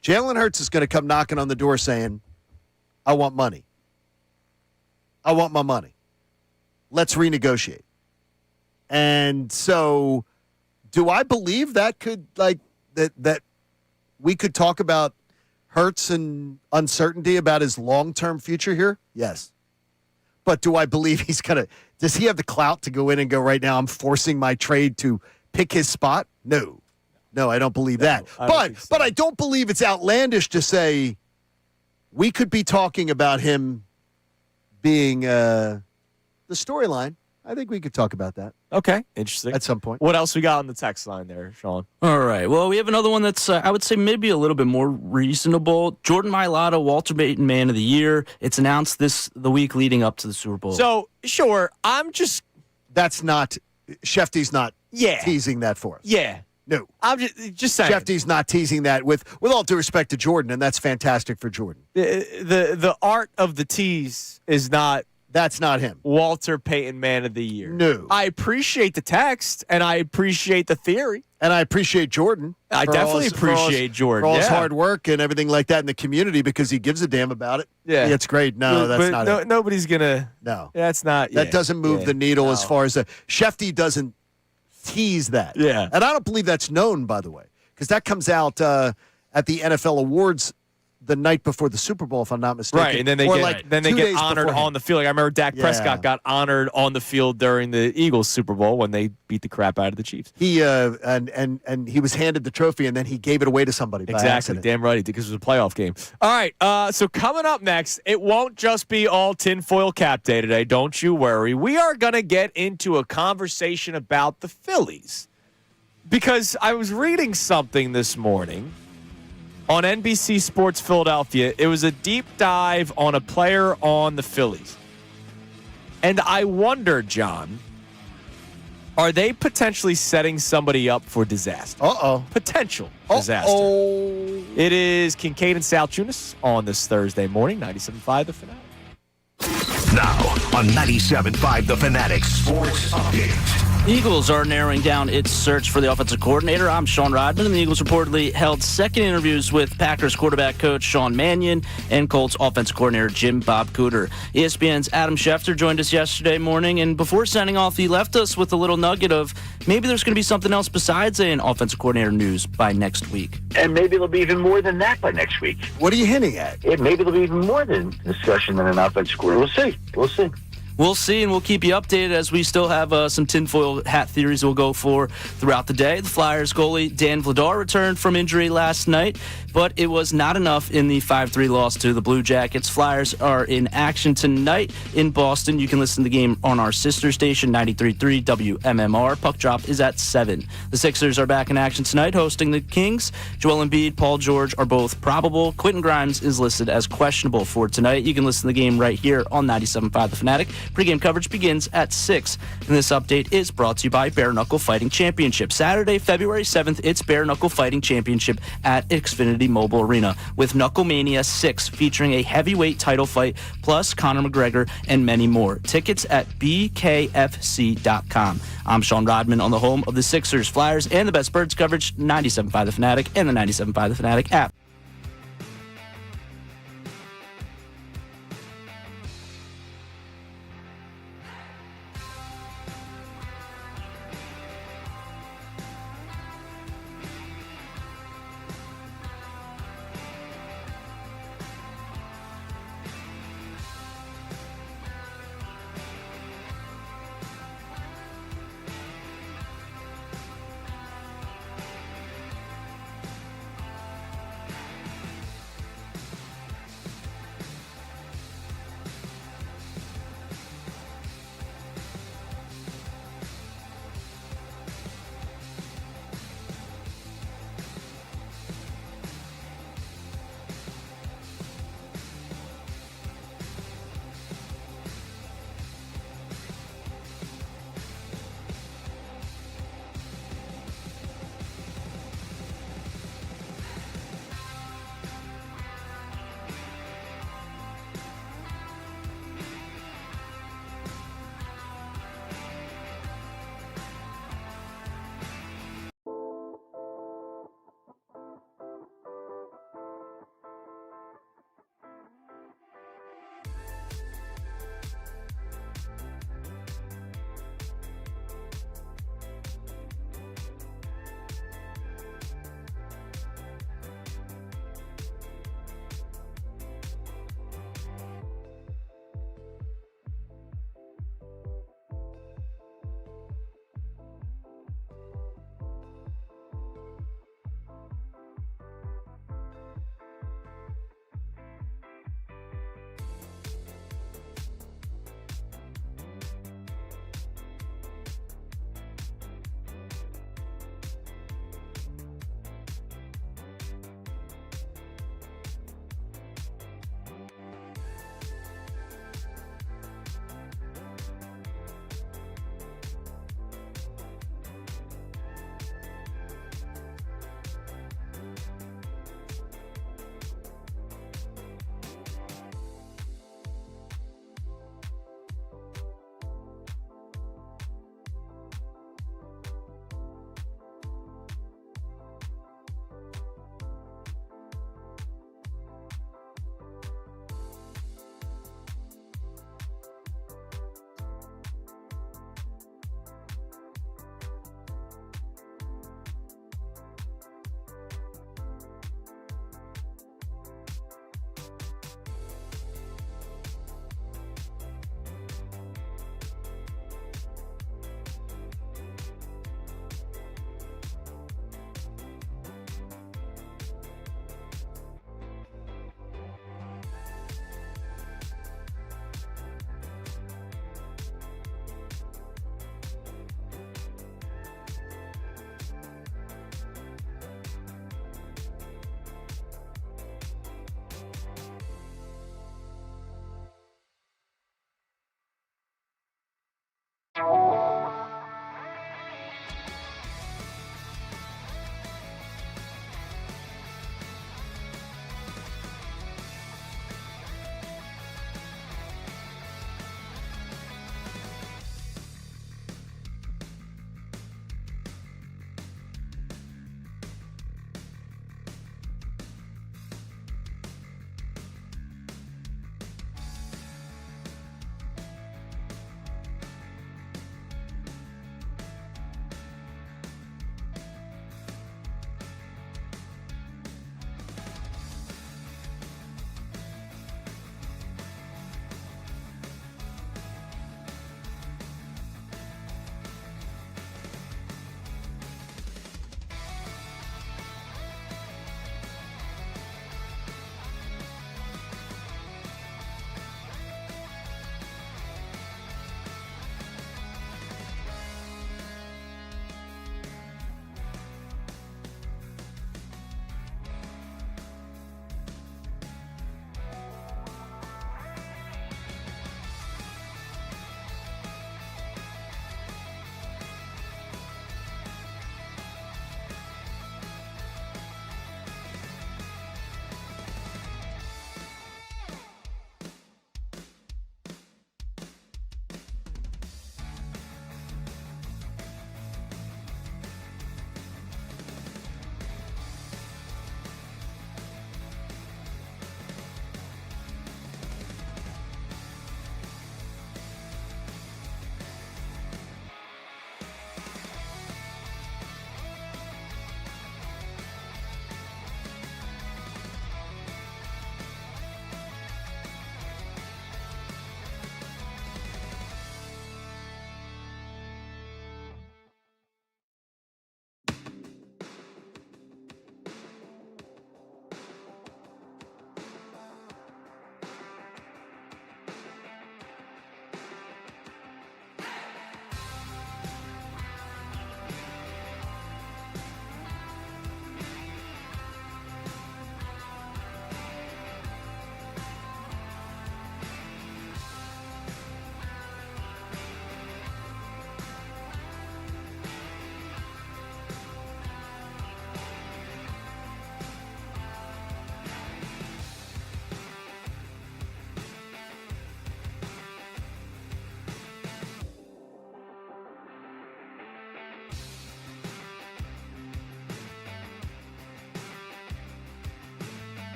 Jalen Hurts is going to come knocking on the door saying, I want money. I want my money. Let's renegotiate. And so do I believe that could, that we could talk about Hurts and uncertainty about his long-term future here? Yes. But do I believe does he have the clout to go in and go, right now, I'm forcing my trade to pick his spot? No, I don't believe that. But I don't believe it's outlandish to say we could be talking about him being the storyline. I think we could talk about that. Okay, interesting. At some point. What else we got on the text line there, Sean? All right. Well, we have another one that's, I would say, maybe a little bit more reasonable. Jordan Mailata, Walter Payton Man of the Year. It's announced the week leading up to the Super Bowl. So, sure, That's not, Shefty's not teasing that for us. Yeah. No. I'm just saying. Shefty's not teasing that with all due respect to Jordan, and that's fantastic for Jordan. The art of the tease is not. That's not him. Walter Payton Man of the Year. No. I appreciate the text, and I appreciate the theory. And I appreciate Jordan. I definitely appreciate Jordan. For all his hard work and everything like that in the community because he gives a damn about it. Yeah. It's great. No, that's not it. Nobody's going to. No. That's not. That doesn't move the needle as far as Shefty doesn't tease that. Yeah. And I don't believe that's known, by the way, because that comes out at the NFL Awards the night before the Super Bowl, if I'm not mistaken. Right, and then they Or get 2 days honored beforehand. on the field. Like, I remember Dak Prescott got honored on the field during the Eagles Super Bowl when they beat the crap out of the Chiefs. He and he was handed the trophy, and then he gave it away to somebody. By Exactly, accident. damn right, because it was a playoff game. All right, so coming up next, it won't just be all tinfoil cap day today. Don't you worry. We are going to get into a conversation about the Phillies because I was reading something this morning on NBC Sports Philadelphia. It was a deep dive on a player on the Phillies. And I wonder, John, are they potentially setting somebody up for disaster? Uh-oh. Potential disaster. Uh-oh. It is Kincade and Salciunas on this Thursday morning, 97.5 The Fanatic. Now on 97.5 The Fanatic Sports Update. Eagles are narrowing down its search for the offensive coordinator. I'm Sean Rodman, and the Eagles reportedly held second interviews with Packers quarterback coach Sean Mannion and Colts offensive coordinator Jim Bob Cooter. ESPN's Adam Schefter joined us yesterday morning, and before signing off, he left us with a little nugget of maybe there's going to be something else besides an offensive coordinator news by next week. And maybe there'll be even more than that by next week. What are you hinting at? Maybe there'll be even more than discussion than an offensive coordinator. We'll see. We'll see. We'll see, and we'll keep you updated as we still have some tinfoil hat theories we'll go for throughout the day. The Flyers goalie Dan Vladar returned from injury last night, but it was not enough in the 5-3 loss to the Blue Jackets. Flyers are in action tonight in Boston. You can listen to the game on our sister station, 93.3 WMMR. Puck drop is at 7. The Sixers are back in action tonight, hosting the Kings. Joel Embiid, Paul George are both probable. Quentin Grimes is listed as questionable for tonight. You can listen to the game right here on 97.5 The Fanatic. Pre-game coverage begins at 6. And this update is brought to you by Bare Knuckle Fighting Championship. Saturday, February 7th, it's Bare Knuckle Fighting Championship at Xfinity Mobile Arena with Knucklemania 6 featuring a heavyweight title fight plus Conor McGregor and many more. Tickets at bkfc.com. I'm Sean Rodman on the home of the Sixers, Flyers, and the best Birds coverage, 97.5 The Fanatic and the 97.5 The Fanatic app.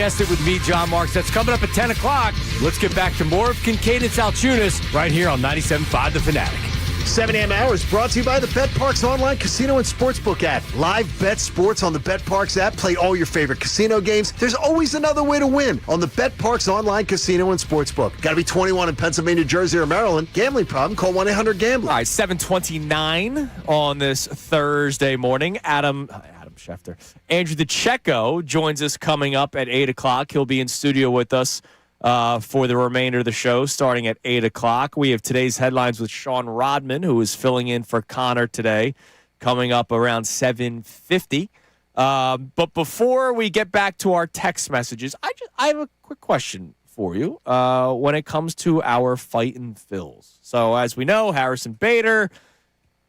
Guessed It with me, John Marks. That's coming up at 10 o'clock. Let's get back to more of Kincade Salciunas right here on 97.5 The Fanatic. 7 a.m. hour is brought to you by the Bet Parks online casino and sportsbook app. Live bet sports on the Bet Parks app. Play all your favorite casino games. There's always another way to win on the Bet Parks online casino and sportsbook. Got to be 21 in Pennsylvania, Jersey, or Maryland. Gambling problem? Call 1-800-GAMBLER. All right, 7:29 on this Thursday morning. Adam Schefter. Andrew DeCecco joins us coming up at 8 o'clock. He'll be in studio with us for the remainder of the show, starting at 8 o'clock. We have today's headlines with Sean Rodman, who is filling in for Connor today, coming up around 7:50. But before we get back to our text messages, I have a quick question for you when it comes to our fightin' Phils. So as we know, Harrison Bader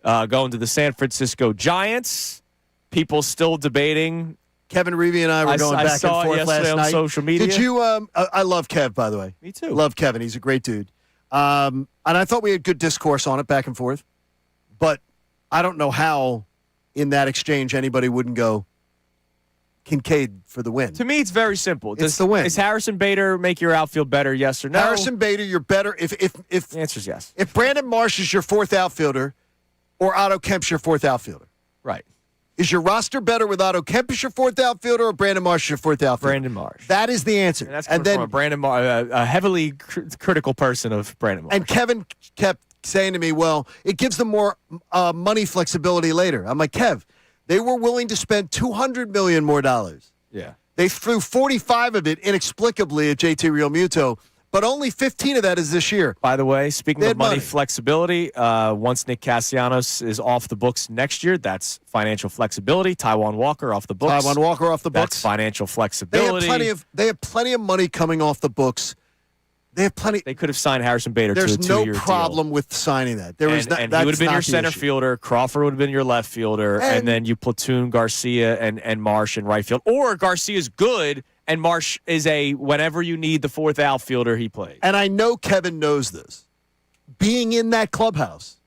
going to the San Francisco Giants. People still debating. Kevin Reevy and I were going back and forth last night on social media. Did you? I love Kev, by the way. Me too. Love Kevin. He's a great dude. And I thought we had good discourse on it back and forth. But I don't know how in that exchange anybody wouldn't go Kincade for the win. To me, it's very simple. It's the win. Does Harrison Bader make your outfield better, yes or no? Harrison Bader, you're better if The answer is yes. If Brandon Marsh is your fourth outfielder or Otto Kemp's your fourth outfielder. Right. Is your roster better with Otto Kemp as your fourth outfielder or Brandon Marsh as your fourth outfielder? Brandon Marsh. That is the answer. And that's coming from a Brandon a heavily critical person of Brandon Marsh. And Kevin kept saying to me, well, it gives them more money flexibility later. I'm like, Kev, they were willing to spend $200 million more dollars. Yeah. They threw 45 of it inexplicably at JT Realmuto, but only 15 of that is this year. By the way, speaking of money flexibility, once Nick Castellanos is off the books next year, that's financial flexibility. Taijuan Walker off the books. That's financial flexibility. They have plenty of money coming off the books. They have plenty. They could have signed Harrison Bader to a 2-year deal. There's no problem with signing that. And he would have been your center fielder. Crawford would have been your left fielder. And then you platoon Garcia and Marsh in right field. Or Garcia's good and Marsh is whenever you need the fourth outfielder, he plays. And I know Kevin knows this. Being in that clubhouse,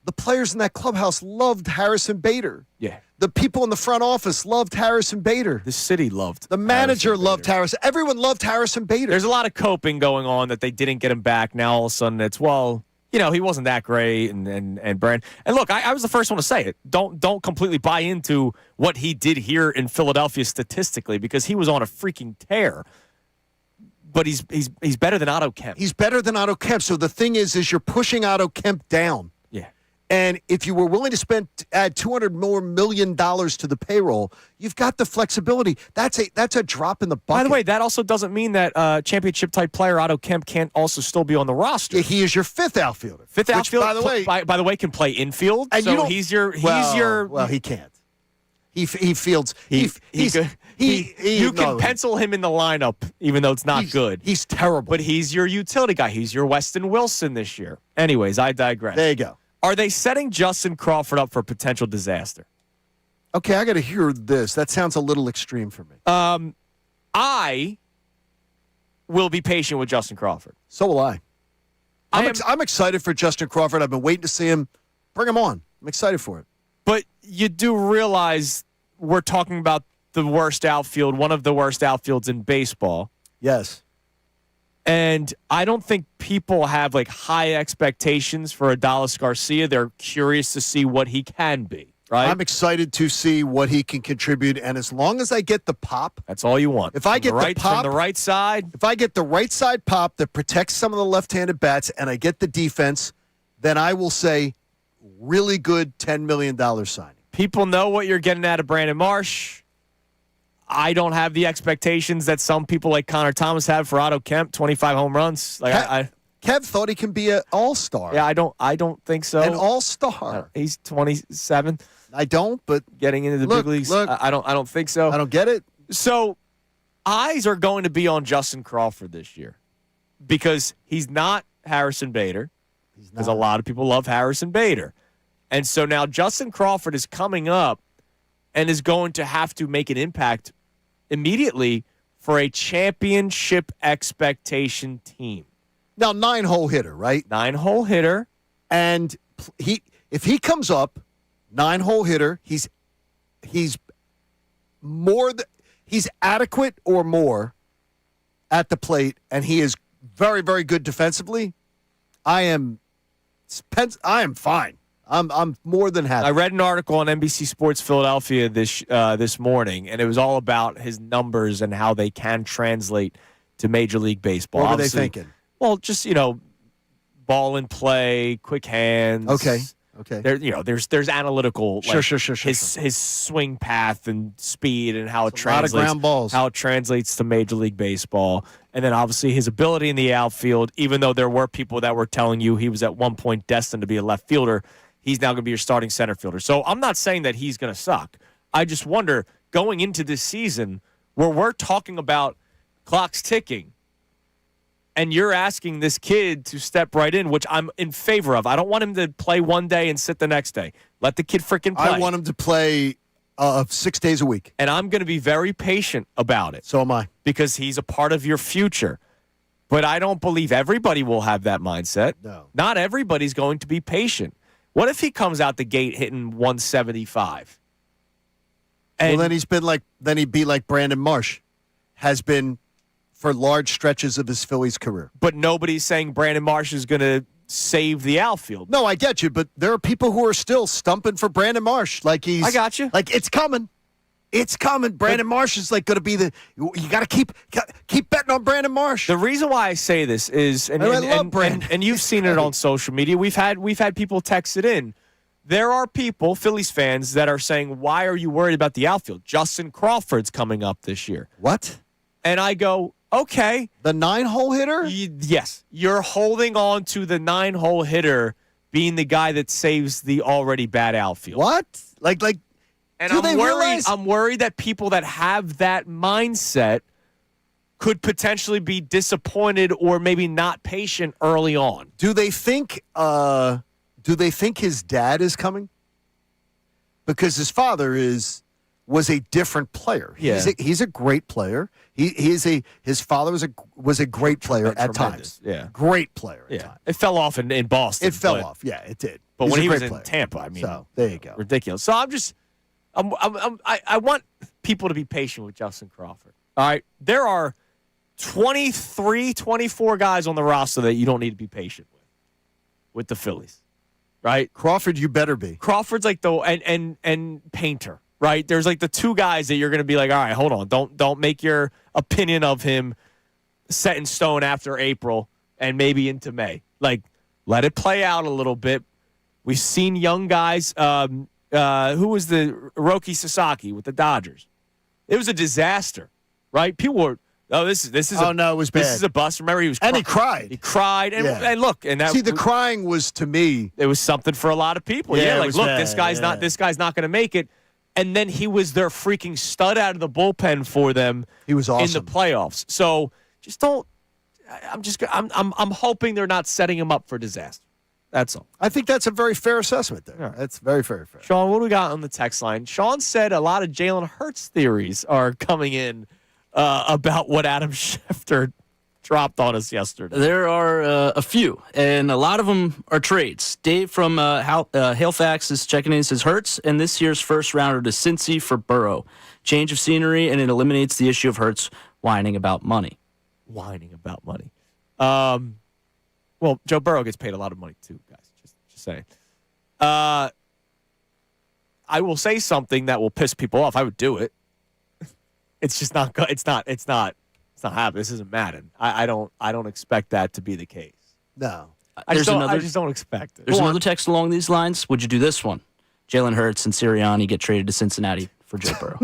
the players in that clubhouse loved Harrison Bader. Yeah. The people in the front office loved Harrison Bader. The city loved The manager loved Harrison. Everyone loved Harrison Bader. There's a lot of coping going on that they didn't get him back. Now all of a sudden it's, he wasn't that great and Brand. And look, I was the first one to say it. Don't completely buy into what he did here in Philadelphia statistically because he was on a freaking tear. But he's better than Otto Kemp. He's better than Otto Kemp. So the thing is you're pushing Otto Kemp down. Yeah. And if you were willing to add $200 million to the payroll, you've got the flexibility. That's a drop in the bucket. By the way, that also doesn't mean that championship-type player Otto Kemp can't also still be on the roster. Yeah, he is your fifth outfielder. Fifth outfielder, by the way, can play infield. And so he's your. Well, he can't. He fields. You can pencil him in the lineup, even though it's not good. He's terrible. But he's your utility guy. He's your Weston Wilson this year. Anyways, I digress. There you go. Are they setting Justin Crawford up for potential disaster? Okay, I got to hear this. That sounds a little extreme for me. I will be patient with Justin Crawford. So will I. I'm excited for Justin Crawford. I've been waiting to see him. Bring him on. I'm excited for it. But you do realize we're talking about the worst outfield, one of the worst outfields in baseball. Yes. And I don't think people have high expectations for Adolis Garcia. They're curious to see what he can be, right? I'm excited to see what he can contribute. And as long as I get the pop. That's all you want. If I get the pop. From the right side. If I get the right side pop that protects some of the left-handed bats and I get the defense, then I will say really good $10 million signing. People know what you're getting out of Brandon Marsh. I don't have the expectations that some people like Connor Thomas have for Otto Kemp, 25 home runs. Kev thought he can be an all-star. Yeah, I don't think so. An all-star. He's 27. I don't, but getting into the big leagues. I don't think so. I don't get it. So eyes are going to be on Justin Crawford this year because he's not Harrison Bader. Because a lot of people love Harrison Bader. And so now Justin Crawford is coming up and is going to have to make an impact immediately for a championship expectation team. Now, 9-hole hitter, right? 9-hole hitter. And if he comes up, 9-hole hitter, he's more than he's adequate or more at the plate, and he is very, very good defensively, I am fine. I'm more than happy. I read an article on NBC Sports Philadelphia this morning, and it was all about his numbers and how they can translate to Major League Baseball. What were they Obviously, thinking? Well, just ball in play, quick hands. Okay. There's analytical. Sure. His swing path and speed and how it It's a lot of translates. ground balls. How it translates to Major League Baseball, and then obviously his ability in the outfield. Even though there were people that were telling you he was at one point destined to be a left fielder, he's now going to be your starting center fielder. So I'm not saying that he's going to suck. I just wonder going into this season where we're talking about clock's ticking. And you're asking this kid to step right in, which I'm in favor of. I don't want him to play one day and sit the next day. Let the kid freaking play. I want him to play 6 days a week. And I'm going to be very patient about it. So am I. Because he's a part of your future. But I don't believe everybody will have that mindset. No. Not everybody's going to be patient. What if he comes out the gate hitting 175? Well, then he'd be like Brandon Marsh has been for large stretches of his Phillies career. But nobody's saying Brandon Marsh is going to save the outfield. No, I get you, but there are people who are still stumping for Brandon Marsh. I got you. Like it's coming. It's coming. Brandon Marsh is going to be you got to keep betting on Brandon Marsh. The reason why I say this is, and I love Brandon. And you've seen it on social media. We've had people text it in. There are people, Phillies fans, that are saying, "Why are you worried about the outfield? Justin Crawford's coming up this year." What? And I go, okay. The 9-hole hitter? Yes. You're holding on to the 9-hole hitter being the guy that saves the already bad outfield. What? And do they realize? I'm worried that people that have that mindset could potentially be disappointed or maybe not patient early on. Do they think his dad is coming? Because his father was a different player. Yeah. He's a great player. His father was a great player at times. Yeah. Great player at times. It fell off in Boston. It fell off. Yeah, it did. But He's when a he was great in player. Tampa, I mean, So, there you go. ridiculous. So I want people to be patient with Justin Crawford. All right. There are 23, 24 guys on the roster that you don't need to be patient with the Phillies. Right? Crawford, you better be. Crawford's like and Painter. Right? There's like the two guys that you're going to be like, all right, hold on. Don't make your opinion of him set in stone after April and maybe into May. Like, let it play out a little bit. We've seen young guys. Who was the Roki Sasaki with the Dodgers? It was a disaster, right? People were, this is. Oh, no, it was bad. This is a bust. Remember, he was And he cried. He cried, and Yeah. look, and that. See, the crying was, to me, it was something for a lot of people. Yeah, Yeah, it like, was look, bad, this guy's yeah. this guy's not going to make it. And then he was their freaking stud out of the bullpen for them. He was awesome in the playoffs. So just don't. I'm hoping they're not setting him up for disaster. That's all. I think that's a very fair assessment there. All right. That's very, very fair. Sean, what do we got on the text line? Sean said a lot of Jalen Hurts theories are coming in about what Adam Schefter dropped on us yesterday. There are a few, and a lot of them are trades. Dave from Halifax is checking in. Says Hurts and this year's first rounder to Cincy for Burrow. Change of scenery, and it eliminates the issue of Hurts whining about money. Whining about money. Well, Joe Burrow gets paid a lot of money too, guys. Just saying. I will say something that will piss people off. I would do it. It's just not good. It's not happening. This isn't Madden. I don't expect that to be the case. No. I just don't expect it. There's another text along these lines. Would you do this one? Jalen Hurts and Sirianni get traded to Cincinnati for Joe Burrow.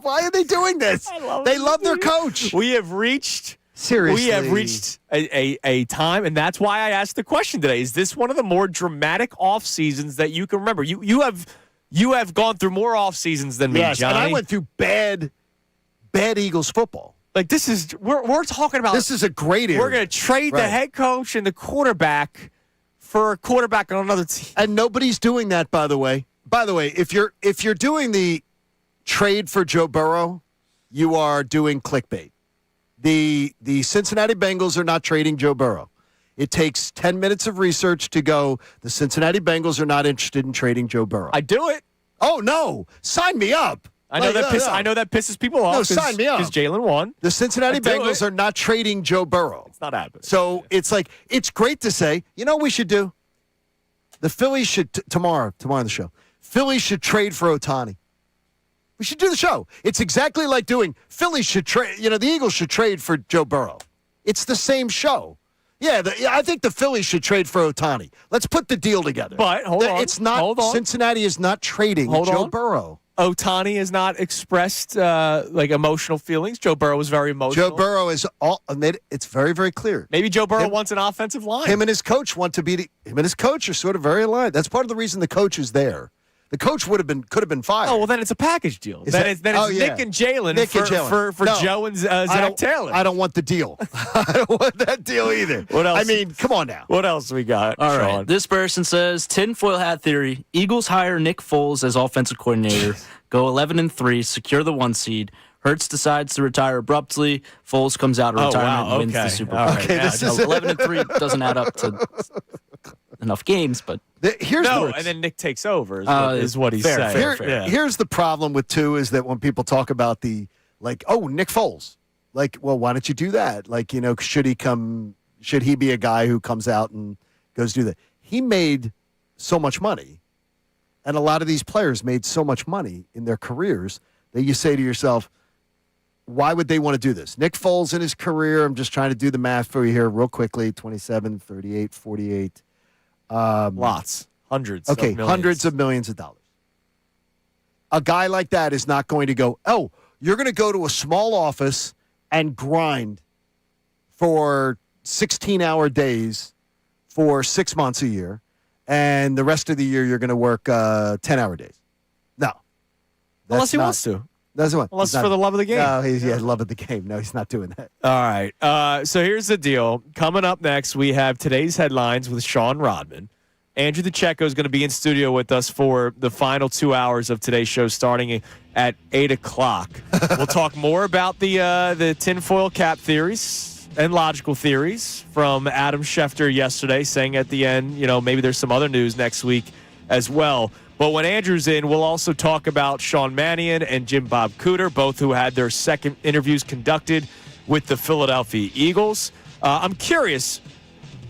Why are they doing this? They love their coach. We have reached Seriously. We have reached a time, and that's why I asked the question today. Is this one of the more dramatic off seasons that you can remember? You have gone through more off seasons than me, Yes, Johnny. and I went through bad Eagles football. Like we're talking about. This is a great era. We're going to trade the head coach and the quarterback for a quarterback on another team. And nobody's doing that, by the way. By the way, if you're doing the trade for Joe Burrow, you are doing clickbait. The Cincinnati Bengals are not trading Joe Burrow. It takes 10 minutes of research to go, the Cincinnati Bengals are not interested in trading Joe Burrow. I do it. Oh, no. Sign me up. I know I know that pisses people off. No, sign me up. Because Jalen won. The Cincinnati Bengals are not trading Joe Burrow. It's not happening. So it's like, it's great to say, you know what we should do? The Phillies should, tomorrow on the show, Phillies should trade for Ohtani. We should do the show. It's exactly like doing Phillies should trade, the Eagles should trade for Joe Burrow. It's the same show. Yeah, I think the Phillies should trade for Ohtani. Let's put the deal together. But, hold on. It's not, hold on. Cincinnati is not trading Joe Burrow. Ohtani has not expressed emotional feelings. Joe Burrow was very emotional. Joe Burrow is it's very, very clear. Maybe Joe Burrow wants an offensive line. Him and his coach want to be. Him and his coach are sort of very aligned. That's part of the reason the coach is there. The coach could have been fired. Oh, well, then it's a package deal. Then it's Nick and Jalen for Joe and Zach Taylor. I don't want the deal. I don't want that deal either. What else? I mean, come on now. What else we got, All Sean? right. This person says, tinfoil hat theory. Eagles hire Nick Foles as offensive coordinator. Go 11-3, secure the 1 seed. Hurts decides to retire abruptly. Foles comes out of retirement and wins the Super Bowl. Okay, this is 11-3 doesn't add up to enough games, but and then Nick takes over is what he's saying. Here's the problem with is that when people talk about Nick Foles, well, why don't you do that? Should he be a guy who comes out and goes do that? He made so much money. And a lot of these players made so much money in their careers that you say to yourself, why would they want to do this? Nick Foles in his career, I'm just trying to do the math for you here real quickly, 27, 38, 48. Lots. Hundreds. Okay, of millions. hundreds of millions of dollars. A guy like that is not going to go, you're going to go to a small office and grind for 16-hour days for 6 months a year. And the rest of the year, you're going to work 10-hour days. No. Unless he wants to. Unless it's for the love of the game. No, he's love of the game. No, he's not doing that. All right. So here's the deal. Coming up next, we have today's headlines with Sean Rodman. Andrew DeCecco is going to be in studio with us for the final 2 hours of today's show, starting at 8 o'clock. We'll talk more about the tinfoil cap theories and logical theories from Adam Schefter yesterday, saying at the end, maybe there's some other news next week as well. But when Andrew's in, we'll also talk about Sean Mannion and Jim Bob Cooter, both who had their second interviews conducted with the Philadelphia Eagles. I'm curious,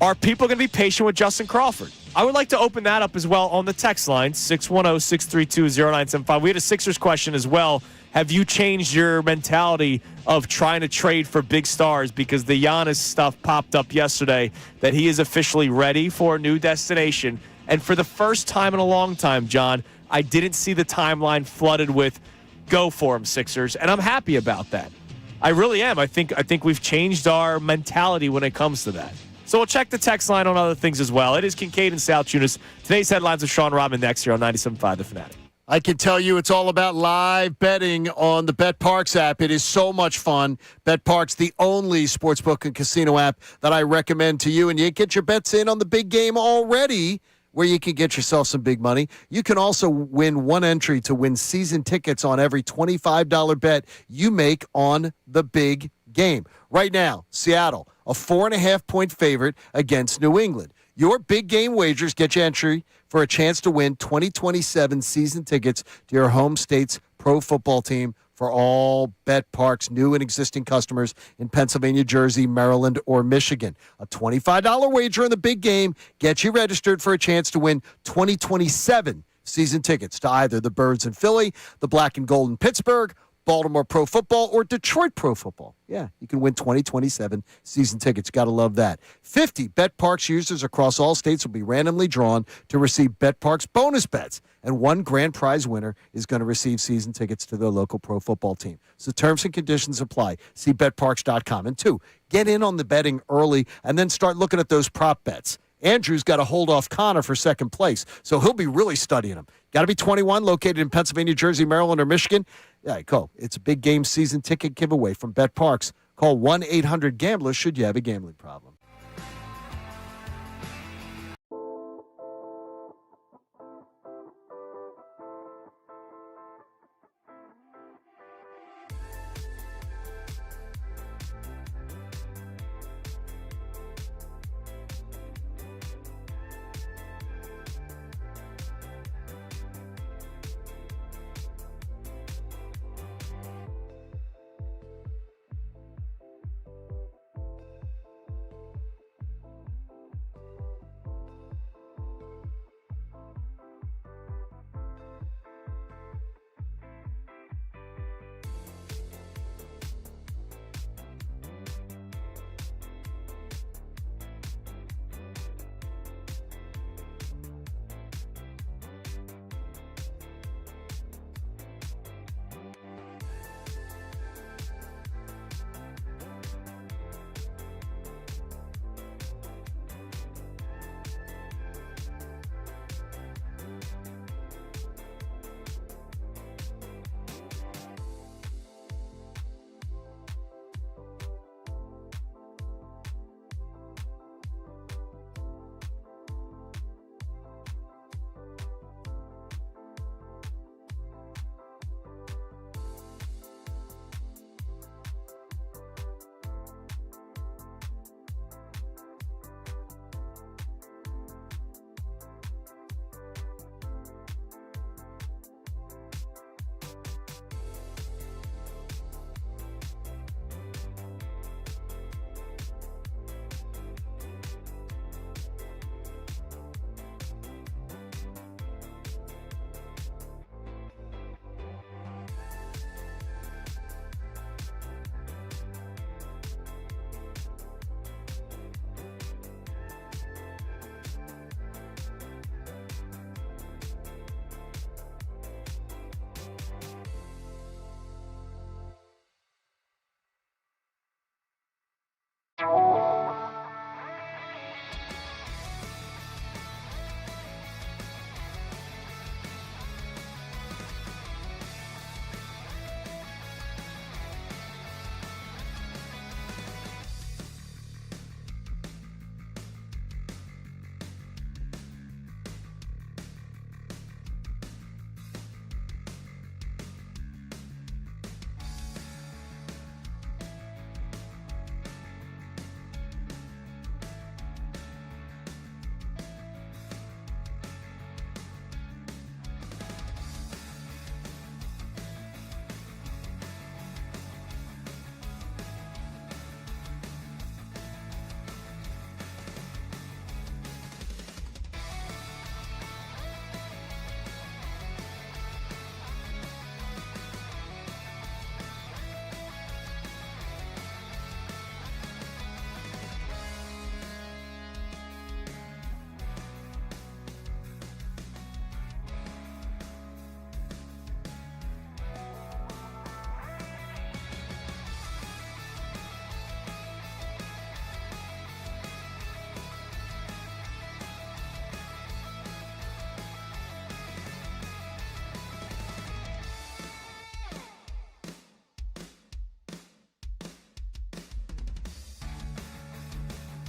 are people going to be patient with Justin Crawford? I would like to open that up as well on the text line, 610-632-0975. We had a Sixers question as well. Have you changed your mentality of trying to trade for big stars? Because the Giannis stuff popped up yesterday that he is officially ready for a new destination. And for the first time in a long time, John, I didn't see the timeline flooded with go for him, Sixers. And I'm happy about that. I really am. I think we've changed our mentality when it comes to that. So we'll check the text line on other things as well. It is Kincade and Salciunas. Today's headlines with Sean Rodman next here on 97.5 The Fanatic. I can tell you it's all about live betting on the BetParks app. It is so much fun. BetParks, the only sportsbook and casino app that I recommend to you. And you get your bets in on the big game already, where you can get yourself some big money. You can also win one entry to win season tickets on every $25 bet you make on the big game. Right now, Seattle, a 4.5-point favorite against New England. Your big game wagers get you entry for a chance to win 2027 season tickets to your home state's pro football team for all BetParks new and existing customers in Pennsylvania, Jersey, Maryland, or Michigan. A $25 wager in the big game gets you registered for a chance to win 2027 season tickets to either the Birds in Philly, the Black and Gold in Pittsburgh, Baltimore Pro Football, or Detroit Pro Football. Yeah, you can win 2027 season tickets. Got to love that. 50 BetParks users across all states will be randomly drawn to receive BetParks bonus bets, and one grand prize winner is going to receive season tickets to their local pro football team. So terms and conditions apply. See BetParks.com. And 2, get in on the betting early and then start looking at those prop bets. Andrew's got to hold off Connor for second place, so he'll be really studying him. Got to be 21, located in Pennsylvania, Jersey, Maryland, or Michigan. Yeah, go. It's a big game season ticket giveaway from BetParks. Call 1-800-GAMBLER should you have a gambling problem.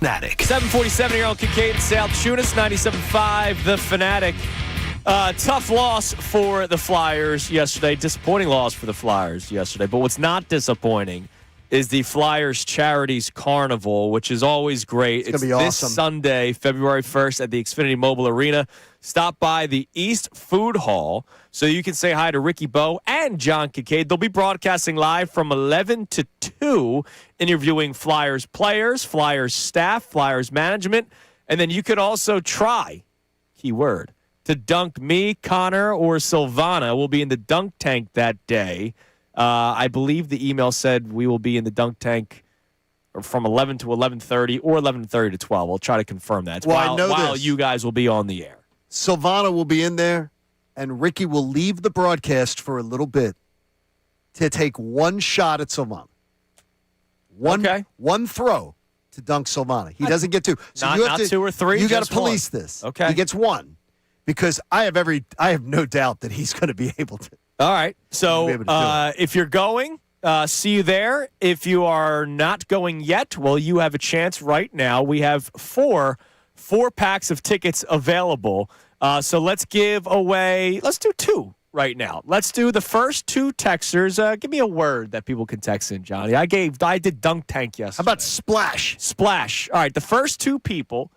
Fanatic. 747 here on Kincade Salciunas, 97.5, The Fanatic. Tough loss for the Flyers yesterday. Disappointing loss for the Flyers yesterday. But what's not disappointing is the Flyers Charities Carnival, which is always great. It's going to be awesome. This Sunday, February 1st at the Xfinity Mobile Arena. Stop by the East Food Hall so you can say hi to Ricky Bowe and John Kincade. They'll be broadcasting live from 11 to 2, interviewing Flyers players, Flyers staff, Flyers management, and then you could also try, keyword, to dunk me, Connor, or Silvana. We'll be in the dunk tank that day. I believe the email said we will be in the dunk tank from 11 to 11:30 or 11:30 to 12. We'll try to confirm that. While you guys will be on the air. Silvana will be in there, and Ricky will leave the broadcast for a little bit to take one shot at Silvana. One throw to dunk Silvana. He doesn't get two. So not two or three. You got to just police one. this. Okay. He gets one because I have no doubt that he's going to be able to. All right. So if you're going, see you there. If you are not going yet, well, you have a chance right now. We have four packs of tickets available. So let's give away. Let's do two right now. Let's do the first two texters. Give me a word that people can text in, Johnny. I did dunk tank yesterday. How about splash? Splash. All right. The first two people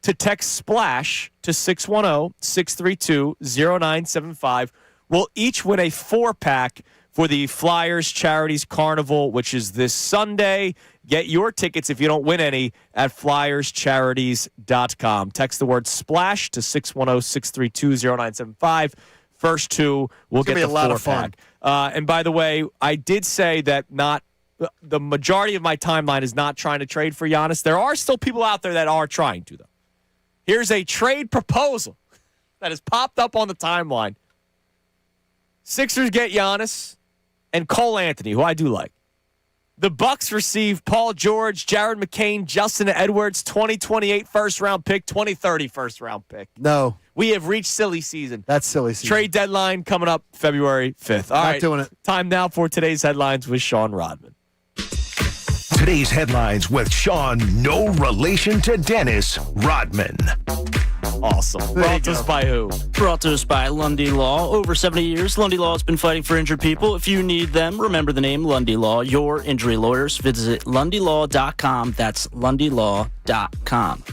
to text splash to 610-632-0975 will each win a 4-pack for the Flyers Charities Carnival, which is this Sunday. Get your tickets if you don't win any at FlyersCharities.com. Text the word SPLASH to 610-632-0975. First two will get the 4-pack. And by the way, I did say that the majority of my timeline is not trying to trade for Giannis. There are still people out there that are trying to, though. Here's a trade proposal that has popped up on the timeline. Sixers get Giannis and Cole Anthony, who I do like. The Bucks receive Paul George, Jared McCain, Justin Edwards, 2028 first-round pick, 2030 first-round pick. No. We have reached silly season. That's silly season. Trade deadline coming up February 5th. All right. Not doing it. Time now for today's headlines with Sean Rodman. Today's headlines with Sean, no relation to Dennis Rodman. Awesome. Brought to us by who? Brought to us by Lundy Law. Over 70 years, Lundy Law has been fighting for injured people. If you need them, remember the name Lundy Law, your injury lawyers. Visit LundyLaw.com. That's LundyLaw.com.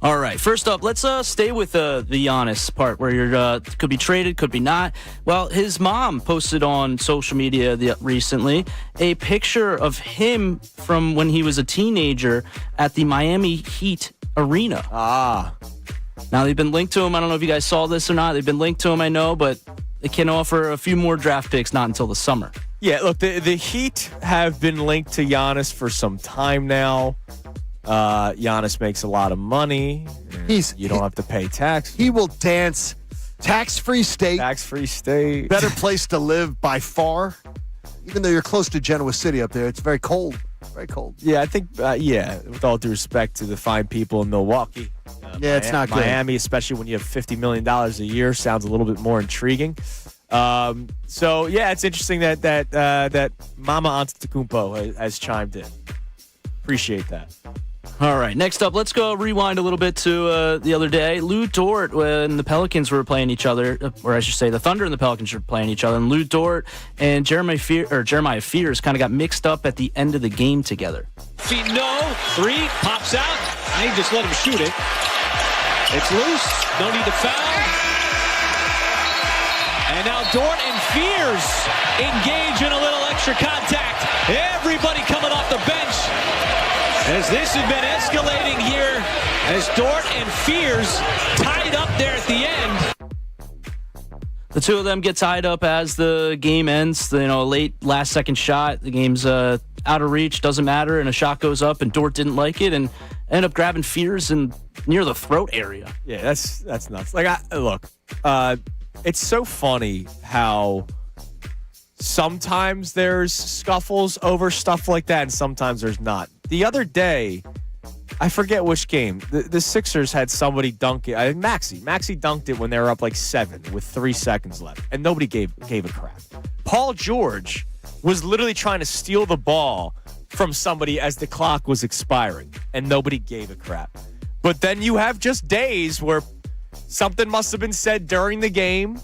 All right, first up, let's stay with the Giannis part where you're could be traded, could be not. Well, his mom posted on social media recently a picture of him from when he was a teenager at the Miami Heat arena. Now, they've been linked to him. I don't know if you guys saw this or not. They've been linked to him, I know, but they can offer a few more draft picks, not until the summer. Yeah, look, the Heat have been linked to Giannis for some time now. Giannis makes a lot of money. You don't have to pay tax. He will dance. Tax-free state. Tax-free state. Better place to live by far. Even though you're close to Genoa City up there, it's very cold. Very cold. Yeah, I think, with all due respect to the fine people in Milwaukee. It's not good. Miami, especially when you have $50 million a year, sounds a little bit more intriguing. It's interesting that Mama Antetokounmpo has chimed in. Appreciate that. All right, next up, let's go rewind a little bit to the other day. Lou Dort, when the Pelicans were playing each other, or I should say the Thunder and the Pelicans were playing each other, and Lou Dort and Jeremiah Fears kind of got mixed up at the end of the game together. No, three, pops out, and he just let him shoot it. It's loose, no need to foul. And now Dort and Fears engage in a little extra contact. Everybody coming off the bench. As this has been escalating here, as Dort and Fears tied up there at the end. The two of them get tied up as the game ends. Late last-second shot. The game's out of reach, doesn't matter, and a shot goes up, and Dort didn't like it, and ended up grabbing Fears near the throat area. Yeah, that's nuts. It's so funny how sometimes there's scuffles over stuff like that, and sometimes there's not. The other day, I forget which game, the Sixers had somebody dunk it. Maxey dunked it when they were up like 7 with 3 seconds left, and nobody gave a crap. Paul George was literally trying to steal the ball from somebody as the clock was expiring, and nobody gave a crap. But then you have just days where something must have been said during the game,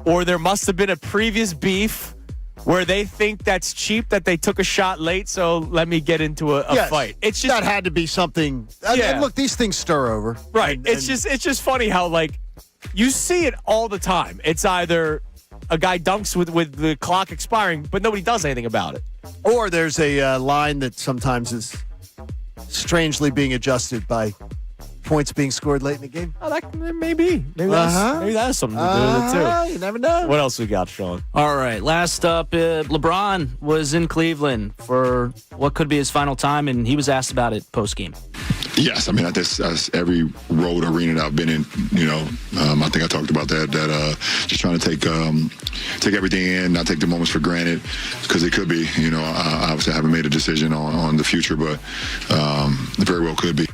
or there must have been a previous beef where they think that's cheap that they took a shot late, so let me get into a fight. It's just that had to be something. Yeah. And look, these things stir over. Right. And it's just funny how, like, you see it all the time. It's either a guy dunks with the clock expiring, but nobody does anything about it. Or there's a line that sometimes is strangely being adjusted by points being scored late in the game. Oh, that maybe that has something to do with it too. You never know. What else we got, Sean? All right, last up, LeBron was in Cleveland for what could be his final time, and he was asked about it post-game. Yes, I mean, that's every road arena that I've been in, I think I talked about that just trying to take everything in, not take the moments for granted, because it could be, I obviously haven't made a decision on the future, but it very well could be.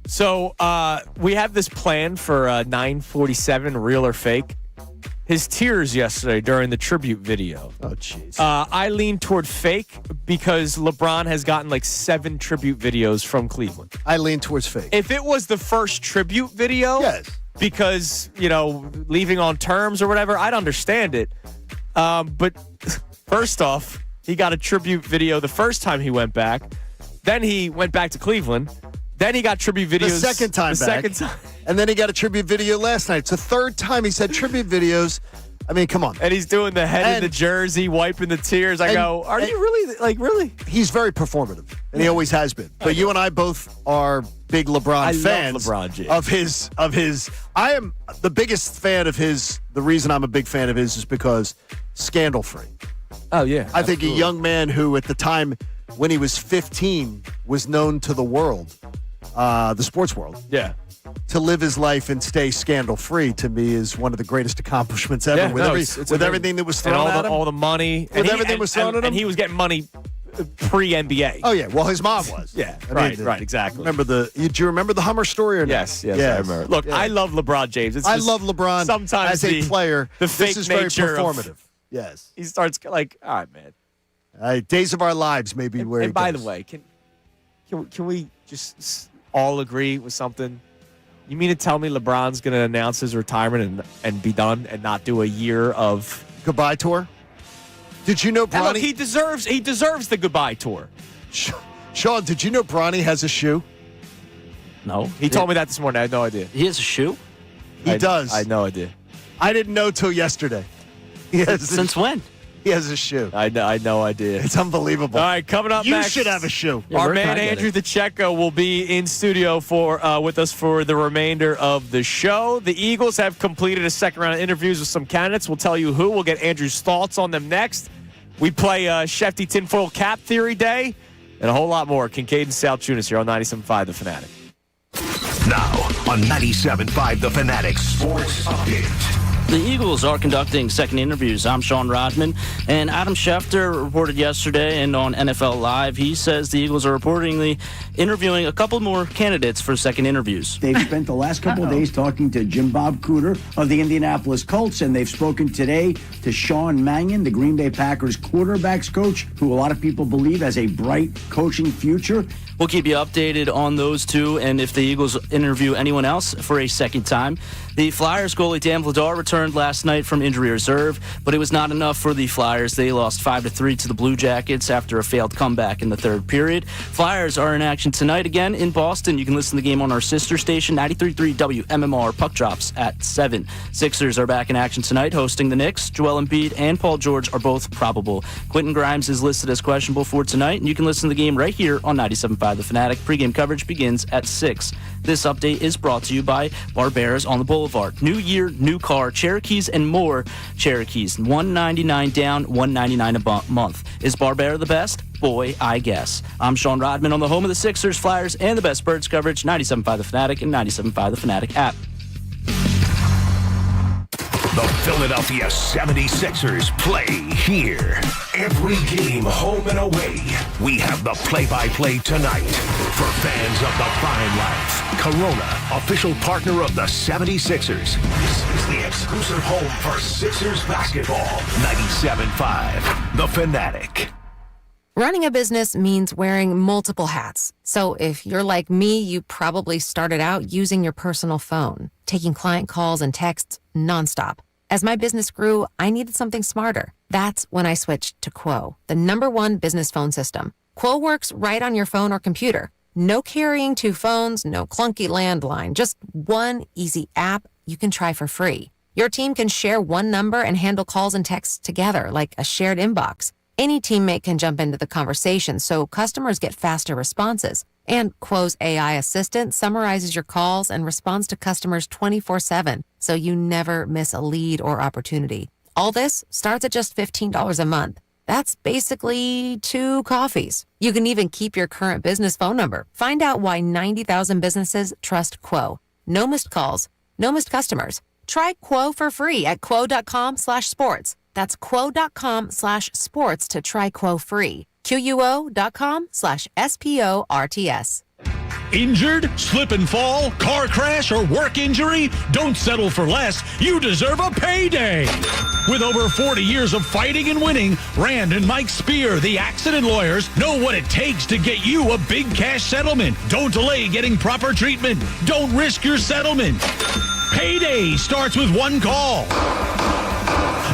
So we have this plan for 9:47, real or fake. His tears yesterday during the tribute video. Oh, jeez. I lean toward fake because LeBron has gotten like 7 tribute videos from Cleveland. I lean towards fake. If it was the first tribute video, yes, because, leaving on terms or whatever, I'd understand it. But first off, he got a tribute video the first time he went back. Then he went back to Cleveland. Then he got tribute videos. The second time. And then he got a tribute video last night. It's the third time he's had tribute videos. I mean, come on. And he's doing the head in the jersey, wiping the tears. I go, are you really, really? He's very performative, and he always has been. But you and I both are big LeBron fans. Love LeBron James. Of his. I am the biggest fan of his. The reason I'm a big fan of his is because scandal-free. Oh, yeah. I think a young man who at the time when he was 15 was known to the world, the sports world. Yeah. To live his life and stay scandal-free, to me, is one of the greatest accomplishments ever. Yeah, with everything that was thrown at him. All the money. With everything was thrown at him. And he was getting money pre-NBA. Oh, yeah. Well, his mom was. Yeah, right, exactly. Do you remember the Hummer story or not? Yes, I remember. Look, I love LeBron James. I love LeBron sometimes as a player. The fake this is nature very performative. Yes. He starts like, all right, man. Days of Our Lives may be where and he by goes. the way, can we just all agree with something? You mean to tell me LeBron's going to announce his retirement and be done and not do a year of goodbye tour? Did you know Bronny? Look, he deserves the goodbye tour. Sean, did you know Bronny has a shoe? No. He told me that this morning. I had no idea. He has a shoe? He does. I had no idea. I didn't know till yesterday. Since when? He has a shoe. I had no idea. It's unbelievable. All right, coming up next. You should have a shoe. Yeah, our man Andrew DeCecco will be in studio with us for the remainder of the show. The Eagles have completed a second round of interviews with some candidates. We'll tell you who. We'll get Andrew's thoughts on them next. We play Shefty Tinfoil Cap Theory Day and a whole lot more. Kincade and Salciunas here on 97.5 The Fanatic. Now on 97.5 The Fanatic Sports Update. The Eagles are conducting second interviews. I'm Sean Rodman, and Adam Schefter reported yesterday and on NFL Live. He says the Eagles are reportedly interviewing a couple more candidates for second interviews. They've spent the last couple of days talking to Jim Bob Cooter of the Indianapolis Colts, and they've spoken today to Sean Mannion, the Green Bay Packers quarterbacks coach, who a lot of people believe has a bright coaching future. We'll keep you updated on those two and if the Eagles interview anyone else for a second time. The Flyers goalie Dan Vladar returned last night from injury reserve, but it was not enough for the Flyers. They lost 5-3 to the Blue Jackets after a failed comeback in the third period. Flyers are in action tonight again in Boston. You can listen to the game on our sister station, 93.3 WMMR. Puck drops at 7. Sixers are back in action tonight, hosting the Knicks. Joel Embiid and Paul George are both probable. Quentin Grimes is listed as questionable for tonight, and you can listen to the game right here on 97.5 The Fanatic. Pre-game coverage begins at 6. This update is brought to you by Barbera's on the Boulevard. New year, new car, Cherokees and more Cherokees. $199 down, $199 a month. Is Barbera the best? Boy, I guess. I'm Sean Rodman on the home of the Sixers, Flyers, and the best Birds coverage, 97.5 The Fanatic and 97.5 The Fanatic app. The Philadelphia 76ers play here. Every game, home and away. We have the play-by-play tonight. For fans of the fine life, Corona, official partner of the 76ers. This is the exclusive home for Sixers basketball. 97.5, The Fanatic. Running a business means wearing multiple hats. So if you're like me, you probably started out using your personal phone, taking client calls and texts nonstop. As my business grew, I needed something smarter. That's when I switched to Quo, the #1 business phone system. Quo works right on your phone or computer. No carrying 2 phones, no clunky landline, just one easy app you can try for free. Your team can share one number and handle calls and texts together like a shared inbox. Any teammate can jump into the conversation, so customers get faster responses. And Quo's AI assistant summarizes your calls and responds to customers 24/7, so you never miss a lead or opportunity. All this starts at just $15 a month. That's basically 2 coffees. You can even keep your current business phone number. Find out why 90,000 businesses trust Quo. No missed calls, no missed customers. Try Quo for free at quo.com/sports. That's quo.com/sports to try Quo free. QUO.com/SPORTS. Injured, slip and fall, car crash, or work injury? Don't settle for less. You deserve a payday. With over 40 years of fighting and winning, Rand and Mike Spear, the accident lawyers, know what it takes to get you a big cash settlement. Don't delay getting proper treatment. Don't risk your settlement. Payday starts with one call.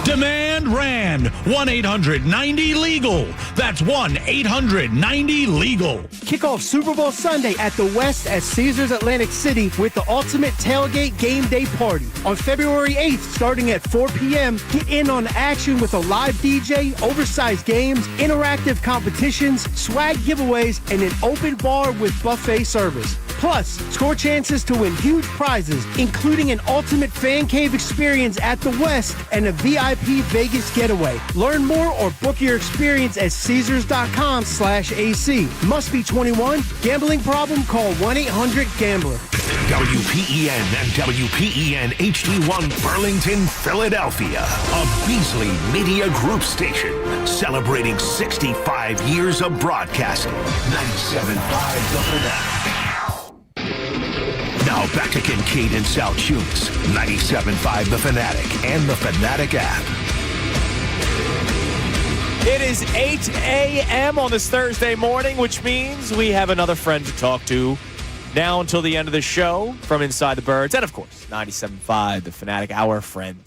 Demand Rand. 1-800-90-LEGAL. That's 1-800-90-LEGAL. Kick off Super Bowl Sunday at the West at Caesars Atlantic City with the ultimate tailgate game day party. On February 8th, starting at 4 p.m., get in on action with a live DJ, oversized games, interactive competitions, swag giveaways, and an open bar with buffet service. Plus, score chances to win huge prizes, including an ultimate fan cave experience at the West and a VIP Vegas getaway. Learn more or book your experience at Caesars.com/AC. Must be 21. Gambling problem? Call 1-800-GAMBLER. WPEN and WPEN HD1 Burlington, Philadelphia. A Beasley Media Group station celebrating 65 years of broadcasting. 97.5 The Fanatic. Now back to Kincade and Salciunas, 97.5 The Fanatic and the Fanatic app. It is 8 a.m. on this Thursday morning, which means we have another friend to talk to now until the end of the show from Inside the Birds. And, of course, 97.5 The Fanatic, our friend,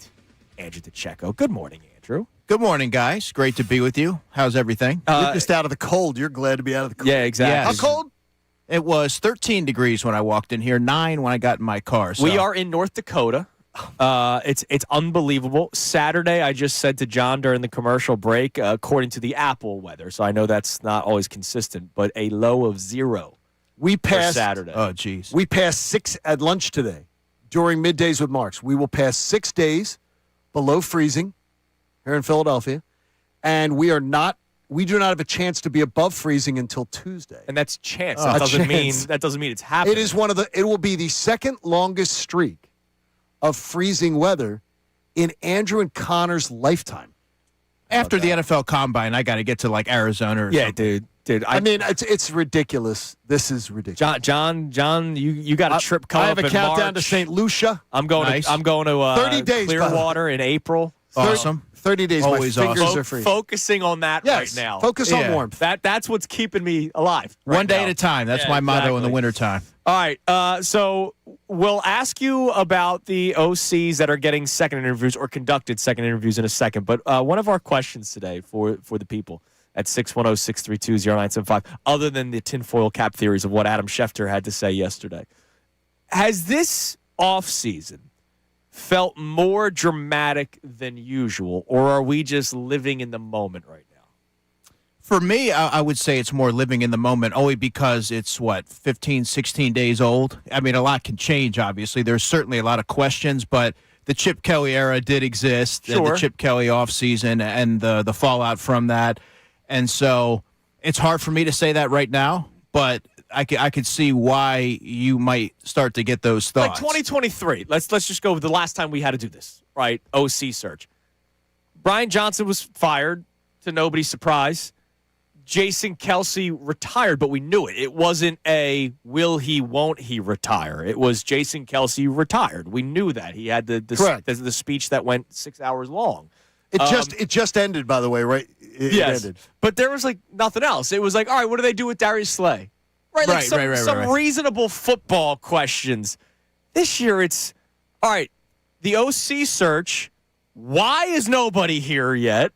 Andrew DeCecco. Good morning, Andrew. Good morning, guys. Great to be with you. How's everything? You're just out of the cold. You're glad to be out of the cold. Yeah, exactly. Yes. How cold? It was 13 degrees when I walked in here, 9 when I got in my car. So. We are in North Dakota. It's unbelievable. Saturday, I just said to John during the commercial break, according to the Apple weather, so I know that's not always consistent, but a low of 0 we passed Saturday. Oh, geez. We passed 6 at lunch today during Middays with Marks. We will pass 6 days below freezing here in Philadelphia, and we do not have a chance to be above freezing until Tuesday. And that's chance. That doesn't mean it's happening. It is it will be the second longest streak of freezing weather in Andrew and Connor's lifetime. After the NFL Combine, I got to get to like Arizona or something. Dude. I mean, it's ridiculous. This is ridiculous. John, you got a trip coming up in March. I have a countdown to St. Lucia. I'm going to 30 days, Clearwater in April. Awesome. 30 days. Always my fingers awesome. are free. Focusing on that right now. Focus on warmth. That's what's keeping me alive. One day at a time. That's my motto in the wintertime. All right. So we'll ask you about the OCs that are getting second interviews or conducted second interviews in a second. But one of our questions today for the people at 610-632-0975, other than the tinfoil cap theories of what Adam Schefter had to say yesterday, has this offseason felt more dramatic than usual, or are we just living in the moment right now? For me, I would say it's more living in the moment, only because it's, 15, 16 days old? I mean, a lot can change, obviously. There's certainly a lot of questions, but the Chip Kelly era did exist, the Chip Kelly offseason and the fallout from that. And so it's hard for me to say that right now, but I could see why you might start to get those thoughts. Like 2023. Let's just go with the last time we had to do this, right? OC search. Brian Johnson was fired, to nobody's surprise. Jason Kelce retired, but we knew it. It wasn't a will he, won't he retire. It was Jason Kelce retired. We knew that. He had the speech that went 6 hours long. It just ended, by the way, right? it Yes, ended. but there was like nothing else. It was like, all right, what do they do with Darius Slay? Right, like some reasonable football questions. This year, it's all right. The OC search. Why is nobody here yet?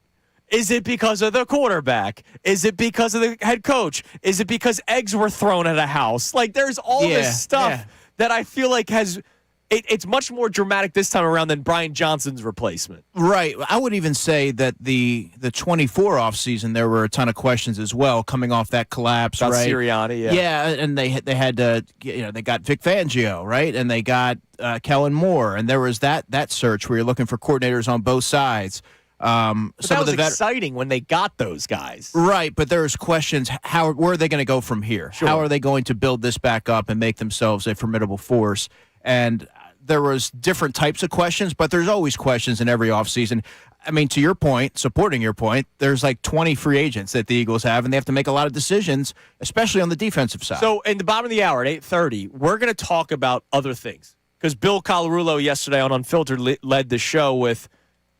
Is it because of the quarterback? Is it because of the head coach? Is it because eggs were thrown at a house? Like, there's all this stuff that I feel like has. It's much more dramatic this time around than Brian Johnson's replacement. Right. I would even say that the 24 offseason, there were a ton of questions as well coming off that collapse. About right? Sirianni, Yeah, and they had to, they got Vic Fangio, right? And they got Kellen Moore. And there was that search where you're looking for coordinators on both sides. But that was exciting when they got those guys. Right, but there's questions, where are they going to go from here? Sure. How are they going to build this back up and make themselves a formidable force? And there was different types of questions, but there's always questions in every offseason. I mean, to your point, supporting your point, there's like 20 free agents that the Eagles have, and they have to make a lot of decisions, especially on the defensive side. So in the bottom of the hour at 8:30, we're going to talk about other things. Because Bill Colarulo yesterday on Unfiltered led the show with,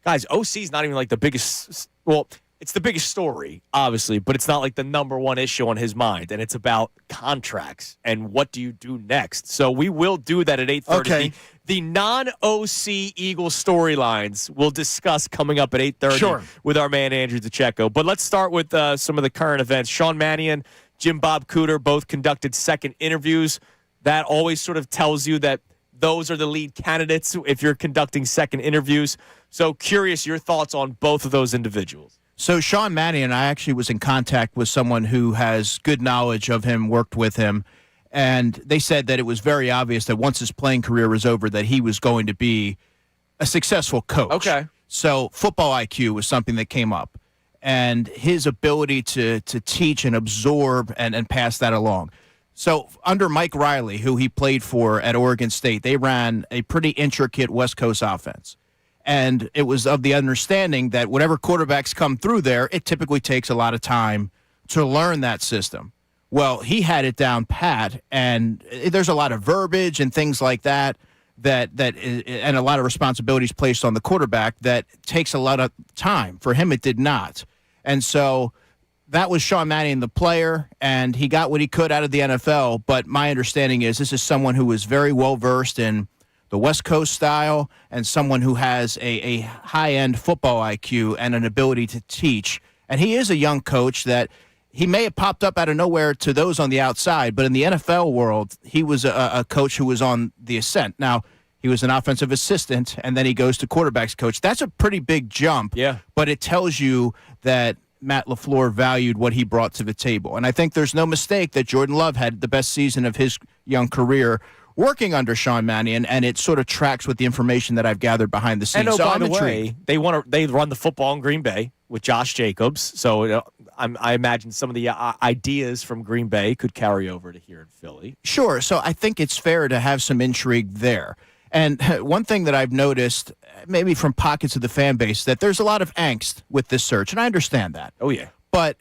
guys, OC's not even like the biggest, well, it's the biggest story, obviously, but it's not like the number one issue on his mind. And it's about contracts and what do you do next. So we will do that at 8:30. Okay. The non-OC Eagle storylines we'll discuss coming up at 8:30 with our man Andrew DeCecco. But let's start with some of the current events. Sean Mannion, Jim Bob Cooter both conducted second interviews. That always sort of tells you that those are the lead candidates if you're conducting second interviews. So curious your thoughts on both of those individuals. So Sean Mannion, I actually was in contact with someone who has good knowledge of him, worked with him, and they said that it was very obvious that once his playing career was over that he was going to be a successful coach. Okay. So football IQ was something that came up, and his ability to teach and absorb and pass that along. So under Mike Riley, who he played for at Oregon State, they ran a pretty intricate West Coast offense. And it was of the understanding that whatever quarterbacks come through there, it typically takes a lot of time to learn that system. Well, he had it down pat, and there's a lot of verbiage and things like that, and a lot of responsibilities placed on the quarterback that takes a lot of time. For him, it did not. And so that was Sean Mannion, the player, and he got what he could out of the NFL. But my understanding is this is someone who was very well-versed in the West Coast style and someone who has a high-end football IQ and an ability to teach. And he is a young coach that he may have popped up out of nowhere to those on the outside, but in the NFL world, he was a coach who was on the ascent. Now, he was an offensive assistant, and then he goes to quarterbacks coach. That's a pretty big jump, but it tells you that Matt LaFleur valued what he brought to the table. And I think there's no mistake that Jordan Love had the best season of his young career working under Sean Mannion, and it sort of tracks with the information that I've gathered behind the scenes. And so by I'm the intrigued. way, they run the football in Green Bay with Josh Jacobs. So I imagine some of the ideas from Green Bay could carry over to here in Philly. Sure. So I think it's fair to have some intrigue there. And one thing that I've noticed, maybe from pockets of the fan base, that there's a lot of angst with this search, and I understand that. Oh, yeah. But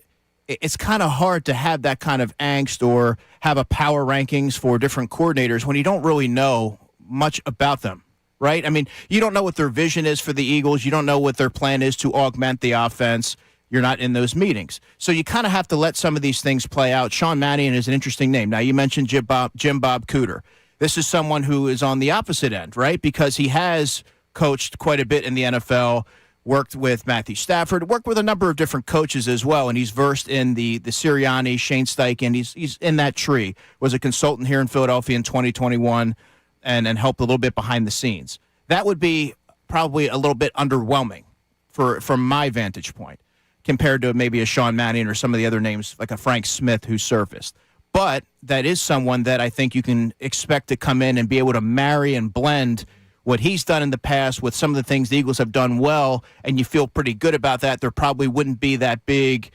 it's kind of hard to have that kind of angst or have a power rankings for different coordinators when you don't really know much about them, right? I mean, you don't know what their vision is for the Eagles. You don't know what their plan is to augment the offense. You're not in those meetings. So you kind of have to let some of these things play out. Sean Mannion is an interesting name. Now, you mentioned Jim Bob Cooter. This is someone who is on the opposite end, right? Because he has coached quite a bit in the NFL, worked with Matthew Stafford, worked with a number of different coaches as well, and he's versed in the Sirianni, Shane Steichen. He's in that tree. Was a consultant here in Philadelphia in 2021 and helped a little bit behind the scenes. That would be probably a little bit underwhelming from my vantage point compared to maybe a Sean Mannion or some of the other names like a Frank Smith who surfaced. But that is someone that I think you can expect to come in and be able to marry and blend what he's done in the past with some of the things the Eagles have done well, and you feel pretty good about that. There probably wouldn't be that big,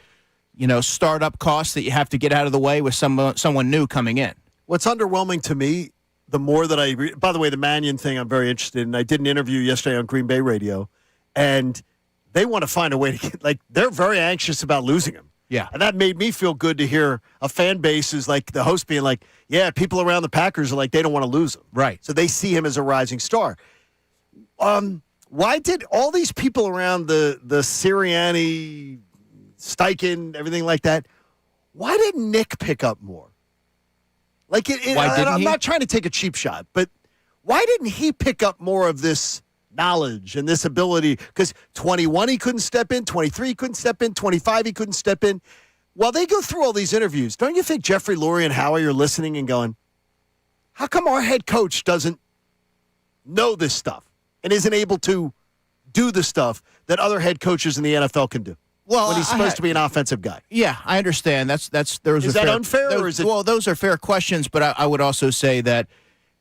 startup cost that you have to get out of the way with someone new coming in. What's underwhelming to me, the more that I read, by the way, the Mannion thing I'm very interested in. I did an interview yesterday on Green Bay Radio, and they want to find a way to get, they're very anxious about losing him. Yeah. And that made me feel good to hear a fan base is like the host being like, yeah, people around the Packers are like, they don't want to lose him. Right. So they see him as a rising star. Why did all these people around the Sirianni Steichen, everything like that. Why didn't Nick pick up more? Why didn't I'm not trying to take a cheap shot, but why didn't he pick up more of this knowledge and this ability? Because 21 he couldn't step in, 23 he couldn't step in, 25 he couldn't step in. While they go through all these interviews, don't you think Jeffrey Lurie and Howie are listening and going, how come our head coach doesn't know this stuff and isn't able to do the stuff that other head coaches in the NFL can do? Well, when he's supposed to be an offensive guy. Yeah, I understand. Is that unfair, or is it? Well, those are fair questions, but I would also say that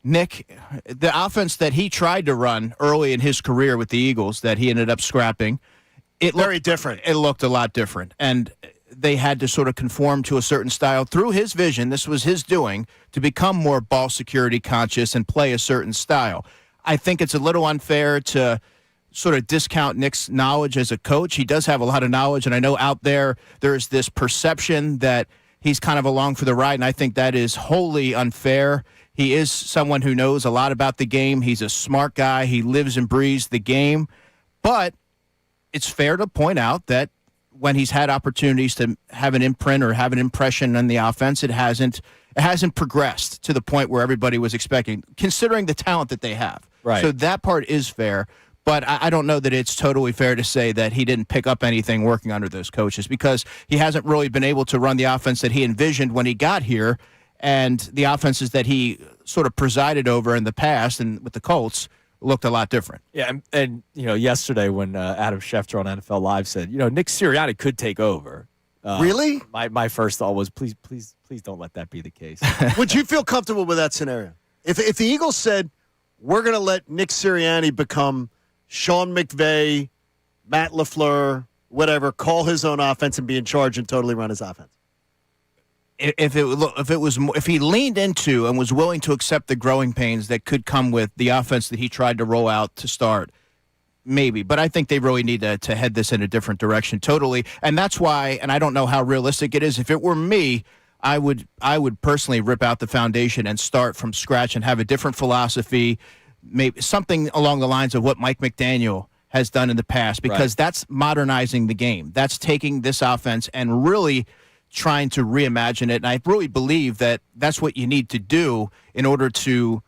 Nick, the offense that he tried to run early in his career with the Eagles, that he ended up scrapping, very different. It looked a lot different, and they had to sort of conform to a certain style through his vision. This was his doing to become more ball security conscious and play a certain style. I think it's a little unfair to sort of discount Nick's knowledge as a coach. He does have a lot of knowledge, and I know out there's this perception that he's kind of along for the ride, and I think that is wholly unfair. He is someone who knows a lot about the game. He's a smart guy. He lives and breathes the game. But it's fair to point out that when he's had opportunities to have an imprint or have an impression on the offense, it hasn't progressed to the point where everybody was expecting, considering the talent that they have. Right. So that part is fair. But I don't know that it's totally fair to say that he didn't pick up anything working under those coaches, because he hasn't really been able to run the offense that he envisioned when he got here, and the offenses that he sort of presided over in the past and with the Colts looked a lot different. Yeah, and yesterday when Adam Schefter on NFL Live said, Nick Sirianni could take over. Really? My first thought was, please don't let that be the case. Would you feel comfortable with that scenario? If the Eagles said, we're going to let Nick Sirianni become Sean McVay, Matt LaFleur, whatever, call his own offense and be in charge and totally run his offense? If he leaned into and was willing to accept the growing pains that could come with the offense that he tried to roll out to start, maybe. But I think they really need to head this in a different direction totally. And that's why, and I don't know how realistic it is, if it were me, I would personally rip out the foundation and start from scratch and have a different philosophy, maybe something along the lines of what Mike McDaniel has done in the past, because that's modernizing the game. That's taking this offense and really trying to reimagine it. And I really believe that that's what you need to do in order to,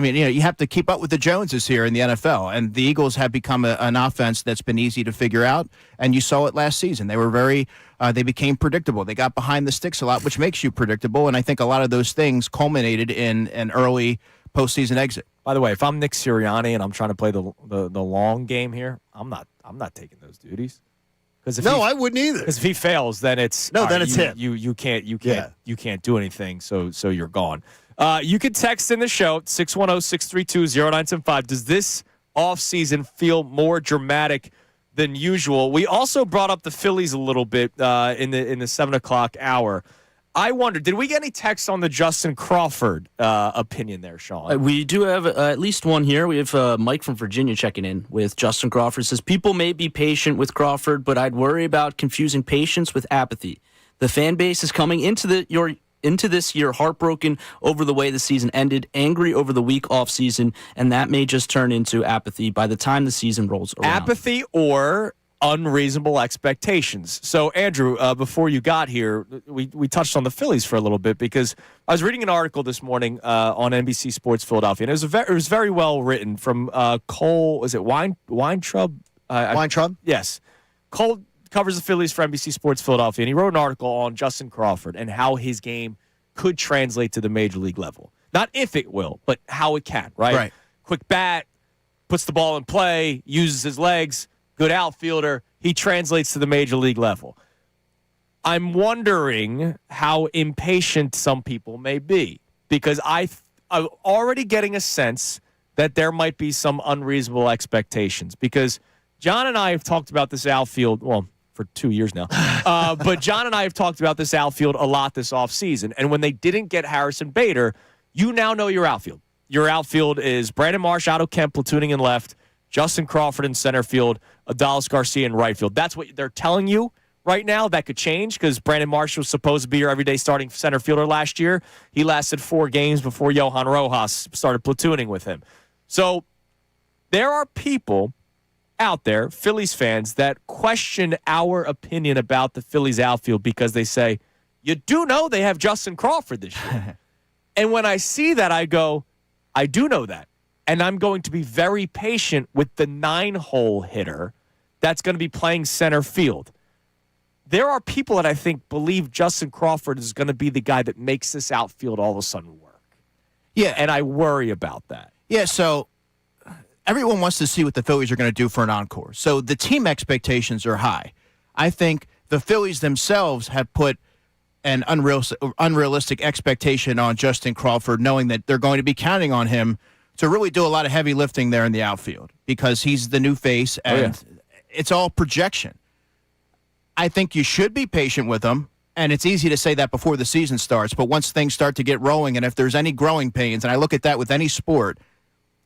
you have to keep up with the Joneses here in the NFL. And the Eagles have become an offense that's been easy to figure out. And you saw it last season. They were they became predictable. They got behind the sticks a lot, which makes you predictable. And I think a lot of those things culminated in an early postseason exit. By the way, if I'm Nick Sirianni and I'm trying to play the long game here, I'm not taking those duties. I wouldn't either. Because if he fails, then it's him. You can't do anything. So you're gone. You can text in the show 610-632-0975. Does this offseason feel more dramatic than usual? We also brought up the Phillies a little bit in the 7 o'clock hour. I wonder, did we get any text on the Justin Crawford opinion there, Sean? We do have at least one here. We have Mike from Virginia checking in with Justin Crawford. Says, people may be patient with Crawford, but I'd worry about confusing patience with apathy. The fan base is coming into this year heartbroken over the way the season ended, angry over the weak offseason, and that may just turn into apathy by the time the season rolls around. Apathy or unreasonable expectations. So, Andrew, before you got here, we touched on the Phillies for a little bit, because I was reading an article this morning on NBC Sports Philadelphia, and it was very well written from Cole. Is it Weintraub? Weintraub? Yes. Cole covers the Phillies for NBC Sports Philadelphia, and he wrote an article on Justin Crawford and how his game could translate to the major league level. Not if it will, but how it can, right? Quick bat, puts the ball in play, uses his legs, good outfielder. He translates to the major league level. I'm wondering how impatient some people may be, because I'm already getting a sense that there might be some unreasonable expectations, because John and I have talked about this outfield, for 2 years now. But John and I have talked about this outfield a lot this offseason. And when they didn't get Harrison Bader, you now know your outfield. Your outfield is Brandon Marsh, Otto Kemp platooning in left, Justin Crawford in center field, Adolis Garcia in right field. That's what they're telling you right now. That could change, because Brandon Marsh was supposed to be your everyday starting center fielder last year. He lasted 4 games before Johan Rojas started platooning with him. So there are people out there, Phillies fans, that question our opinion about the Phillies outfield because they say, you do know they have Justin Crawford this year. And when I see that, I go, I do know that. And I'm going to be very patient with the 9-hole hitter that's going to be playing center field. There are people that I think believe Justin Crawford is going to be the guy that makes this outfield all of a sudden work. Yeah. And I worry about that. Yeah, so everyone wants to see what the Phillies are going to do for an encore. So the team expectations are high. I think the Phillies themselves have put an unrealistic expectation on Justin Crawford, knowing that they're going to be counting on him to really do a lot of heavy lifting there in the outfield because he's the new face, and it's all projection. I think you should be patient with him, and it's easy to say that before the season starts, but once things start to get rolling, and if there's any growing pains, and I look at that with any sport,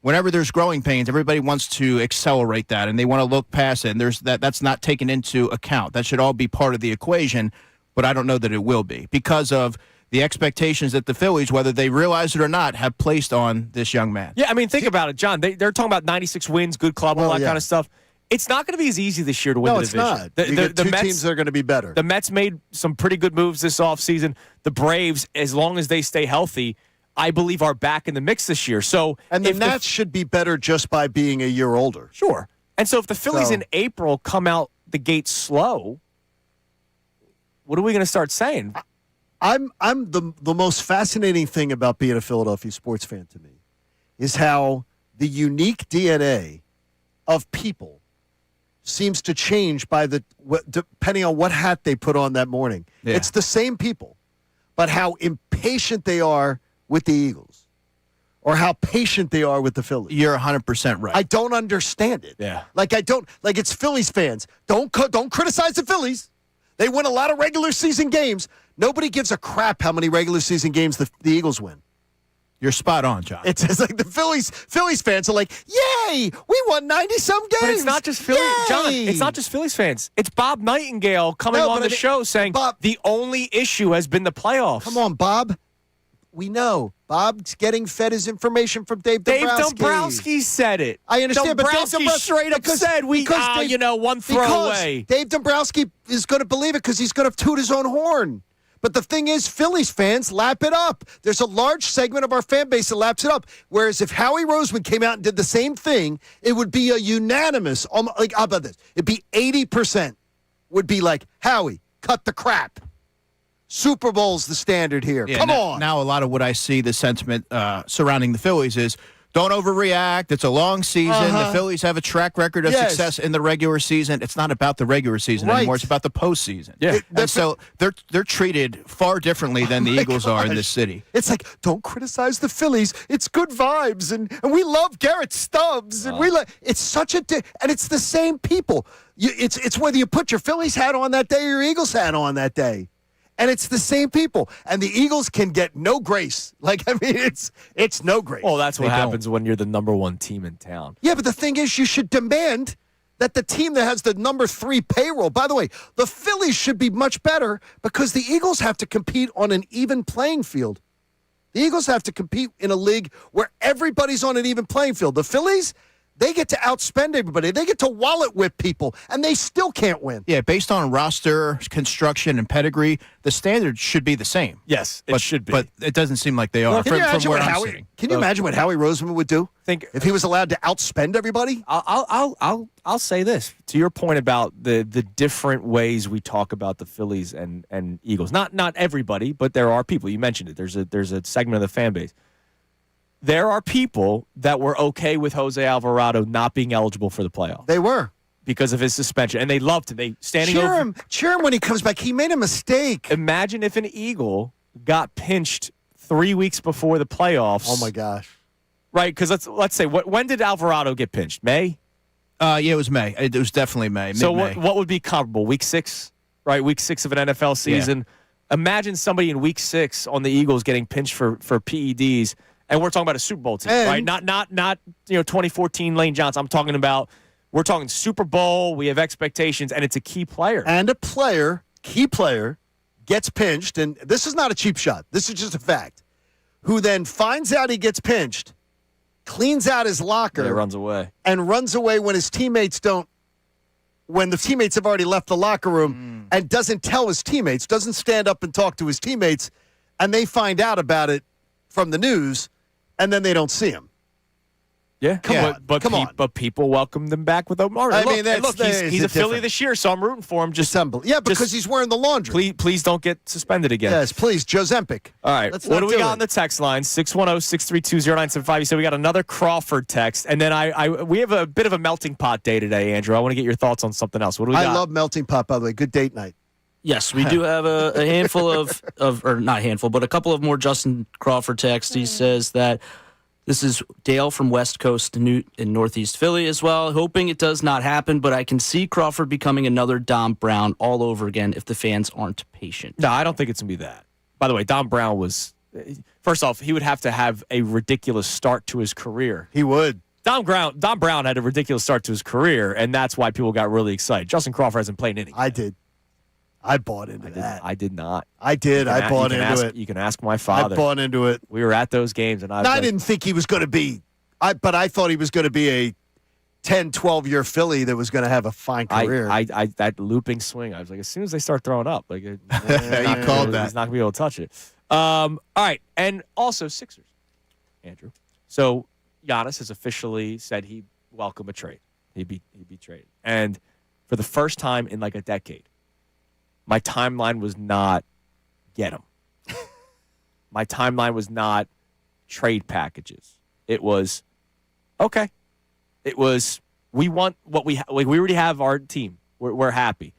whenever there's growing pains, everybody wants to accelerate that, and they want to look past it, and that's not taken into account. That should all be part of the equation, but I don't know that it will be because of the expectations that the Phillies, whether they realize it or not, have placed on this young man. Yeah, I mean, think about it, John. They're talking about 96 wins, good club, all that kind of stuff. It's not going to be as easy this year to win the division. No, it's not. You got two teams that are going to be better. The Mets made some pretty good moves this offseason. The Braves, as long as they stay healthy, I believe are back in the mix this year. And the Nats should be better just by being a year older. Sure. And so if the Phillies in April come out the gate slow, what are we going to start saying? I'm the most fascinating thing about being a Philadelphia sports fan to me is how the unique DNA of people seems to change depending on what hat they put on that morning. Yeah. It's the same people, but how impatient they are with the Eagles or how patient they are with the Phillies. You're 100% right. I don't understand it. Yeah. It's Phillies fans. Don't criticize the Phillies. They win a lot of regular season games. Nobody gives a crap how many regular season games the Eagles win. You're spot on, John. It's like the Phillies fans are like, yay, we won 90-some games. But it's not just Phillies, John. It's not just Phillies fans. It's Bob Nightingale coming on the show saying the only issue has been the playoffs. Come on, Bob. We know. Bob's getting fed his information from Dave Dombrowski. Dave Dombrowski said it. I understand, but Dave Dombrowski straight up said one throwaway. Dave Dombrowski is going to believe it because he's going to toot his own horn. But the thing is, Phillies fans lap it up. There's a large segment of our fan base that laps it up. Whereas if Howie Roseman came out and did the same thing, it would be a unanimous, like, how about this? It'd be 80% would be like, Howie, cut the crap. Super Bowl's the standard here. Yeah, Come on. Now a lot of what I see, the sentiment surrounding the Phillies is, don't overreact. It's a long season. The Phillies have a track record of success in the regular season. It's not about the regular season anymore. It's about the postseason. Yeah. And so they're treated far differently than the Eagles are in this city. It's like, don't criticize the Phillies. It's good vibes, and we love Garrett Stubbs, and it's such a and it's the same people. It's whether you put your Phillies hat on that day or your Eagles hat on that day. And it's the same people. And the Eagles can get no grace. It's no grace. Well, that's what happens when you're the number one team in town. Yeah, but the thing is, you should demand that the team that has the number 3 payroll, by the way, the Phillies should be much better because the Eagles have to compete on an even playing field. The Eagles have to compete in a league where everybody's on an even playing field. The Phillies, they get to outspend everybody. They get to wallet whip people, and they still can't win. Yeah, based on roster construction and pedigree, the standard should be the same. Yes, it should be. But it doesn't seem like they are. Can you imagine what Howie Roseman would do? If he was allowed to outspend everybody? I'll say this to your point about the different ways we talk about the Phillies and Eagles. Not everybody, but there are people. You mentioned it. There's a segment of the fan base. There are people that were okay with Jose Alvarado not being eligible for the playoffs. They were. Because of his suspension. And they loved him. Cheer him when he comes back. He made a mistake. Imagine if an Eagle got pinched 3 weeks before the playoffs. Oh, my gosh. Right, because let's say, when did Alvarado get pinched? May? Yeah, it was May. It was definitely May. So what would be comparable? Week 6? Right, week 6 of an NFL season. Yeah. Imagine somebody in week 6 on the Eagles getting pinched for PEDs. And we're talking about a Super Bowl team, right? Not 2014 Lane Johnson. I'm talking about, we're talking Super Bowl. We have expectations, and it's a key player. And a key player, gets pinched, and this is not a cheap shot. This is just a fact, who then finds out he gets pinched cleans out his locker. He runs away. And runs away when his teammates don't, when the teammates have already left the locker room and doesn't tell his teammates, doesn't stand up and talk to his teammates, and they find out about it from the news, and then they don't see him. Yeah, come on. But people welcomed him back with open arms. I mean, that's he's a Philly this year, so I'm rooting for him. Because he's wearing the laundry. Please don't get suspended again. Yes, please, Joe Zempic. All right, what do we got on the text line? 610-632-0975. You said we got another Crawford text, and then we have a bit of a melting pot day today, Andrew. I want to get your thoughts on something else. What do we got? I love melting pot, by the way. Good date night. Yes, we do have a handful or not a handful, but a couple of more Justin Crawford texts. He says that this is Dale from West Coast in Northeast Philly as well, hoping it does not happen, but I can see Crawford becoming another Dom Brown all over again if the fans aren't patient. No, I don't think it's going to be that. By the way, Dom Brown was, first off, he would have to have a ridiculous start to his career. He would. Dom Brown had a ridiculous start to his career, and that's why people got really excited. Justin Crawford hasn't played anything. I did. I bought into that. I did not. I did. I bought into it. You can ask my father. I bought into it. We were at those games, and I didn't think he was going to be, but I thought he was going to be a 10, 12-year Philly that was going to have a fine career. That looping swing, I was like, as soon as they start throwing up, like, you called that. He's not going to be able to touch it. All right, and also Sixers, Andrew. So Giannis has officially said he'd welcome a trade. He'd be traded, and for the first time in like a decade, my timeline was not get him. My timeline was not trade packages. It was okay. It was we want what we already have our team. We're happy,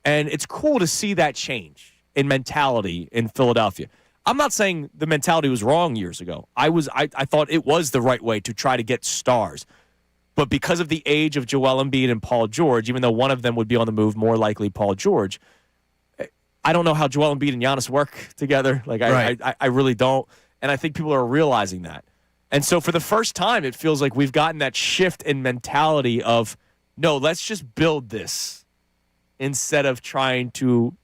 and it's cool to see that change in mentality in Philadelphia. I'm not saying the mentality was wrong years ago. I thought it was the right way to try to get stars. But because of the age of Joel Embiid and Paul George, even though one of them would be on the move, more likely Paul George, I don't know how Joel Embiid and Giannis work together. Like, I really don't. And I think people are realizing that. And so for the first time, it feels like we've gotten that shift in mentality of, no, let's just build this instead of trying to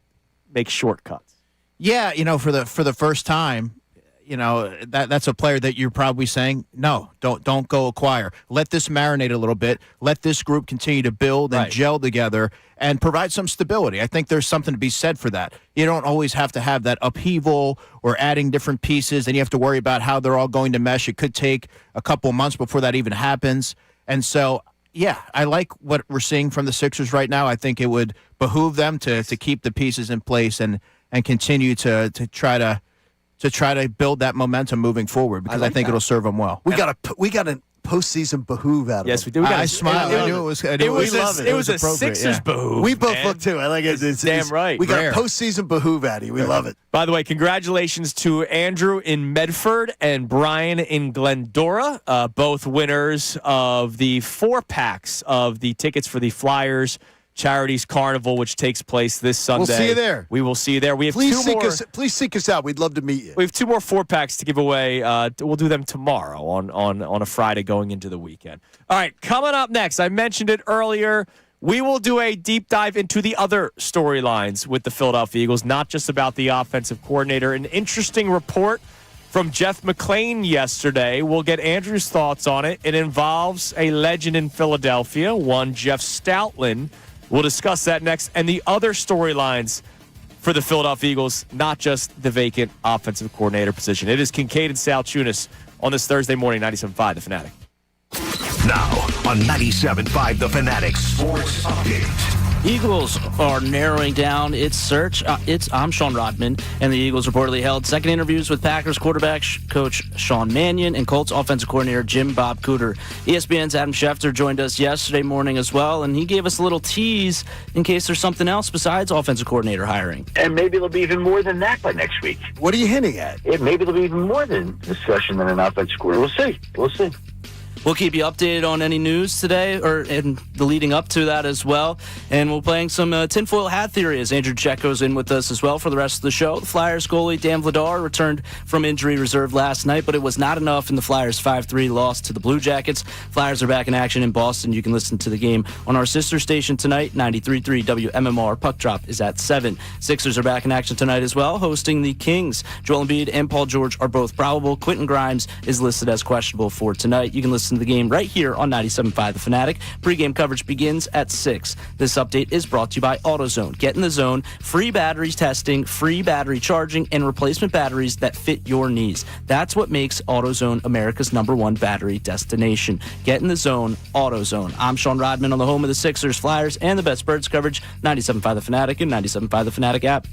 make shortcuts. Yeah, for the first time, that's a player that you're probably saying, no, don't go acquire. Let this marinate a little bit. Let this group continue to build and gel together and provide some stability. I think there's something to be said for that. You don't always have to have that upheaval or adding different pieces, and you have to worry about how they're all going to mesh. It could take a couple of months before that even happens. And so, yeah, I like what we're seeing from the Sixers right now. I think it would behoove them to keep the pieces in place and continue to try to build that momentum moving forward, because I think it'll serve them well. We got a postseason behoove out of yes, it. we do. I smiled. I knew it was. It was a Sixers behoove. We both look too. I like it. It's damn right. We got a postseason behoove out of you. We love it. By the way, congratulations to Andrew in Medford and Brian in Glendora, both winners of the 4-packs of the tickets for the Flyers Charities Carnival, which takes place this Sunday. We'll see you there. We will see you there. We have please two more. Please seek us out. We'd love to meet you. We have 2 more 4-packs to give away. We'll do them tomorrow on a Friday going into the weekend. All right, coming up next, I mentioned it earlier. We will do a deep dive into the other storylines with the Philadelphia Eagles, not just about the offensive coordinator. An interesting report from Jeff McClain yesterday. We'll get Andrew's thoughts on it. It involves a legend in Philadelphia, one Jeff Stoutland. We'll discuss that next, and the other storylines for the Philadelphia Eagles, not just the vacant offensive coordinator position. It is Kincade Salciunas on this Thursday morning, 97.5 The Fanatic. Now on 97.5 The Fanatic Sports Update. Eagles are narrowing down its search. I'm Sean Rodman, and the Eagles reportedly held second interviews with Packers quarterback coach Sean Mannion and Colts offensive coordinator Jim Bob Cooter. ESPN's Adam Schefter joined us yesterday morning as well, and he gave us a little tease in case there's something else besides offensive coordinator hiring. And maybe there'll be even more than that by next week. What are you hinting at? Maybe there'll be even more than discussion than an offensive coordinator. We'll see. We'll keep you updated on any news today or in the leading up to that as well. And we're playing some tinfoil hat theory as Andrew Checo's in with us as well for the rest of the show. The Flyers goalie Dan Vladar returned from injury reserve last night, but it was not enough in the Flyers' 5-3 loss to the Blue Jackets. Flyers are back in action in Boston. You can listen to the game on our sister station tonight, 93.3 WMMR. Puck drop is at 7. Sixers are back in action tonight as well, hosting the Kings. Joel Embiid and Paul George are both probable. Quentin Grimes is listed as questionable for tonight. You can listen to the game right here on 97.5 The Fanatic. Pre-game coverage begins at 6. This update is brought to you by AutoZone. Get in the zone. Free batteries testing, free battery charging, and replacement batteries that fit your needs. That's what makes AutoZone America's #1 battery destination. Get in the zone, AutoZone. I'm Sean Rodman on the home of the Sixers, Flyers, and the best Birds coverage, 97.5 The Fanatic and 97.5 The Fanatic app.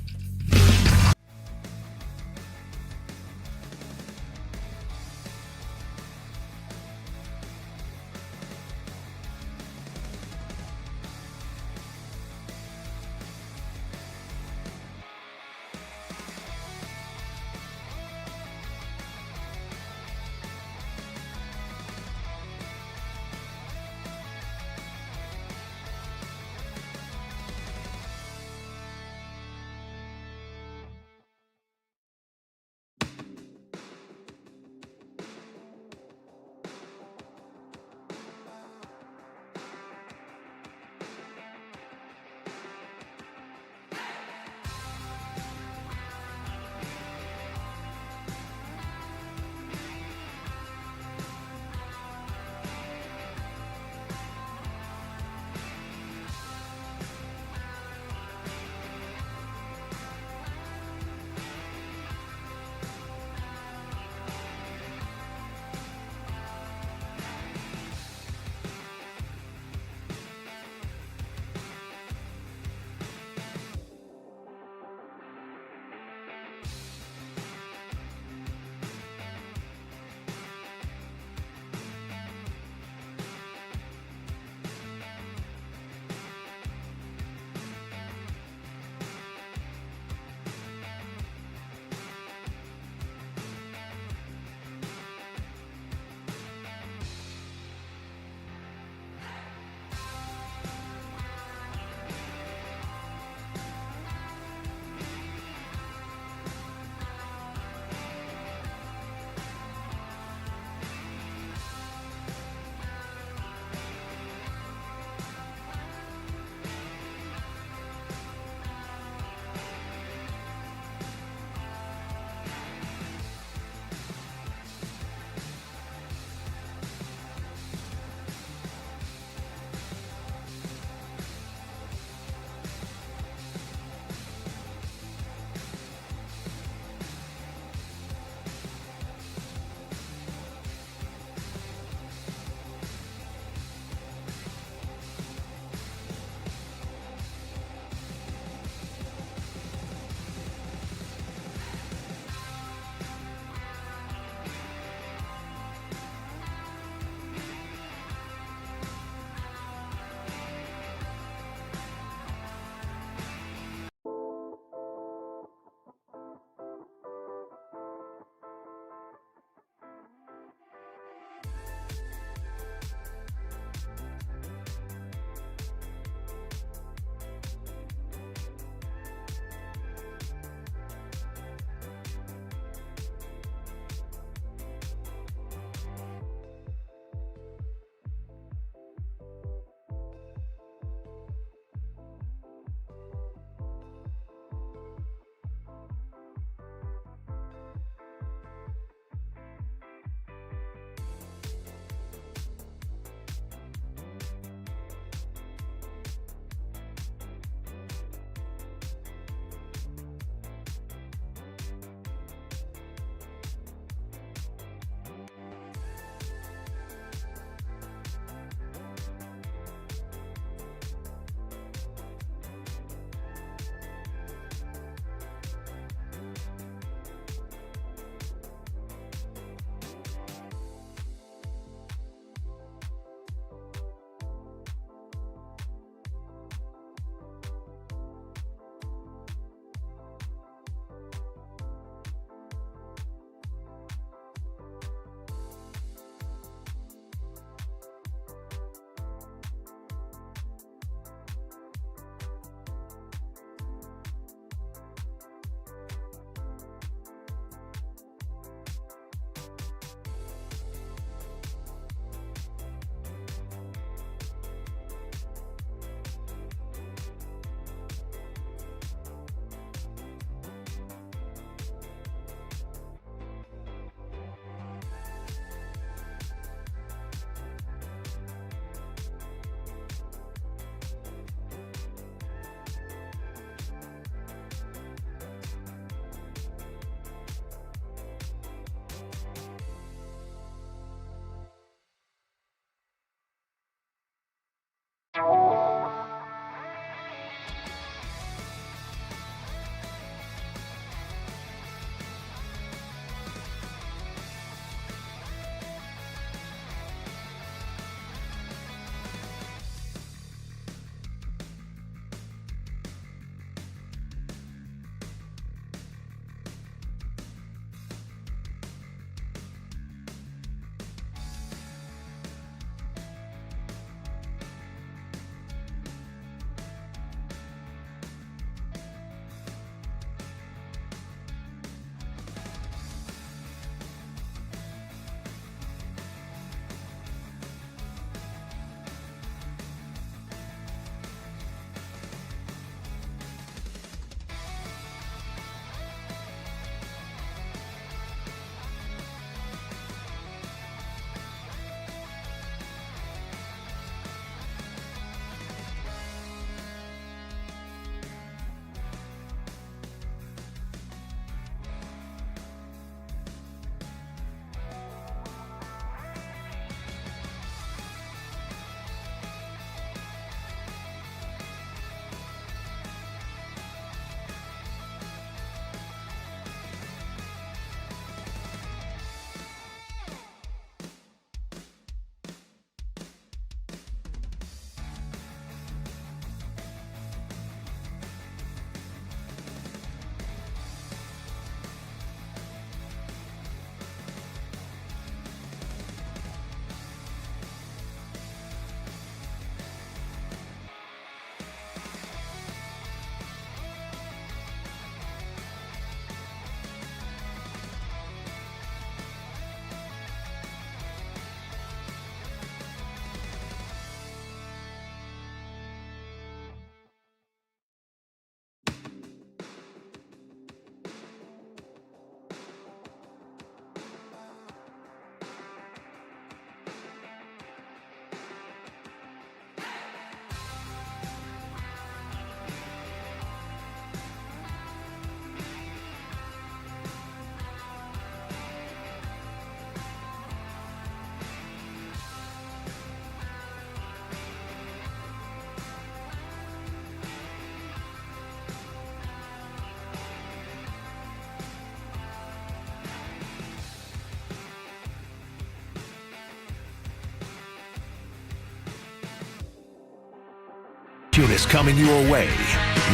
is coming your way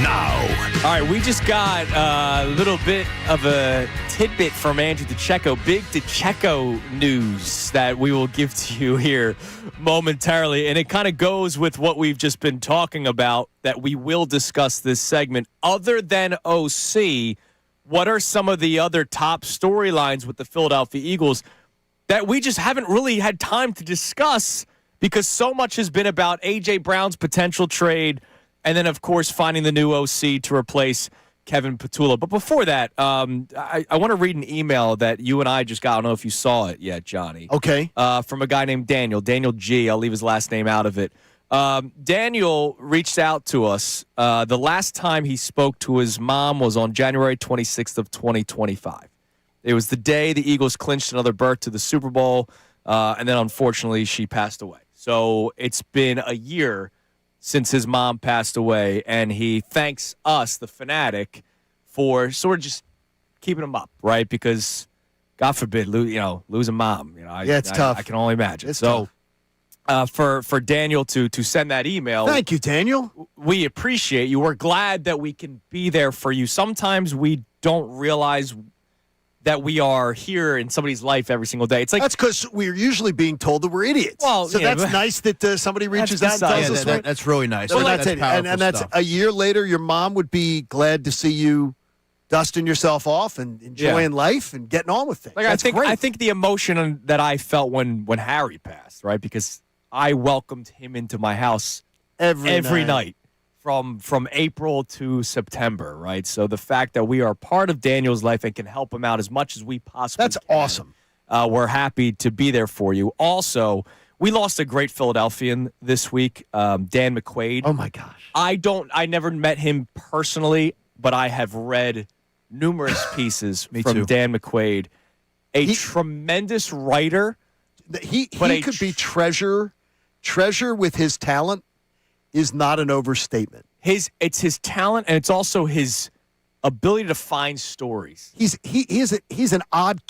now. All right, we just got a little bit of a tidbit from Andrew DeCecco, big DeCecco news that we will give to you here momentarily. And it kind of goes with what we've just been talking about that we will discuss this segment. Other than OC, what are some of the other top storylines with the Philadelphia Eagles that we just haven't really had time to discuss because so much has been about A.J. Brown's potential trade and then, of course, finding the new OC to replace Kevin Petula. But before that, I want to read an email that you and I just got. I don't know if you saw it yet, Johnny. Okay. From a guy named Daniel G. I'll leave his last name out of it. Daniel reached out to us. The last time he spoke to his mom was on January 26th of 2025. It was the day the Eagles clinched another berth to the Super Bowl, and then unfortunately she passed away. So it's been a year since his mom passed away, and he thanks us, the Fanatic, for sort of just keeping him up, right? Because God forbid, lose a mom. It's tough. I can only imagine. It's so. tough. For Daniel to send that email. Thank you, Daniel. We appreciate you. We're glad that we can be there for you. Sometimes we don't realize that we are here in somebody's life every single day. It's like that's because we're usually being told that we're idiots. Well, so that's nice that somebody reaches out and tells us. That's really nice. So that's it. And that's stuff. a year later, your mom would be glad to see you dusting yourself off and enjoying life and getting on with things. Like I think the emotion that I felt when Harry passed, right? Because I welcomed him into my house every night from April to September, right? So the fact that we are part of Daniel's life and can help him out as much as we possibly That's can, awesome. We're happy to be there for you. Also, we lost a great Philadelphian this week, Dan McQuaid. Oh my gosh. I never met him personally, but I have read numerous pieces from Dan McQuaid. A tremendous writer. He could be treasure with his talent is not an overstatement. It's his talent, and it's also his ability to find stories. He was an odd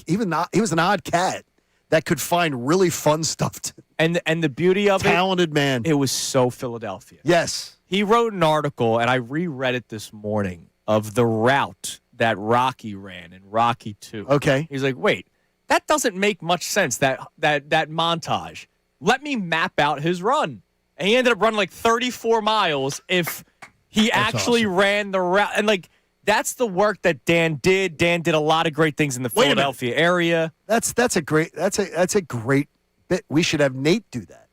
cat that could find really fun stuff. And the beauty of talented man. It was so Philadelphia. Yes. He wrote an article, and I reread it this morning, of the route that Rocky ran in Rocky 2. Okay. He's like, wait, that doesn't make much sense, that montage. Let me map out his run. And he ended up running like 34 miles if he actually ran the route. And that's the work that Dan did. Dan did a lot of great things in the Philadelphia area. That's a great bit. We should have Nate do that.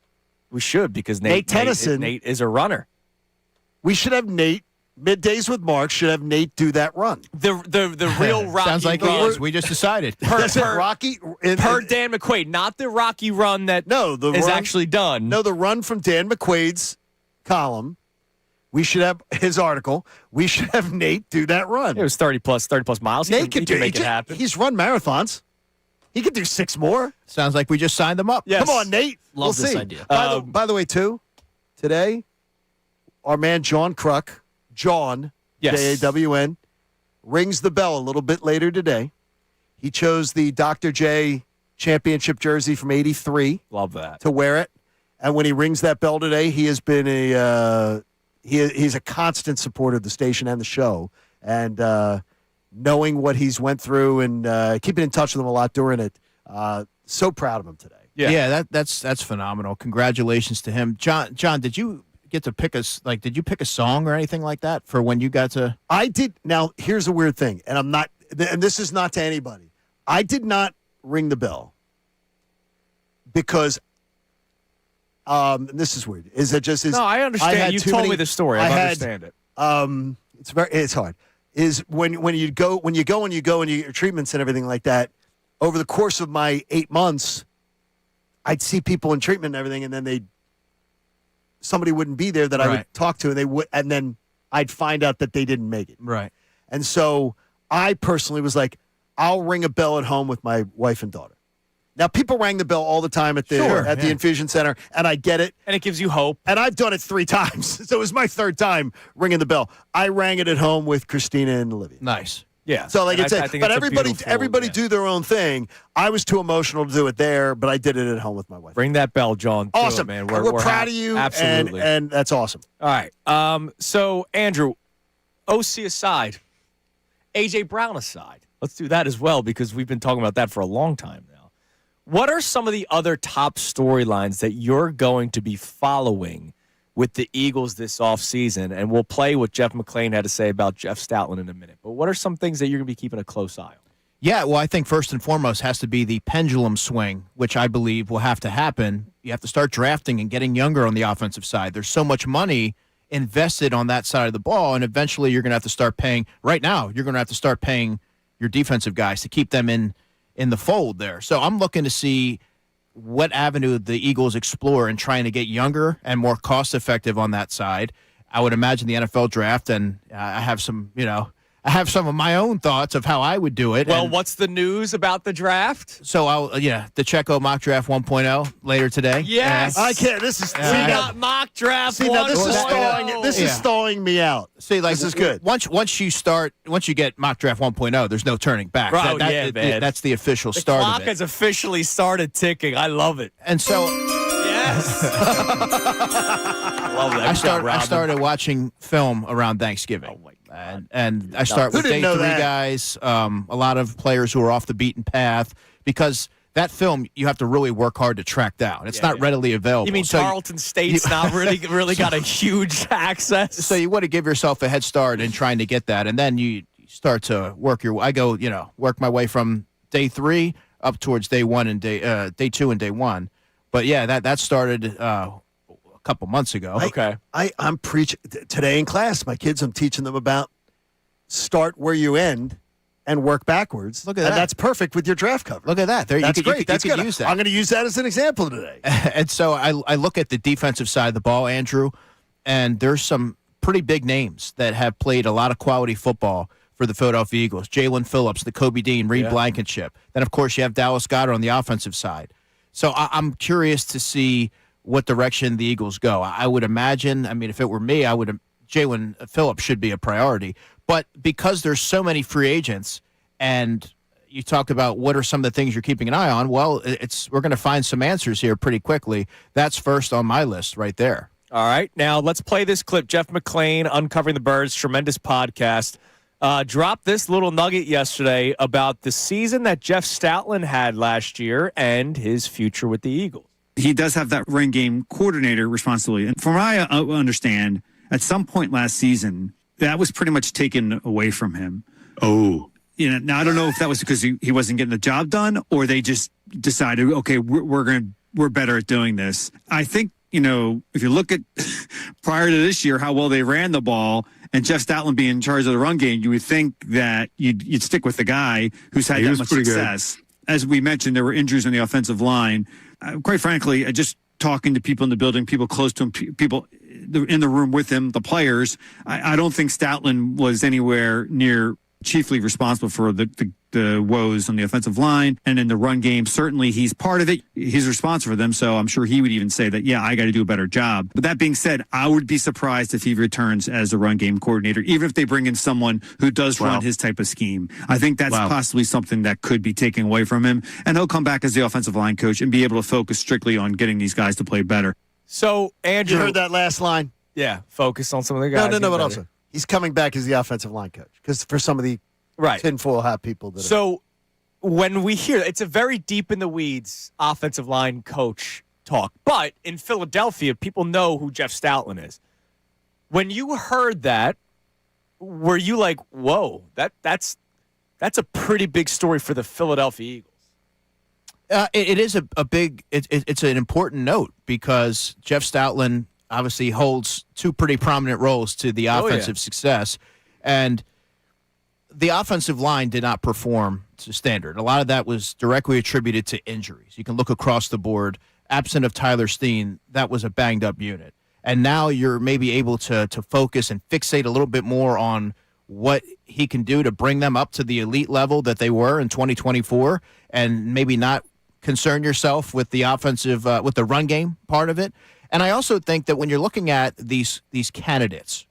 We should, because Nate Tennyson is a runner. We should have Nate. Middays with Mark should have Nate do that run. The real Rocky sounds like run. it is. We just decided. Per Dan McQuaid, not the Rocky run that is actually done. No, the run from Dan McQuaid's column. We should have his article. We should have Nate do that run. It was 30 plus miles. Nate he can make it happen. He's run marathons. He could do 6 more. Sounds like we just signed them up. Yes. Come on, Nate. Love we'll this see. idea. By the way, too, today, our man John Kruk, John, J-A-W-N, rings the bell a little bit later today. He chose the Dr. J championship jersey from '83. Love that. To wear it. And when he rings that bell today, he has been he's a constant supporter of the station and the show. And knowing what he's went through and keeping in touch with him a lot during it, so proud of him today. Yeah, that's phenomenal. Congratulations to him. John, did you get to pick did you pick a song or anything like that for when you got to? I did. Now, here's a weird thing, and this is not to anybody. I did not ring the bell because this is weird. Is it just No, I understand. You told me the story. I understand it. It's hard. Is when you go and you get your treatments and everything like that. Over the course of my 8 months, I'd see people in treatment and everything, and then somebody wouldn't be there that I would talk to, and then I'd find out that they didn't make it. Right. And so I personally was like, I'll ring a bell at home with my wife and daughter. Now, people rang the bell all the time at the infusion center, and I get it. And it gives you hope. And I've done it 3 times. So it was my 3rd time ringing the bell. I rang it at home with Christina and Olivia. Nice. Yeah. So like And it's I think but it's a everybody beautiful, do their own thing. I was too emotional to do it there, but I did it at home with my wife. Ring that bell, John. Do it, Awesome, man. We're proud of you. Absolutely. And that's awesome. All right. So Andrew, OC aside, AJ Brown aside, let's do that as well because we've been talking about that for a long time now. What are some of the other top storylines that you're going to be following with the Eagles this offseason? And we'll play what Jeff McClain had to say about Jeff Stoutland in a minute. But what are some things that you're going to be keeping a close eye on? Yeah, well, I think first and foremost has to be the pendulum swing, which I believe will have to happen. You have to start drafting and getting younger on the offensive side. There's so much money invested on that side of the ball, and eventually you're going to have to start paying. Right now, you're going to have to start paying your defensive guys to keep them in the fold there. So I'm looking to see what avenue the Eagles explore in trying to get younger and more cost-effective on that side. I would imagine the NFL draft, and I have some of my own thoughts of how I would do it. Well, and what's the news about the draft? so the Checo mock draft 1.0 later today. Yes. I can't. This is We got mock draft. See, now this is 1.0. stalling. This is stalling me out. See, like this is good. Once you get mock draft 1.0 there's no turning back. Bro, man. That's the official The start clock of it. has officially started ticking. I love it. And so Yes. Love that. I started watching film around Thanksgiving. Oh my God. And I start Who with didn't day know 3 that? guys, a lot of players who are off the beaten path, because that film you have to really work hard to track down. It's not readily available. You mean So Tarleton State's not really got a huge access? So you want to give yourself a head start in trying to get that, and then you start to work work my way from day 3 up towards day 1 and day 2 and day 1. But yeah, that started a couple months ago. Okay. I'm preaching today in class. My kids, I'm teaching them about start where you end and work backwards. Look at and that. That's perfect with your draft cover. Look at that. There, That's you could, great. That's you could good. use that. I'm going to use that as an example today. And so I look at the defensive side of the ball, Andrew, and there's some pretty big names that have played a lot of quality football for the Philadelphia Eagles. Jalen Phillips, the Kobe Dean, Reed Blankenship. Then, of course, you have Dallas Goedert on the offensive side. So I'm curious to see what direction the Eagles go. I would imagine, if it were me, Jalen Phillips should be a priority. But because there's so many free agents, and you talked about what are some of the things you're keeping an eye on, well, we're going to find some answers here pretty quickly. That's first on my list right there. All right. Now let's play this clip. Jeff McClain, Uncovering the Birds, tremendous podcast, dropped this little nugget yesterday about the season that Jeff Stoutland had last year and his future with the Eagles. He does have that run game coordinator responsibility. And from what I understand, at some point last season, that was pretty much taken away from him. Oh. Now I don't know if that was because he wasn't getting the job done, or they just decided, okay, we're better at doing this. I think, if you look at prior to this year, how well they ran the ball, and Jeff Stoutland being in charge of the run game, you would think that you'd stick with the guy who's had that much success. As we mentioned, there were injuries on the offensive line. Quite frankly, just talking to people in the building, people close to him, people in the room with him, the players, I don't think Stoutland was anywhere near chiefly responsible for the woes on the offensive line and in the run game. Certainly he's part of it. He's responsible for them. So I'm sure he would even say that, yeah, I got to do a better job. But that being said, I would be surprised if he returns as a run game coordinator, even if they bring in someone who does run his type of scheme. I think that's possibly something that could be taken away from him. And he'll come back as the offensive line coach and be able to focus strictly on getting these guys to play better. So, Andrew. You heard that last line? Yeah. Focus on some of the guys. No, but also, he's coming back as the offensive line coach. Because for some of the tinfoil hat people that So when we hear it's a very deep in the weeds offensive line coach talk, but in Philadelphia, people know who Jeff Stoutland is. When you heard that, were you like, "Whoa, that's a pretty big story for the Philadelphia Eagles"? It is a big. It's an important note because Jeff Stoutland obviously holds two pretty prominent roles to the offensive success, and the offensive line did not perform to standard. A lot of that was directly attributed to injuries. You can look across the board. Absent of Tyler Steen, that was a banged-up unit. And now you're maybe able to focus and fixate a little bit more on what he can do to bring them up to the elite level that they were in 2024, and maybe not concern yourself with the offensive, with the run game part of it. And I also think that when you're looking at these candidates,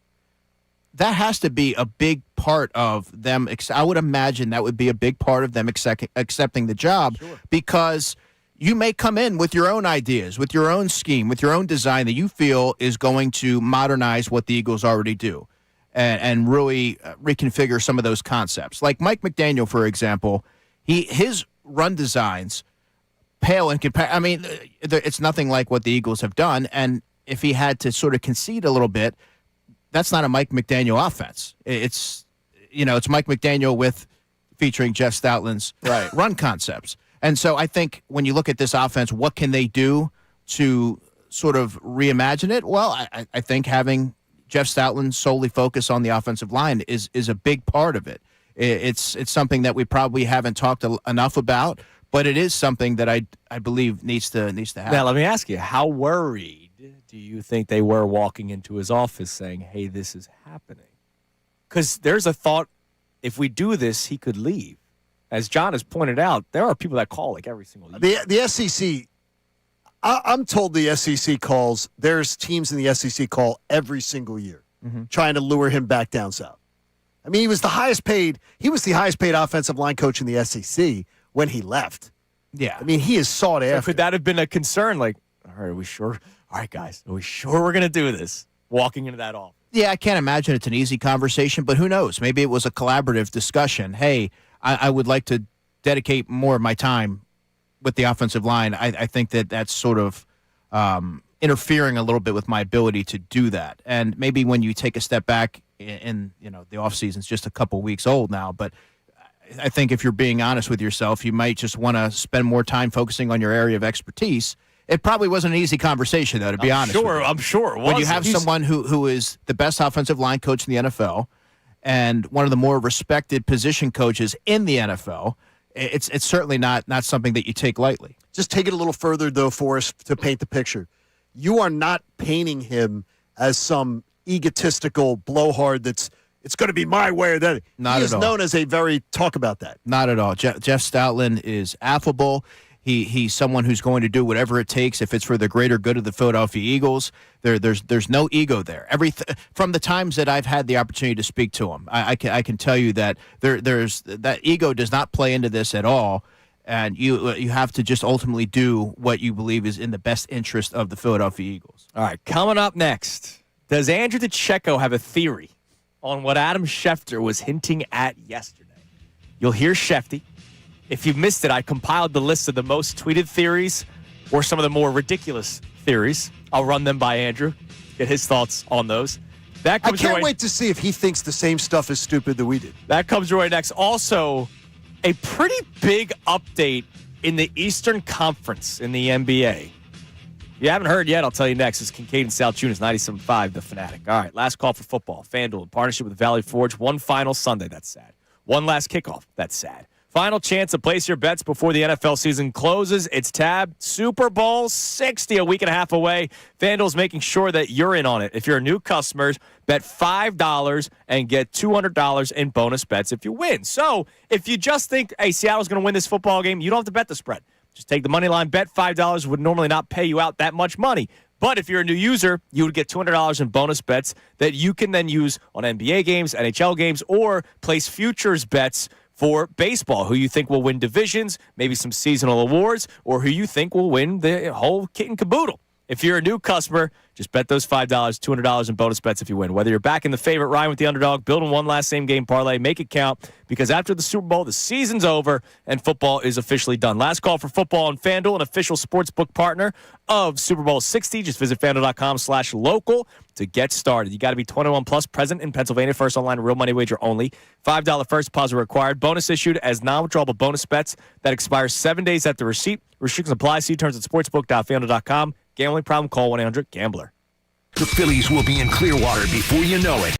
that has to be a big part of them. I would imagine that would be a big part of them accepting the job because you may come in with your own ideas, with your own scheme, with your own design that you feel is going to modernize what the Eagles already do and really reconfigure some of those concepts. Like Mike McDaniel, for example, his run designs pale in comparison. I mean, it's nothing like what the Eagles have done, and if he had to sort of concede a little bit, that's not a Mike McDaniel offense. It's Mike McDaniel featuring Jeff Stoutland's run concepts. And so I think when you look at this offense, what can they do to sort of reimagine it? Well, I think having Jeff Stoutland solely focus on the offensive line is a big part of it. It's something that we probably haven't talked enough about, but it is something that I believe needs to happen. Now, let me ask you, how worried do you think they were walking into his office saying, hey, this is happening? Because there's a thought, if we do this, he could leave. As John has pointed out, there are people that call like every single year. The SEC, I'm told the SEC calls, there's teams in the SEC call every single year trying to lure him back down south. I mean, he was the highest paid offensive line coach in the SEC when he left. Yeah. I mean, he is sought after. Could that have been a concern? Like, all right, are we sure? All right, guys, are we sure we're going to do this? Walking into that office. Yeah, I can't imagine it's an easy conversation, but who knows? Maybe it was a collaborative discussion. Hey, I would like to dedicate more of my time with the offensive line. I think that's sort of interfering a little bit with my ability to do that. And maybe when you take a step back in the offseason's just a couple weeks old now, but I think if you're being honest with yourself, you might just want to spend more time focusing on your area of expertise. It probably wasn't an easy conversation, though, to be honest with you. I'm sure it was. When you have someone who is the best offensive line coach in the NFL and one of the more respected position coaches in the NFL, it's certainly not something that you take lightly. Just take it a little further, though, for us to paint the picture. You are not painting him as some egotistical blowhard it's going to be my way or that. Not he at is all. known as talk about that. Not at all. Jeff Stoutland is affable. He's someone who's going to do whatever it takes if it's for the greater good of the Philadelphia Eagles. There's no ego there. From the times that I've had the opportunity to speak to him, I can tell you that there's that ego does not play into this at all. And you have to just ultimately do what you believe is in the best interest of the Philadelphia Eagles. All right, coming up next, does Andrew DeCecco have a theory on what Adam Schefter was hinting at yesterday? You'll hear Shefty. If you missed it, I compiled the list of the most tweeted theories or some of the more ridiculous theories. I'll run them by Andrew, get his thoughts on those. I can't wait to see if he thinks the same stuff is stupid that we did. That comes right next. Also, a pretty big update in the Eastern Conference in the NBA. If you haven't heard yet, I'll tell you next. It's Kincade Salciunas, 97.5, The Fanatic. All right, last call for football. FanDuel in partnership with Valley Forge. One final Sunday. That's sad. One last kickoff. That's sad. Final chance to place your bets before the NFL season closes. It's Tab Super Bowl 60, a week and a half away. FanDuel's making sure that you're in on it. If you're a new customer, bet $5 and get $200 in bonus bets if you win. So if you just think, hey, Seattle's going to win this football game, you don't have to bet the spread. Just take the money line, bet $5 would normally not pay you out that much money. But if you're a new user, you would get $200 in bonus bets that you can then use on NBA games, NHL games, or place futures bets for baseball, who you think will win divisions, maybe some seasonal awards, or who you think will win the whole kit and caboodle. If you're a new customer, just bet those $5, $200 in bonus bets if you win. Whether you're backing the favorite, riding with the underdog, building one last same-game parlay, make it count, because after the Super Bowl, the season's over, and football is officially done. Last call for football on FanDuel, an official sportsbook partner of Super Bowl 60. Just visit FanDuel.com/local to get started. You got to be 21 plus, present in Pennsylvania, first online, real money wager only. $5 first deposit required. Bonus issued as non-withdrawable bonus bets that expire 7 days after receipt. Restrictions apply. See terms at sportsbook.fanduel.com. Gambling problem? Call 1-800-GAMBLER. The Phillies will be in Clearwater before you know it.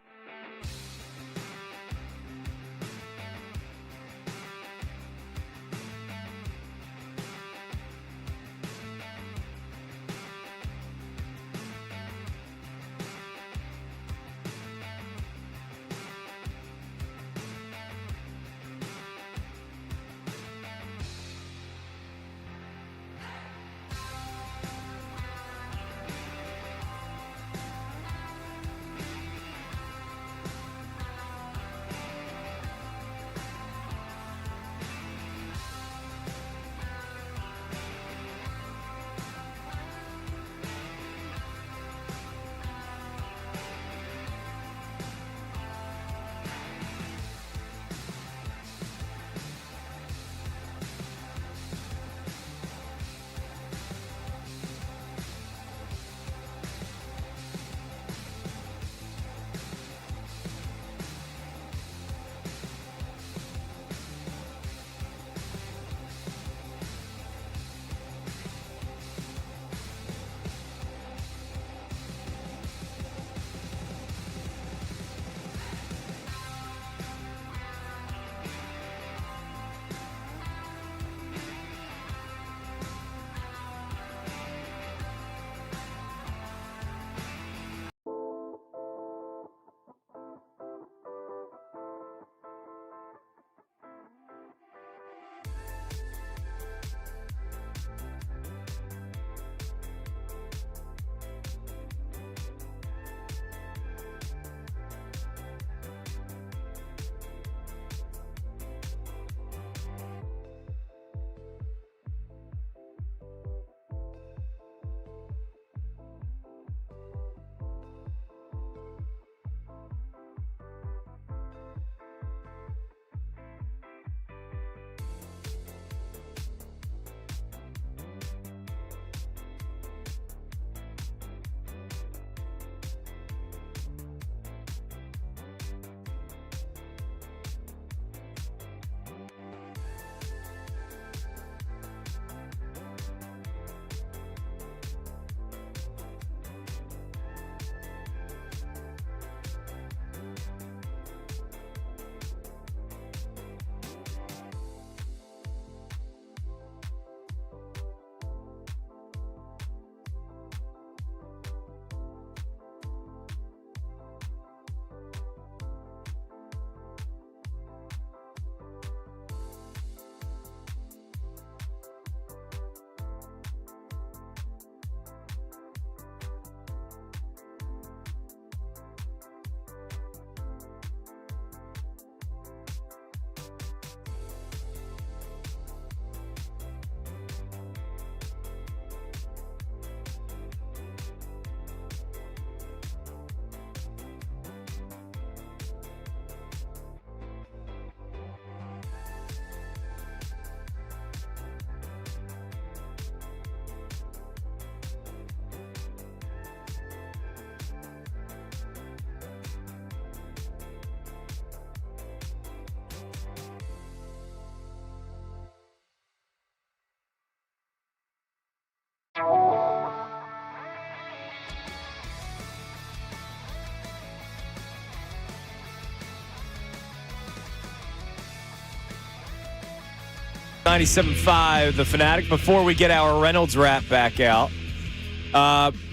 97.5, The Fanatic. Before we get our Reynolds wrap back out,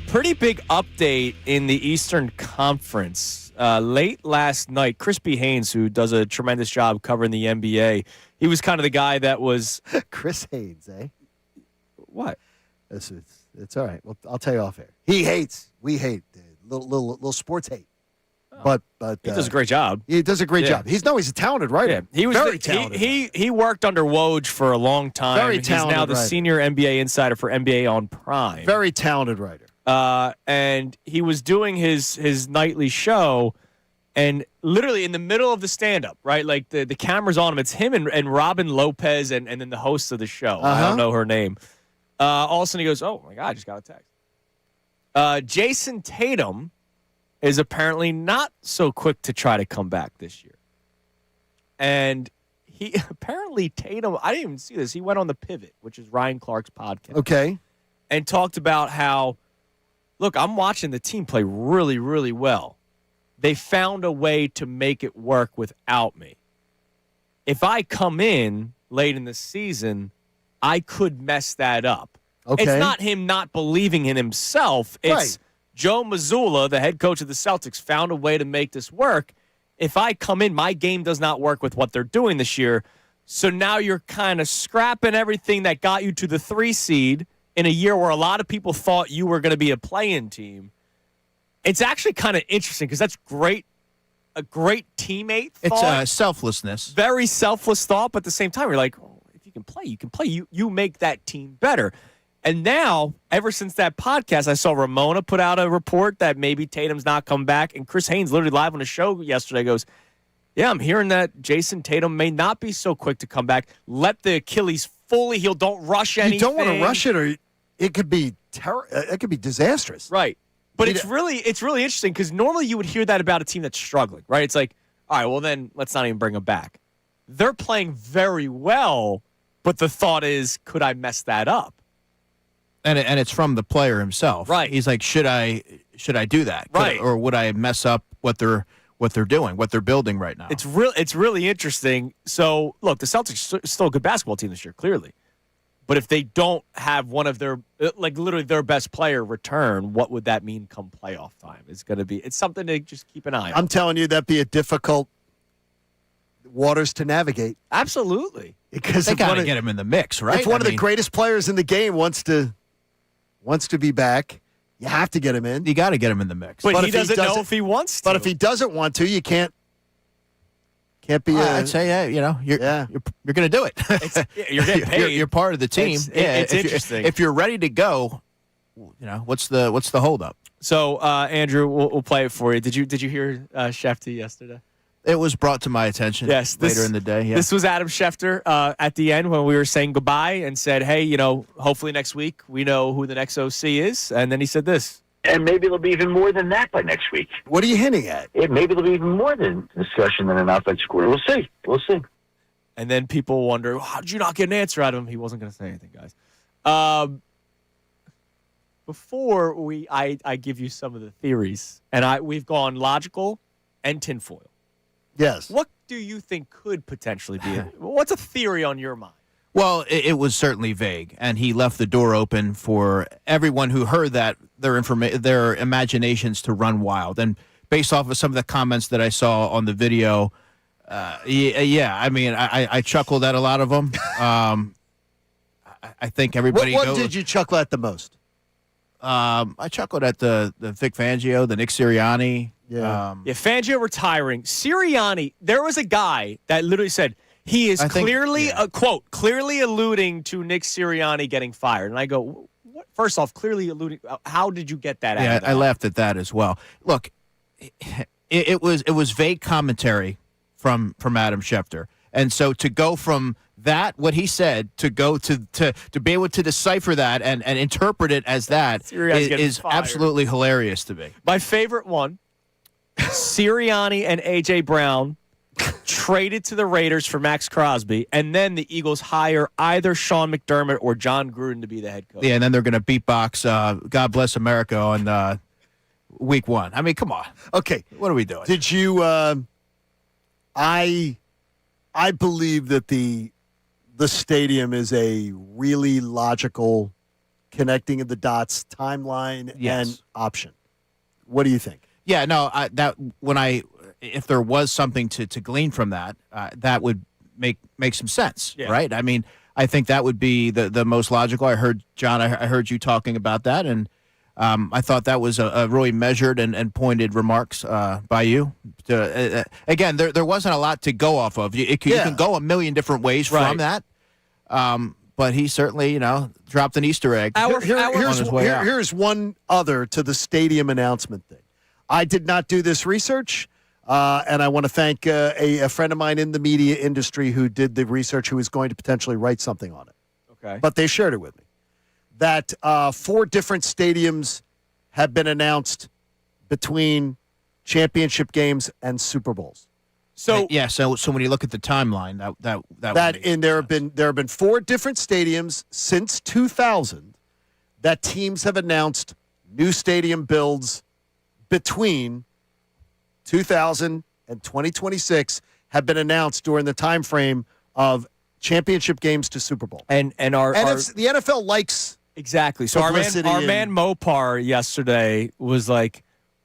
pretty big update in the Eastern Conference. Late last night, Crispy Haynes, who does a tremendous job covering the NBA, he was kind of the guy that was... Chris Haynes, eh? What? It's all right. Well, I'll tell you off air. He hates. We hate. Little sports hate. But he does a great job. He does a great job. He's a talented writer. Yeah, he was very talented. He worked under Woj for a long time. Very talented. He's now the senior NBA insider for NBA on Prime. Very talented writer. And he was doing his nightly show, and literally in the middle of the stand-up, right? Like the camera's on him. It's him and Robin Lopez and then the host of the show. I don't know her name. All of a sudden he goes, "Oh my God, I just got a text." Jason Tatum is apparently not so quick to try to come back this year. And he apparently Tatum, I didn't even see this. He went on The Pivot, which is Ryan Clark's podcast. Okay. And talked about how, look, I'm watching the team play really, really well. They found a way to make it work without me. If I come in late in the season, I could mess that up. Okay. It's not him not believing in himself. It's right. Joe Mazzulla, the head coach of the Celtics, found a way to make this work. If I come in, my game does not work with what they're doing this year. So now you're kind of scrapping everything that got you to the 3 seed in a year where a lot of people thought you were going to be a play-in team. It's actually kind of interesting because that's great. A great teammate thought. It's selflessness. Very selfless thought, but at the same time, you're like, oh, if you can play, you can play. You make that team better. And now, ever since that podcast, I saw Ramona put out a report that maybe Tatum's not come back. And Chris Haynes, literally live on the show yesterday, goes, yeah, I'm hearing that Jason Tatum may not be so quick to come back. Let the Achilles fully heal. Don't rush anything. You don't want to rush it, or it could be it could be disastrous. Right. But it's really interesting because normally you would hear that about a team that's struggling, right? It's like, all right, well, then let's not even bring them back. They're playing very well, but the thought is, could I mess that up? And it's from the player himself. Right. He's like, should I do that? Right. Or would I mess up what they're doing, what they're building right now? It's really interesting. So, look, the Celtics are still a good basketball team this year, clearly. But if they don't have one of their, like literally their best player return, what would that mean come playoff time? It's something to just keep an eye on. I'm telling you, that'd be a difficult waters to navigate. Absolutely. Because they got to get him in the mix, right? If one of the greatest players in the game wants to be back, you have to get him in. You got to get him in the mix. But he doesn't know if he wants to. But if he doesn't want to, you can't be. I'd say, you're going to do it. You're getting paid. You're part of the team. It's interesting. If you're ready to go, what's the holdup? So, Andrew, we'll play it for you. Did you hear Shefty yesterday? It was brought to my attention later in the day. Yeah. This was Adam Schefter at the end when we were saying goodbye and said, hey, hopefully next week we know who the next OC is. And then he said this. And maybe it'll be even more than that by next week. What are you hinting at? Maybe it'll be even more than discussion than an offensive coordinator. We'll see. And then people wonder, how did you not get an answer out of him? He wasn't going to say anything, guys. Before I give you some of the theories, and we've gone logical and tinfoil. Yes. What do you think could potentially be it? What's a theory on your mind? Well, it was certainly vague, and he left the door open for everyone who heard that their imaginations to run wild. And based off of some of the comments that I saw on the video, I mean, I chuckled at a lot of them. I think everybody. What did you chuckle at the most? I chuckled at the Vic Fangio, the Nick Sirianni. Yeah. Fangio retiring. Sirianni, there was a guy that literally said he is clearly alluding to Nick Sirianni getting fired. And I go, what? First off, clearly alluding. How did you get that out of that? I laughed at that as well. Look, it was vague commentary from Adam Schefter. And so to go from that, what he said, to go to be able to decipher that and interpret it as that is absolutely hilarious to me. My favorite one, Sirianni and A.J. Brown traded to the Raiders for Max Crosby, and then the Eagles hire either Sean McDermott or John Gruden to be the head coach. Yeah, and then they're going to beatbox God Bless America on week 1. I mean, come on. Okay. What are we doing? Did you I believe that the the stadium is a really logical connecting of the dots timeline and option. What do you think? Yeah, no, if there was something to glean from that, that would make some sense, right? I mean, I think that would be the most logical. I heard, John, I heard you talking about that, and I thought that was a really measured and pointed remarks by you. Again, there wasn't a lot to go off of. You can go a million different ways from that, but he certainly, dropped an Easter egg on his way out. Here's one other to the stadium announcement thing. I did not do this research, and I want to thank a friend of mine in the media industry who did the research, who is going to potentially write something on it. Okay. But they shared it with me. That 4 different stadiums have been announced between championship games and Super Bowls. So so when you look at the timeline, there have been 4 different stadiums since 2000 that teams have announced new stadium builds between 2000 and 2026 have been announced during the time frame of championship games to Super Bowl. And the NFL likes exactly. So our man Mopar yesterday was like,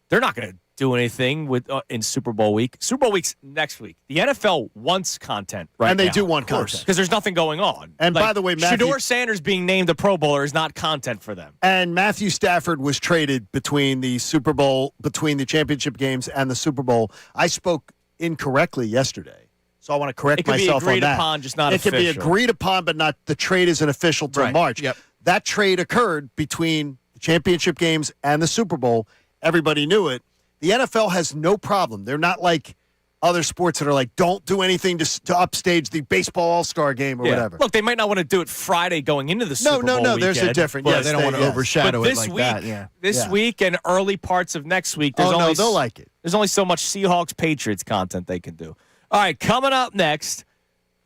they're not going to do anything with in Super Bowl week. Super Bowl week's next week. The NFL wants content right now. And they do want content. Because there's nothing going on. And by the way, Shedeur Sanders being named a Pro Bowler is not content for them. And Matthew Stafford was traded between the Super Bowl, between the championship games and the Super Bowl. I spoke incorrectly yesterday, so I want to correct myself on that. It can be agreed upon, just not official. It can be agreed upon, but not the trade isn't official till March. Yep. That trade occurred between the championship games and the Super Bowl. Everybody knew it. The NFL has no problem. They're not like other sports that are like, don't do anything to upstage the baseball all-star game or whatever. Look, they might not want to do it Friday going into the Super Bowl No, weekend, there's a difference. They don't want to overshadow it like that. Yeah. This week and early parts of next week, they'll like it. There's only so much Seahawks-Patriots content they can do. All right, coming up next,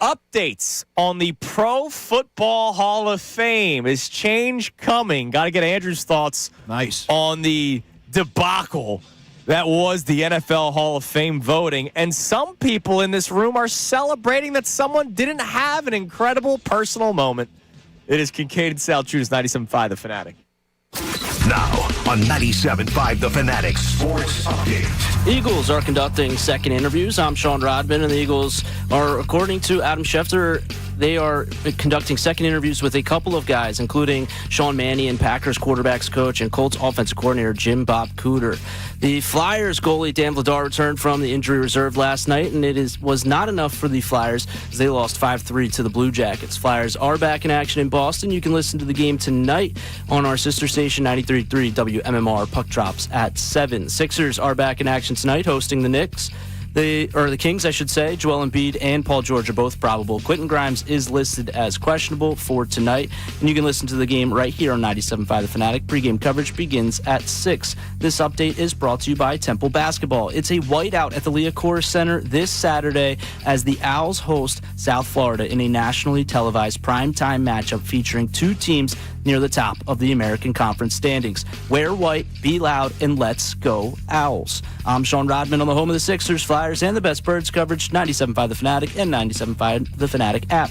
updates on the Pro Football Hall of Fame. Is change coming? Got to get Andrew's thoughts on the debacle that was the NFL Hall of Fame voting. And some people in this room are celebrating that someone didn't have an incredible personal moment. It is Kincade Salciunas, 97.5 The Fanatic. Now on 97.5 The Fanatic Sports Update. Eagles are conducting second interviews. I'm Sean Rodman, and the Eagles are, according to Adam Schefter, they are conducting second interviews with a couple of guys, including Sean Mannion, Packers quarterbacks coach, and Colts offensive coordinator Jim Bob Cooter. The Flyers goalie Dan Vladar returned from the injury reserve last night, and was not enough for the Flyers as they lost 5-3 to the Blue Jackets. Flyers are back in action in Boston. You can listen to the game tonight on our sister station 93.3 WMMR. Puck drops at 7. Sixers are back in action tonight, hosting the Knicks. The Kings, I should say. Joel Embiid and Paul George are both probable. Quentin Grimes is listed as questionable for tonight. And you can listen to the game right here on 97.5 The Fanatic. Pre-game coverage begins at 6. This update is brought to you by Temple Basketball. It's a whiteout at the Liacouras Center this Saturday as the Owls host South Florida in a nationally televised primetime matchup featuring 2 teams near the top of the American Conference standings. Wear white, be loud, and let's go Owls. I'm Sean Rodman on the home of the Sixers, Flyers, and the best Birds coverage, 97.5 The Fanatic and 97.5 The Fanatic app.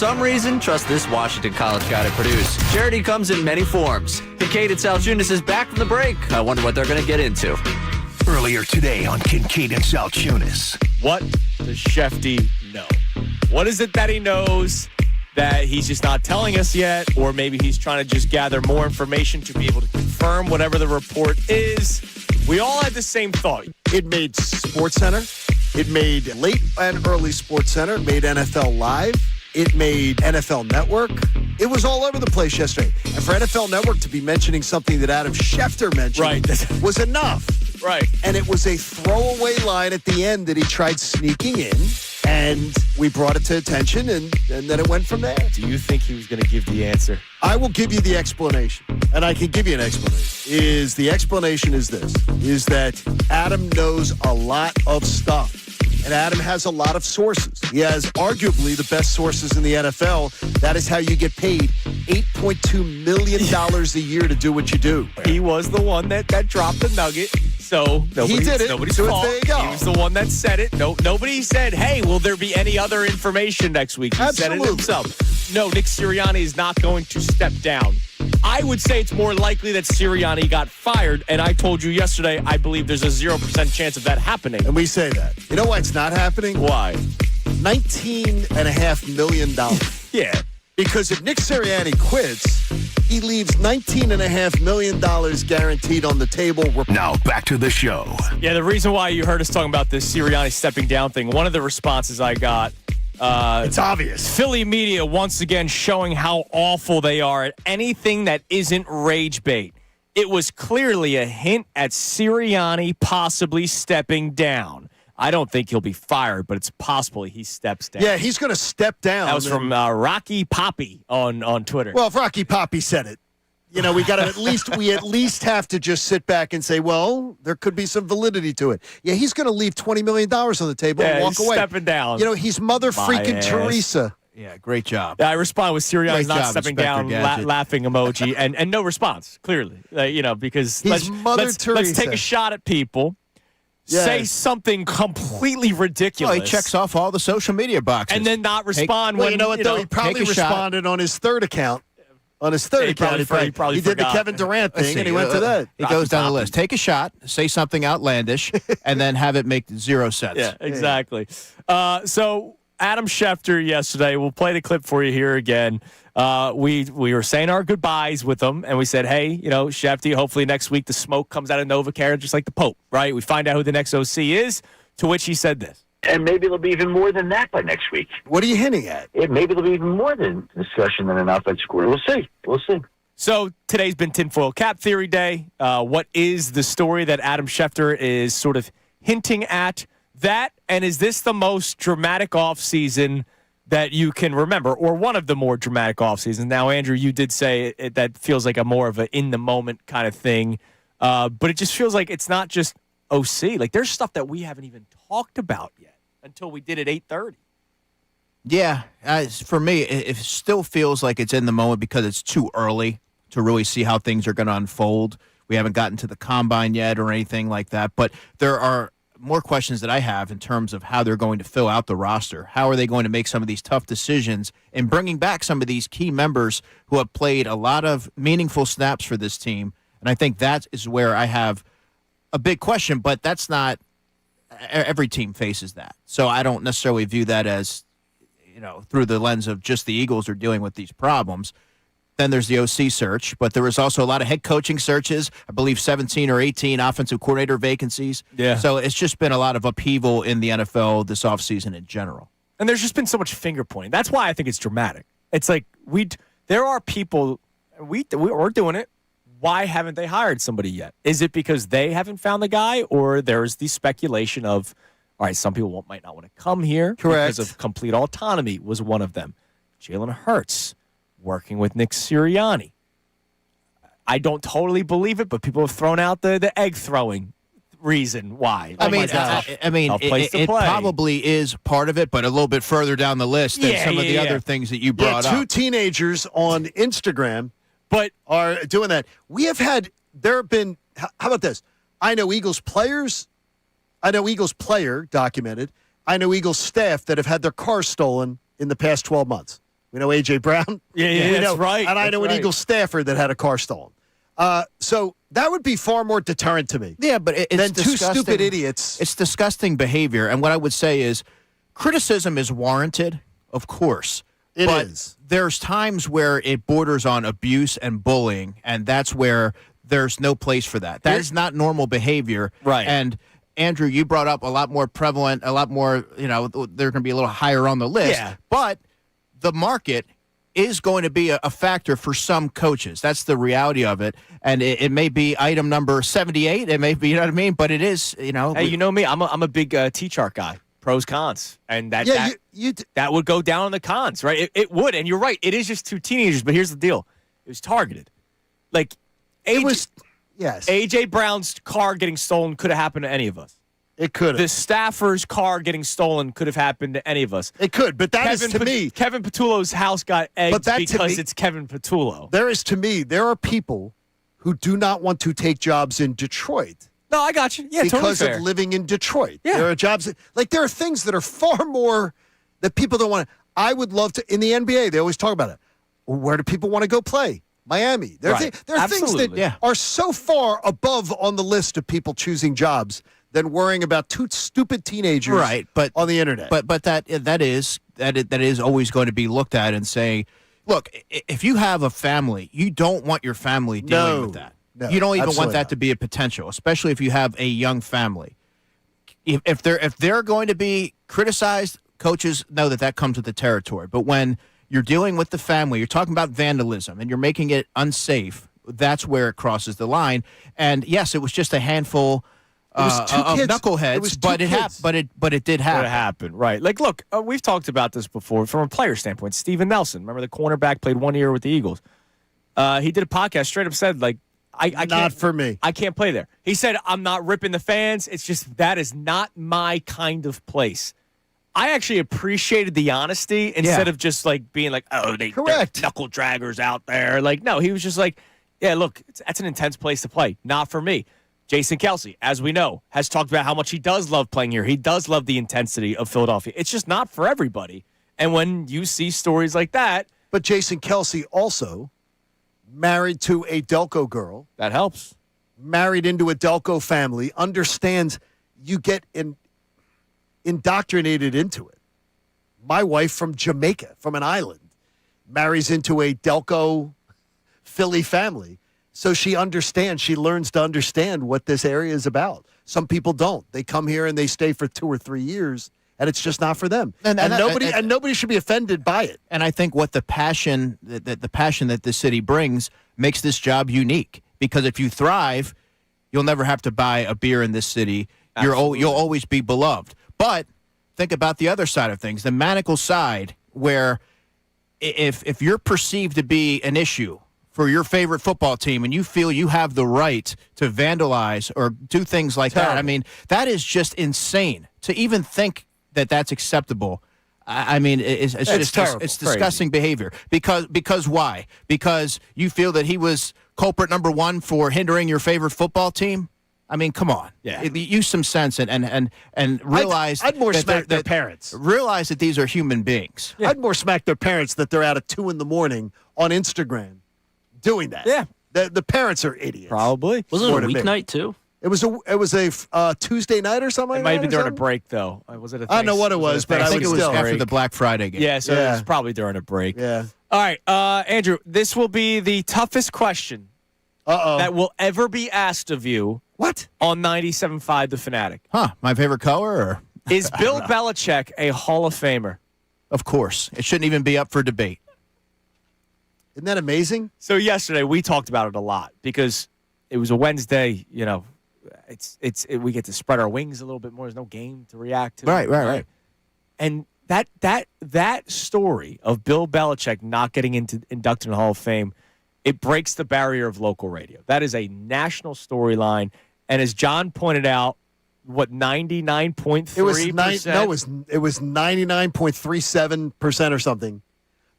some reason, trust this Washington college guy to produce. Charity comes in many forms. Kincade Salciunas is back from the break. I wonder what they're going to get into. Earlier today on Kincade Salciunas. What does Shefty know? What is it that he knows that he's just not telling us yet? Or maybe he's trying to just gather more information to be able to confirm whatever the report is. We all had the same thought. It made SportsCenter. It made late and early SportsCenter. It made NFL Live. It made NFL Network. It was all over the place yesterday. And for NFL Network to be mentioning something that Adam Schefter mentioned was enough. Right. And it was a throwaway line at the end that he tried sneaking in. And we brought it to attention, and then it went from there. Do you think he was going to give the answer? I will give you the explanation, and I can give you an explanation. The explanation is this, is that Adam knows a lot of stuff. And Adam has a lot of sources. He has arguably the best sources in the NFL. That is how you get paid $8.2 million a year to do what you do. He was the one that dropped the nugget. So he did it. Nobody's So fault. there you go. He was the one that said it. No, nobody said, hey, will there be any other information next week? He Absolutely. said it himself. No, Nick Sirianni is not going to step down. I would say it's more likely that Sirianni got fired, and I told you yesterday I believe there's a 0% chance of that happening. And we say that. You know why it's not happening? Why? $19.5 million. Yeah. Because if Nick Sirianni quits, he leaves $19.5 million guaranteed on the table. Now back to the show. Yeah, the reason why you heard us talking about this Sirianni stepping down thing, one of the responses I got, it's obvious. Philly media once again showing how awful they are at anything that isn't rage bait. It was clearly a hint at Sirianni possibly stepping down. I don't think he'll be fired, but it's possible he steps down. Yeah, he's going to step down. That was from Rocky Poppy on Twitter. Well, if Rocky Poppy said it, you know, we at least have to just sit back and say, well, there could be some validity to it. Yeah, he's going to leave $20 million on the table and walk he's away. Stepping down. You know, he's mother freaking Teresa. Yeah, great job. I respond with Sirianni's not job, stepping Inspector down, laughing emoji, and no response, clearly. Because let's take a shot at people. Yes. Say something completely ridiculous. Well, he checks off all the social media boxes. And then not respond Well, when, you know what, though? He probably responded on his third account. On his third account, he probably did the Kevin Durant thing, and he went to that. He goes down the list. Take a shot, say something outlandish, and then have it make 0 sense. Yeah, exactly. So Adam Schefter yesterday, we'll play the clip for you here again. We were saying our goodbyes with him, and we said, hey, you know, Shefty, hopefully next week the smoke comes out of NovaCare just like the Pope, right? We find out who the next OC is, to which he said this. And maybe there'll be even more than that by next week. What are you hinting at? Maybe there'll be even more than discussion than an offensive coordinator. We'll see. So today's been Tinfoil Cap Theory Day. What is the story that Adam Schefter is sort of hinting at? That, and is this the most dramatic offseason that you can remember, or one of the more dramatic off seasons? Now, Andrew, you did say that feels like a more of an in-the-moment kind of thing, but it just feels like it's not just OC. Like, there's stuff that we haven't even talked about yet until we did at 8:30. Yeah, for me, it still feels like it's in the moment because it's too early to really see how things are going to unfold. We haven't gotten to the combine yet or anything like that, but there are more questions that I have in terms of how they're going to fill out the roster. How are they going to make some of these tough decisions and bringing back some of these key members who have played a lot of meaningful snaps for this team? And I think that is where I have a big question, but that's not every team faces that. So I don't necessarily view that as, you know, through the lens of just the Eagles are dealing with these problems. Then there's the OC search, but there was also a lot of head coaching searches. I believe 17 or 18 offensive coordinator vacancies. Yeah. So it's just been a lot of upheaval in the NFL this offseason in general. And there's just been so much finger pointing. That's why I think it's dramatic. It's like there are people, we're doing it. Why haven't they hired somebody yet? Is it because they haven't found the guy, or there's the speculation of, all right, some people might not want to come here Correct. because of complete autonomy was one of them. Jalen Hurts working with Nick Sirianni. I don't totally believe it, but people have thrown out the egg throwing reason why. I mean, it probably is part of it, but a little bit further down the list than some of the other things that you brought up. Two teenagers on Instagram but are doing that. There have been, how about this? I know Eagles player documented. I know Eagles staff that have had their cars stolen in the past 12 months. We know A.J. Brown. Yeah, We that's know, right. And I That's know an right. Eagles staffer that had a car stolen. So that would be far more deterrent to me. Yeah, but it's than two disgusting. stupid idiots. It's disgusting behavior. And what I would say is criticism is warranted, of course. It but is. There's times where it borders on abuse and bullying, and that's where there's no place for that. That is not normal behavior. Right. And Andrew, you brought up a lot more prevalent, a lot more, they're going to be a little higher on the list. Yeah. But the market is going to be a factor for some coaches. That's the reality of it. And it may be item number 78. It may be, you know what I mean? But it is, Hey, you know me. I'm a big T-chart guy. Pros, cons. And that that would go down on the cons, right? It would. And you're right. It is just two teenagers. But here's the deal. It was targeted. Like, yes. A.J. Brown's car getting stolen could have happened to any of us. It could have. The staffer's car getting stolen could have happened to any of us. It could, but that is to me. Kevin Patullo's house got egged because it's Kevin Patullo. There are people who do not want to take jobs in Detroit. No, I got you. Yeah, because totally fair. of living in Detroit. Yeah. There are jobs there are things that are far more that people don't want to. I would love to in the NBA. They always talk about it. Well, where do people want to go play? Miami. There are things that are so far above on the list of people choosing jobs than worrying about two stupid teenagers on the internet. But that is always going to be looked at and say, look, if you have a family, you don't want your family dealing with that. No, you don't even want absolutely that not. to be a potential, especially if you have a young family. If they're going to be criticized, coaches know that comes with the territory. But when you're dealing with the family, you're talking about vandalism, and you're making it unsafe, that's where it crosses the line. And yes, it was just a handful of knuckleheads, but it happened. But it did happen. It happened, right? Like, look, we've talked about this before from a player standpoint. Steven Nelson, remember the cornerback, played 1 year with the Eagles. He did a podcast, straight up said, like, I not can't, for me. I can't play there. He said, I'm not ripping the fans. It's just that is not my kind of place. I actually appreciated the honesty instead of just like being like, oh, they're knuckle draggers out there. Like, no, he was just like, yeah, look, that's an intense place to play. Not for me. Jason Kelce, as we know, has talked about how much he does love playing here. He does love the intensity of Philadelphia. It's just not for everybody. And when you see stories like that. But Jason Kelce also married to a Delco girl. That helps. Married into a Delco family, understands you get indoctrinated into it. My wife from Jamaica, from an island, marries into a Delco Philly family. So she understands, she learns to understand what this area is about. Some people don't. They come here and they stay for 2 or 3 years, and it's just not for them. And nobody should be offended by it. And I think what the passion that the city brings makes this job unique. Because if you thrive, you'll never have to buy a beer in this city. You'll always be beloved. But think about the other side of things, the manacle side, where if you're perceived to be an issue for your favorite football team and you feel you have the right to vandalize or do things like that, I mean, that is just insane to even think that that's acceptable. I mean, it's just terrible. It's disgusting behavior. Because why? Because you feel that he was culprit number one for hindering your favorite football team? I mean, come on. Yeah. Use some sense and realize I'd more that smack their parents. Realize that these are human beings. Yeah. I'd more smack their parents that they're out at 2 a.m. on Instagram doing that. Yeah. The parents are idiots. Probably. Was it a weeknight too? It was a Tuesday night or something. It might have been during a break, though. Was it a I don't know what it was, but I think it was still. after the Black Friday game. Yeah, so it was probably during a break. Yeah. All right, Andrew, this will be the toughest question that will ever be asked of you. What? On 97.5 The Fanatic. Huh, my favorite color? Or? Is Bill Belichick a Hall of Famer? Of course. It shouldn't even be up for debate. Isn't that amazing? So yesterday we talked about it a lot because it was a Wednesday, you know, we get to spread our wings a little bit more. There's no game to react to. Right. And that story of Bill Belichick not getting inducted in the Hall of Fame, it breaks the barrier of local radio. That is a national storyline. And as John pointed out, 99.3%? It was 99.37% or something.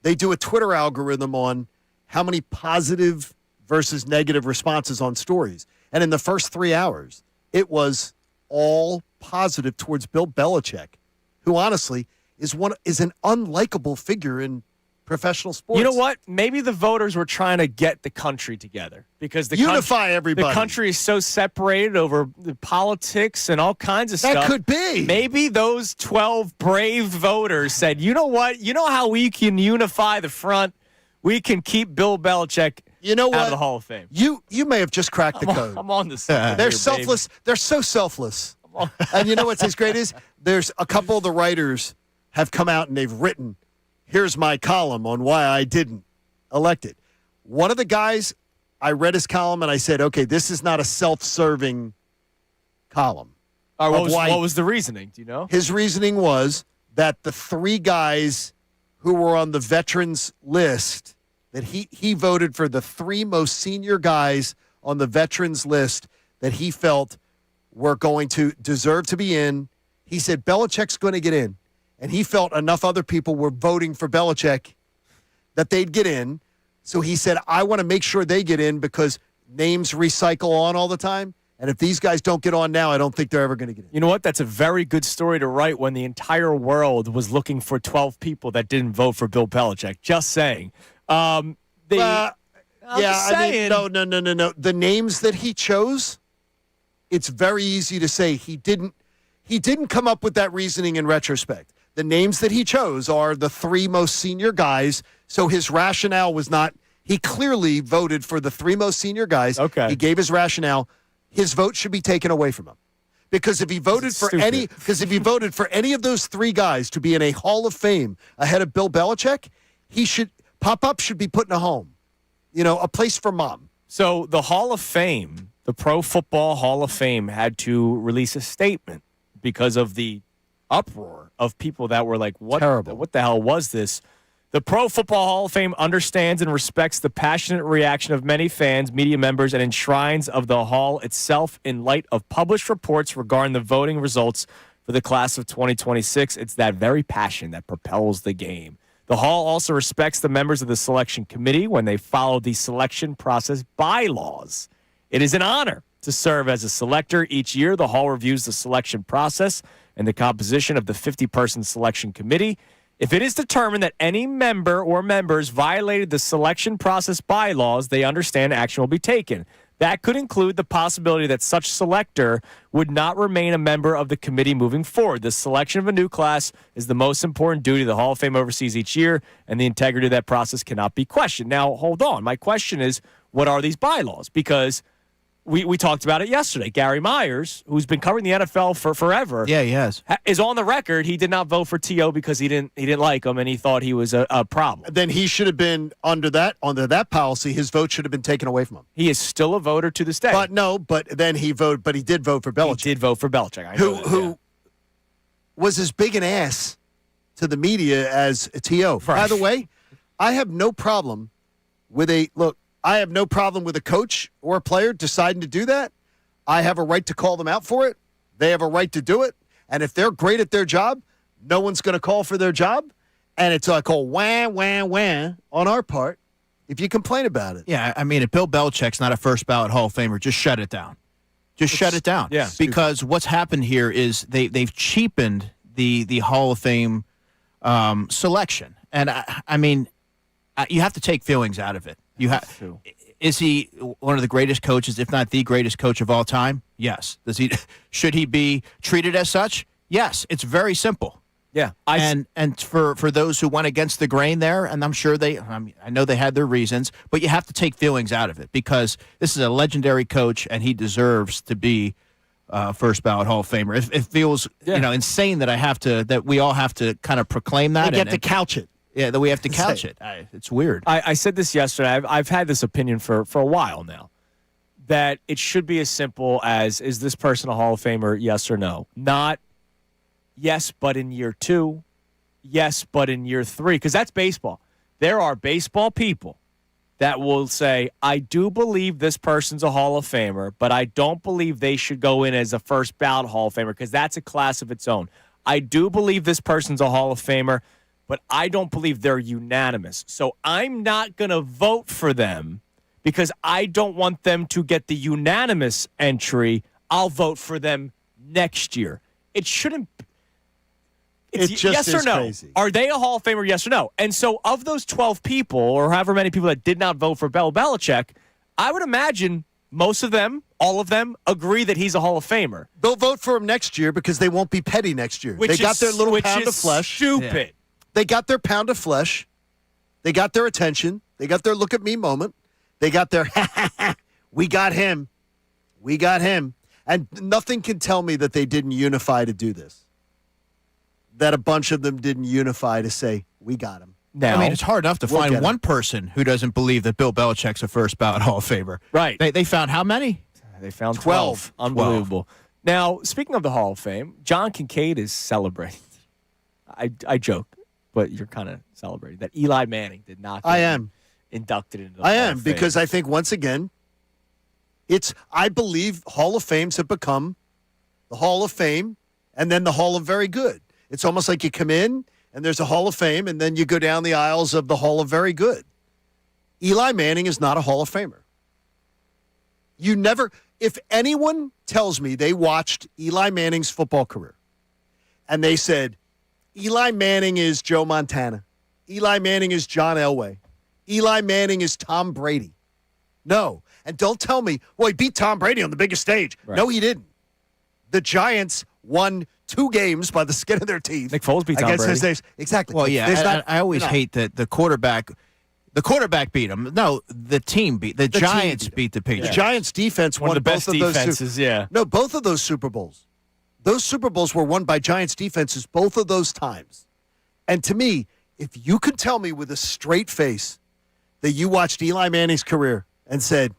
They do a Twitter algorithm on how many positive versus negative responses on stories. And in the first 3 hours, it was all positive towards Bill Belichick, who honestly is an unlikable figure in professional sports. You know what? Maybe the voters were trying to get the country together because the Unify everybody. The country is so separated over the politics and all kinds of stuff. That could be. Maybe those 12 brave voters said, you know what? You know how we can unify the front? We can keep Bill Belichick out of the Hall of Fame. You may have just cracked the code. I'm on this. They're selfless. Baby. They're so selfless. And you know what's as great is? There's a couple of the writers have come out and they've written, here's my column on why I didn't elect it. One of the guys, I read his column and I said, okay, this is not a self-serving column. What was the reasoning? Do you know? His reasoning was that the three guys who were on the veterans list, that he voted for the three most senior guys on the veterans list that he felt were going to deserve to be in. He said Belichick's going to get in. And he felt enough other people were voting for Belichick that they'd get in. So he said, I want to make sure they get in because names recycle on all the time. And if these guys don't get on now, I don't think they're ever going to get in. You know what? That's a very good story to write when the entire world was looking for 12 people that didn't vote for Bill Belichick. Just saying. No. The names that he chose, it's very easy to say he didn't come up with that reasoning in retrospect. The names that he chose are the three most senior guys, so his rationale was not – he clearly voted for the three most senior guys. Okay. He gave his rationale. His vote should be taken away from him. Because if he voted for any of those three guys to be in a Hall of Fame ahead of Bill Belichick, Pop-Up should be put in a home. A place for mom. So the Hall of Fame, the Pro Football Hall of Fame, had to release a statement because of the uproar of people that were like, what the hell was this? The Pro Football Hall of Fame understands and respects the passionate reaction of many fans, media members, and enshrines of the Hall itself in light of published reports regarding the voting results for the class of 2026. It's that very passion that propels the game. The Hall also respects the members of the selection committee when they follow the selection process bylaws. It is an honor to serve as a selector. Each year, the Hall reviews the selection process and the composition of the 50-person selection committee. If it is determined that any member or members violated the selection process bylaws, they understand action will be taken. That could include the possibility that such selector would not remain a member of the committee moving forward. The selection of a new class is the most important duty the Hall of Fame oversees each year, and the integrity of that process cannot be questioned. Now, hold on. My question is, what are these bylaws? Because we talked about it yesterday. Gary Myers, who's been covering the NFL for forever, yeah, he has, is on the record. He did not vote for T.O. because he didn't like him and he thought he was a problem. Then he should have been under that policy. His vote should have been taken away from him. He is still a voter to this day. But he did vote for Belichick. He did vote for Belichick. Who was as big an ass to the media as T.O. Right. By the way, I have no problem with I have no problem with a coach or a player deciding to do that. I have a right to call them out for it. They have a right to do it. And if they're great at their job, no one's going to call for their job. And it's like, wah, wah, wah on our part if you complain about it. Yeah, I mean, if Bill Belichick's not a first ballot Hall of Famer, just shut it down. Shut it down. Yeah. Because what's happened here is they've cheapened the Hall of Fame selection. And, I mean, you have to take feelings out of it. Is he one of the greatest coaches, if not the greatest coach of all time? Yes. Should he be treated as such? Yes. It's very simple. Yeah. And for those who went against the grain there, and I'm sure I know they had their reasons, but you have to take feelings out of it because this is a legendary coach and he deserves to be first ballot Hall of Famer. It feels insane that we all have to kind of proclaim that. We get to couch it. Yeah, that we have to couch it. It's weird. I said this yesterday. I've had this opinion for a while now, that it should be as simple as, is this person a Hall of Famer, yes or no? Not yes, but in year 2, yes, but in year 3, because that's baseball. There are baseball people that will say, I do believe this person's a Hall of Famer, but I don't believe they should go in as a first ballot Hall of Famer because that's a class of its own. I do believe this person's a Hall of Famer, but I don't believe they're unanimous. So I'm not going to vote for them because I don't want them to get the unanimous entry. I'll vote for them next year. It shouldn't it's It just yes or is no. crazy. Are they a Hall of Famer, yes or no? And so of those 12 people, or however many people that did not vote for Bill Belichick, I would imagine most of them, all of them, agree that he's a Hall of Famer. They'll vote for him next year because they won't be petty next year. They got their little pound of flesh. Stupid. Yeah. They got their pound of flesh. They got their attention. They got their look at me moment. They got their, we got him. We got him. And nothing can tell me that they didn't unify to do this. That a bunch of them didn't unify to say, we got him. Now, I mean, it's hard enough to We'll find get one it. person who doesn't believe that Bill Belichick's a first ballot Hall of Famer. Right. They found how many? They found 12. 12. Unbelievable. Now, speaking of the Hall of Fame, John Kincade is celebrating. I joke, but you're kind of celebrating that Eli Manning did not get inducted into the Hall of Fame. Because I think, once again, I believe Hall of Fames have become the Hall of Fame and then the Hall of Very Good. It's almost like you come in and there's a Hall of Fame and then you go down the aisles of the Hall of Very Good. Eli Manning is not a Hall of Famer. If anyone tells me they watched Eli Manning's football career and they said, Eli Manning is Joe Montana, Eli Manning is John Elway, Eli Manning is Tom Brady. No. And don't tell me, well, he beat Tom Brady on the biggest stage. Right. No, he didn't. The Giants won 2 games by the skin of their teeth. Nick Foles beat Tom against Brady. his days. Exactly. Well, yeah, I always no. hate that the quarterback beat him. No, the team beat the Giants beat the Patriots. The Giants defense One won of the best both of those defenses, yeah. No, both of those Super Bowls. Those Super Bowls were won by Giants defenses both of those times. And to me, if you could tell me with a straight face that you watched Eli Manning's career and said,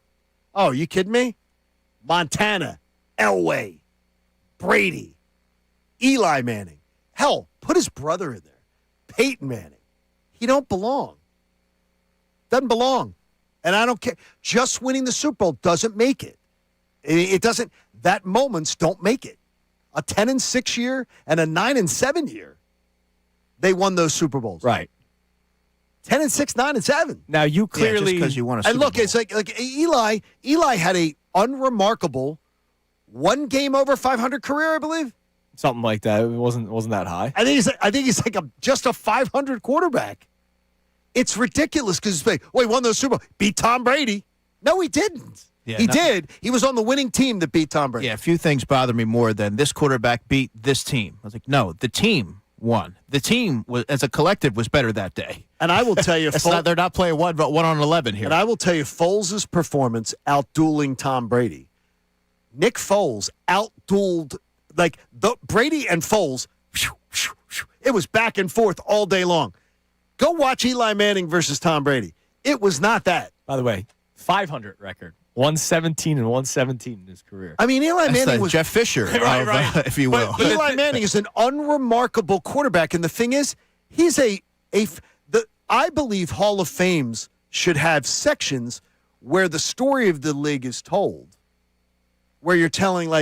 oh, you kidding me? Montana, Elway, Brady, Eli Manning. Hell, put his brother in there. Peyton Manning. He don't belong. Doesn't belong. And I don't care. Just winning the Super Bowl doesn't make it. It doesn't. That moments don't make it. A 10-6 year and a 9-7 year, they won those Super Bowls. Right. 10-6, 9-7. Now you clearly because you won a Super And look, Bowl. it's like Eli. Eli had a unremarkable 1 game over 500 career, I believe. something like that. It wasn't that high. I think he's like just a 500 quarterback. It's ridiculous because he won those Super Bowl. Beat Tom Brady. No, he didn't. Yeah, he did. He was on the winning team that beat Tom Brady. Yeah, a few things bother me more than this quarterback beat this team. I was like, no, the team won. The team was, as a collective, was better that day. And I will tell you, they're not playing 1-on-11 here. And I will tell you, Foles' performance outdueling Tom Brady. Nick Foles outdueled Brady and Foles. It was back and forth all day long. Go watch Eli Manning versus Tom Brady. It was not that. By the way, 500 record. 117 and 117 in his career. I mean, Eli Manning was Jeff Fisher, right. If you will. But Eli Manning is an unremarkable quarterback, and the thing is, he's I believe Hall of Fames should have sections where the story of the league is told, where you're telling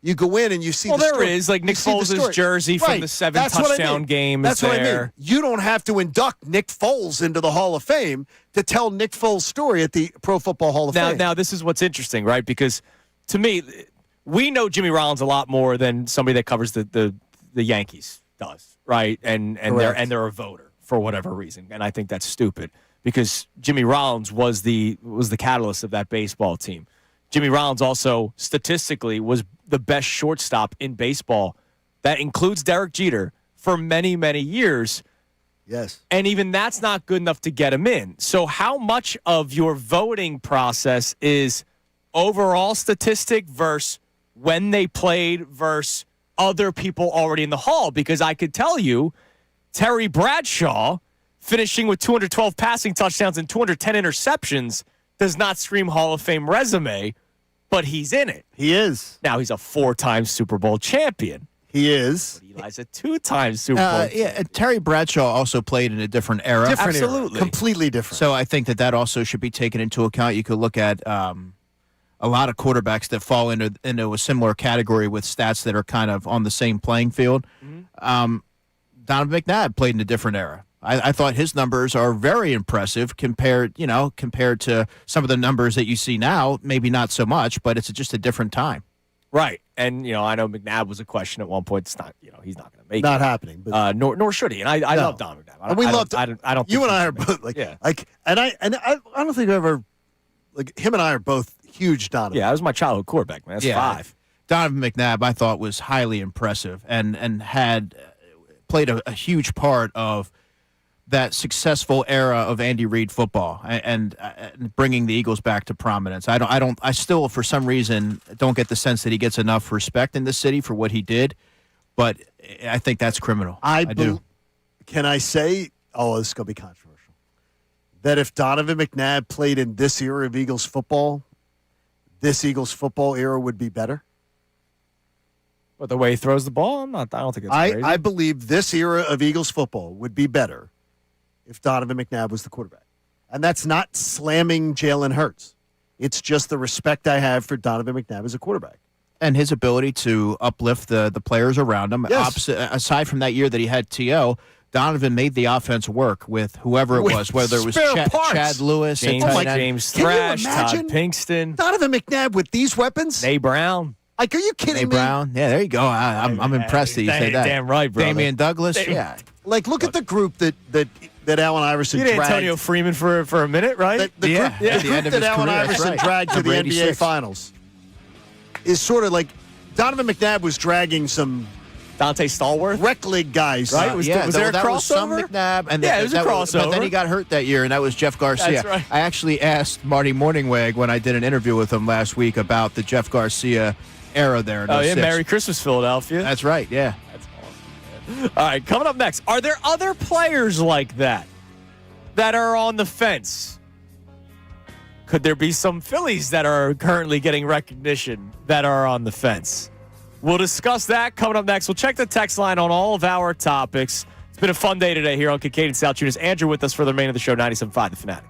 you go in and you see. Well, there is Nick Foles' jersey from the 7 touchdown game. That's what I mean. You don't have to induct Nick Foles into the Hall of Fame to tell Nick Foles' story at the Pro Football Hall of Fame. Now, this is what's interesting, right? Because to me, we know Jimmy Rollins a lot more than somebody that covers the Yankees does, right? And they're a voter for whatever reason, and I think that's stupid because Jimmy Rollins was the catalyst of that baseball team. Jimmy Rollins also statistically was the best shortstop in baseball. That includes Derek Jeter for many, many years. Yes. And even that's not good enough to get him in. So how much of your voting process is overall statistic versus when they played versus other people already in the Hall? Because I could tell you, Terry Bradshaw finishing with 212 passing touchdowns and 210 interceptions does not scream Hall of Fame resume, but he's in it. He is. Now he's a 4-time Super Bowl champion. He is. But Eli's a 2-time Super Bowl champion. Terry Bradshaw also played in a different era. Absolutely. Completely different. So I think that also should be taken into account. You could look at a lot of quarterbacks that fall into a similar category with stats that are kind of on the same playing field. Mm-hmm. Donovan McNabb played in a different era. I thought his numbers are very impressive compared to some of the numbers that you see now. Maybe not so much, but it's just a different time. Right. And, I know McNabb was a question at one point. It's not, he's not going to make Not it. happening. But Nor should he. And I No. love Don McNabb. And we loved. I don't think you and he I are should make both it. like. Yeah. I don't think I've ever him and I are both huge Donovan. Yeah, that was my childhood quarterback, man. That's 5. Donovan McNabb, I thought, was highly impressive and had played a huge part of that successful era of Andy Reid football and bringing the Eagles back to prominence. I still, for some reason, don't get the sense that he gets enough respect in this city for what he did, but I think that's criminal. I do. Can I say, this is going to be controversial, that if Donovan McNabb played in this era of Eagles football, this Eagles football era would be better? But the way he throws the ball, I don't think it's crazy. I believe this era of Eagles football would be better if Donovan McNabb was the quarterback. And that's not slamming Jalen Hurts. It's just the respect I have for Donovan McNabb as a quarterback. And his ability to uplift the players around him. Yes. Aside from that year that he had T.O., Donovan made the offense work with whoever it was, whether it was Chad Lewis, James Thrash, Todd Pinkston, Donovan McNabb with these weapons. Nay Brown. Are you kidding me? Brown. Yeah, there you go. I'm impressed that you said that. Damn right, bro. Damian Douglas. Yeah. Look at the group that Allen Iverson You had dragged. Antonio Freeman for a minute, right? The group that Allen Iverson dragged to the Number NBA 86. Finals is sort of like Donovan McNabb was dragging some Dante Stallworth, rec league guys. Right? Was there a that crossover? was some McNabb, and it was a crossover. But then he got hurt that year, and that was Jeff Garcia. That's right. I actually asked Marty Morningweg when I did an interview with him last week about the Jeff Garcia era there. In 06. Merry Christmas, Philadelphia. That's right. Yeah. That's awesome, man. All right, coming up next, are there other players like that are on the fence? Could there be some Phillies that are currently getting recognition that are on the fence? We'll discuss that coming up next. We'll check the text line on all of our topics. It's been a fun day today here on Kincade Salciunas. Andrew with us for the remainder of the show, 97.5 The Fanatic.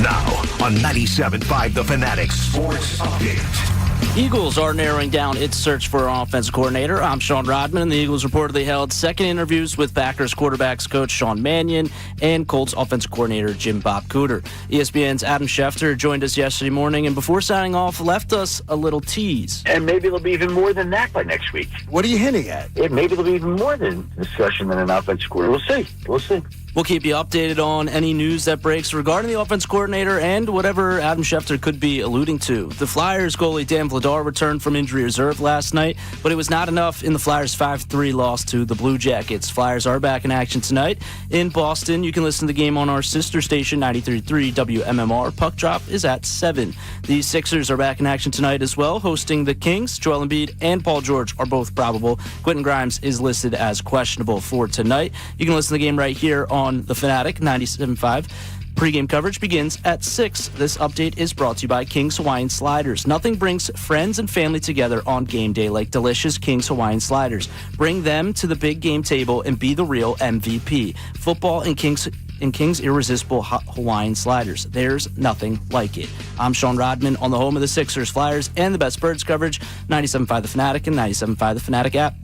Now on 97.5 The Fanatic Sports Update. Eagles are narrowing down its search for an offensive coordinator. I'm Sean Rodman, and the Eagles reportedly held second interviews with Packers quarterbacks coach Sean Mannion and Colts offensive coordinator Jim Bob Cooter. ESPN's Adam Schefter joined us yesterday morning, and before signing off, left us a little tease. And maybe it'll be even more than that by next week. What are you hinting at? Maybe it'll be even more than discussion than an offensive coordinator. We'll see. We'll keep you updated on any news that breaks regarding the offense coordinator and whatever Adam Schefter could be alluding to. The Flyers goalie Dan Vladar returned from injury reserve last night, but it was not enough in the Flyers' 5-3 loss to the Blue Jackets. Flyers are back in action tonight in Boston. You can listen to the game on our sister station, 93.3 WMMR. Puck drop is at 7. The Sixers are back in action tonight as well, hosting the Kings. Joel Embiid and Paul George are both probable. Quentin Grimes is listed as questionable for tonight. You can listen to the game right here on The Fanatic, 97.5. Pre-game coverage begins at 6. This update is brought to you by King's Hawaiian Sliders. Nothing brings friends and family together on game day like delicious King's Hawaiian Sliders. Bring them to the big game table and be the real MVP. Football and King's irresistible Hawaiian Sliders. There's nothing like it. I'm Sean Rodman on the home of the Sixers, Flyers, and the best Birds coverage, 97.5 The Fanatic and 97.5 The Fanatic app.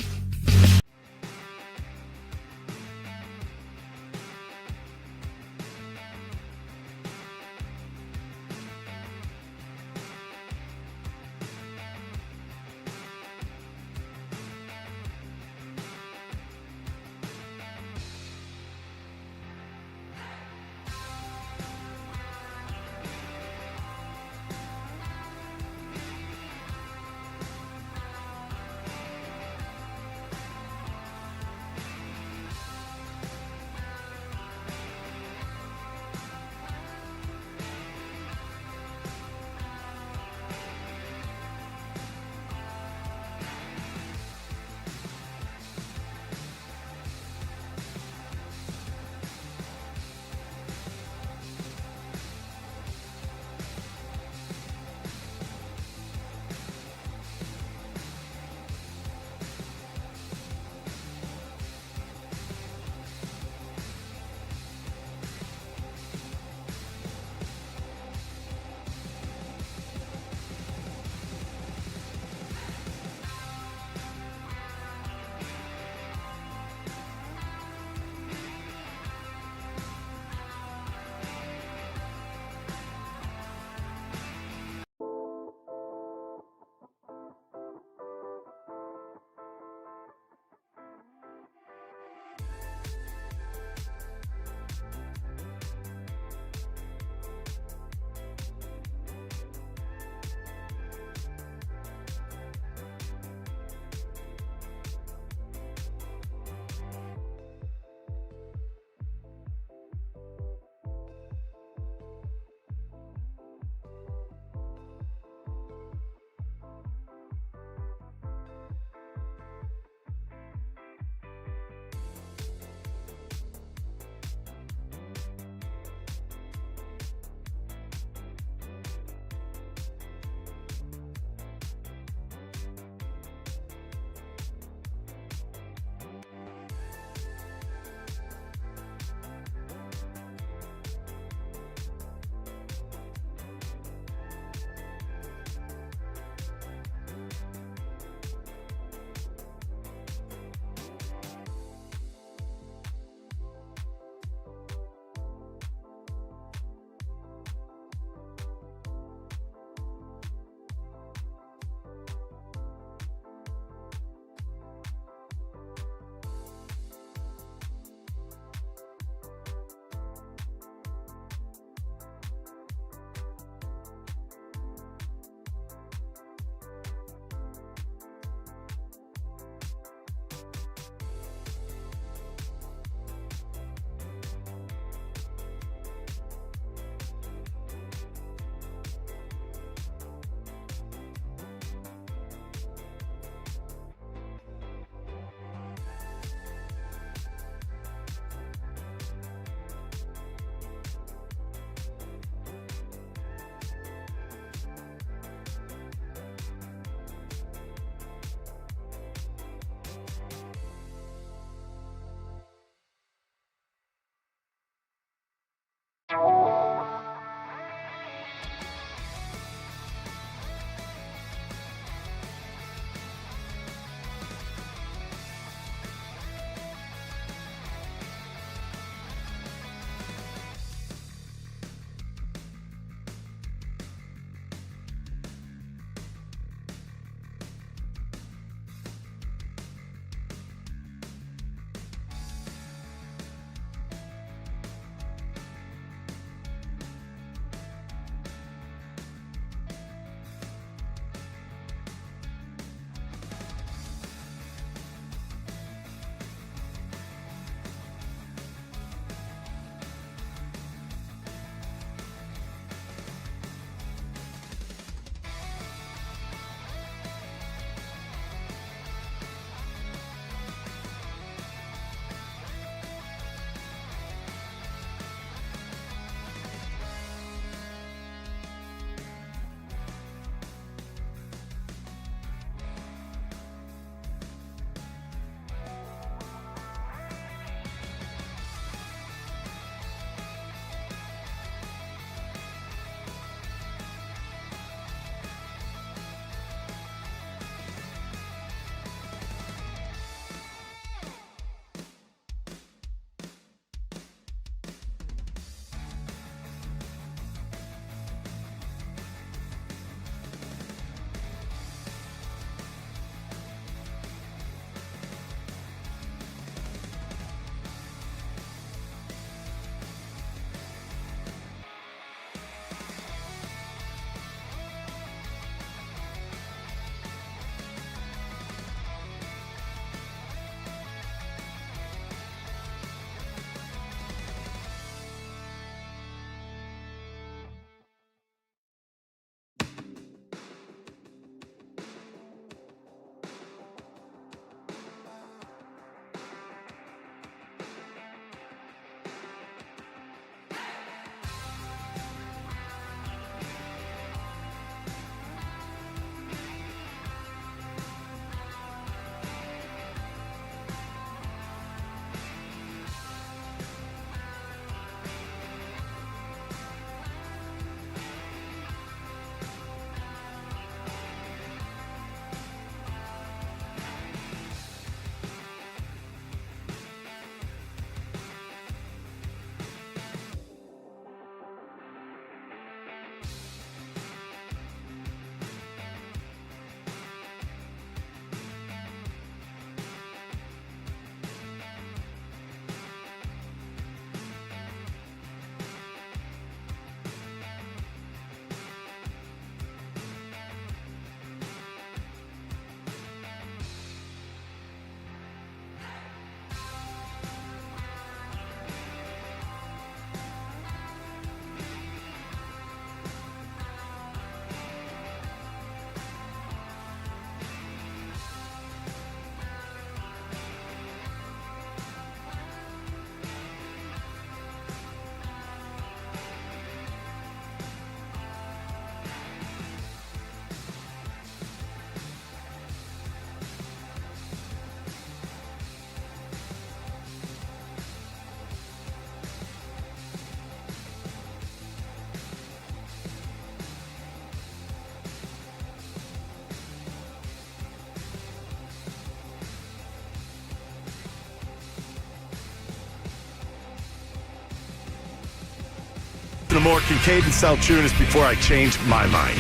to more Kincade and Salciunas before I change my mind.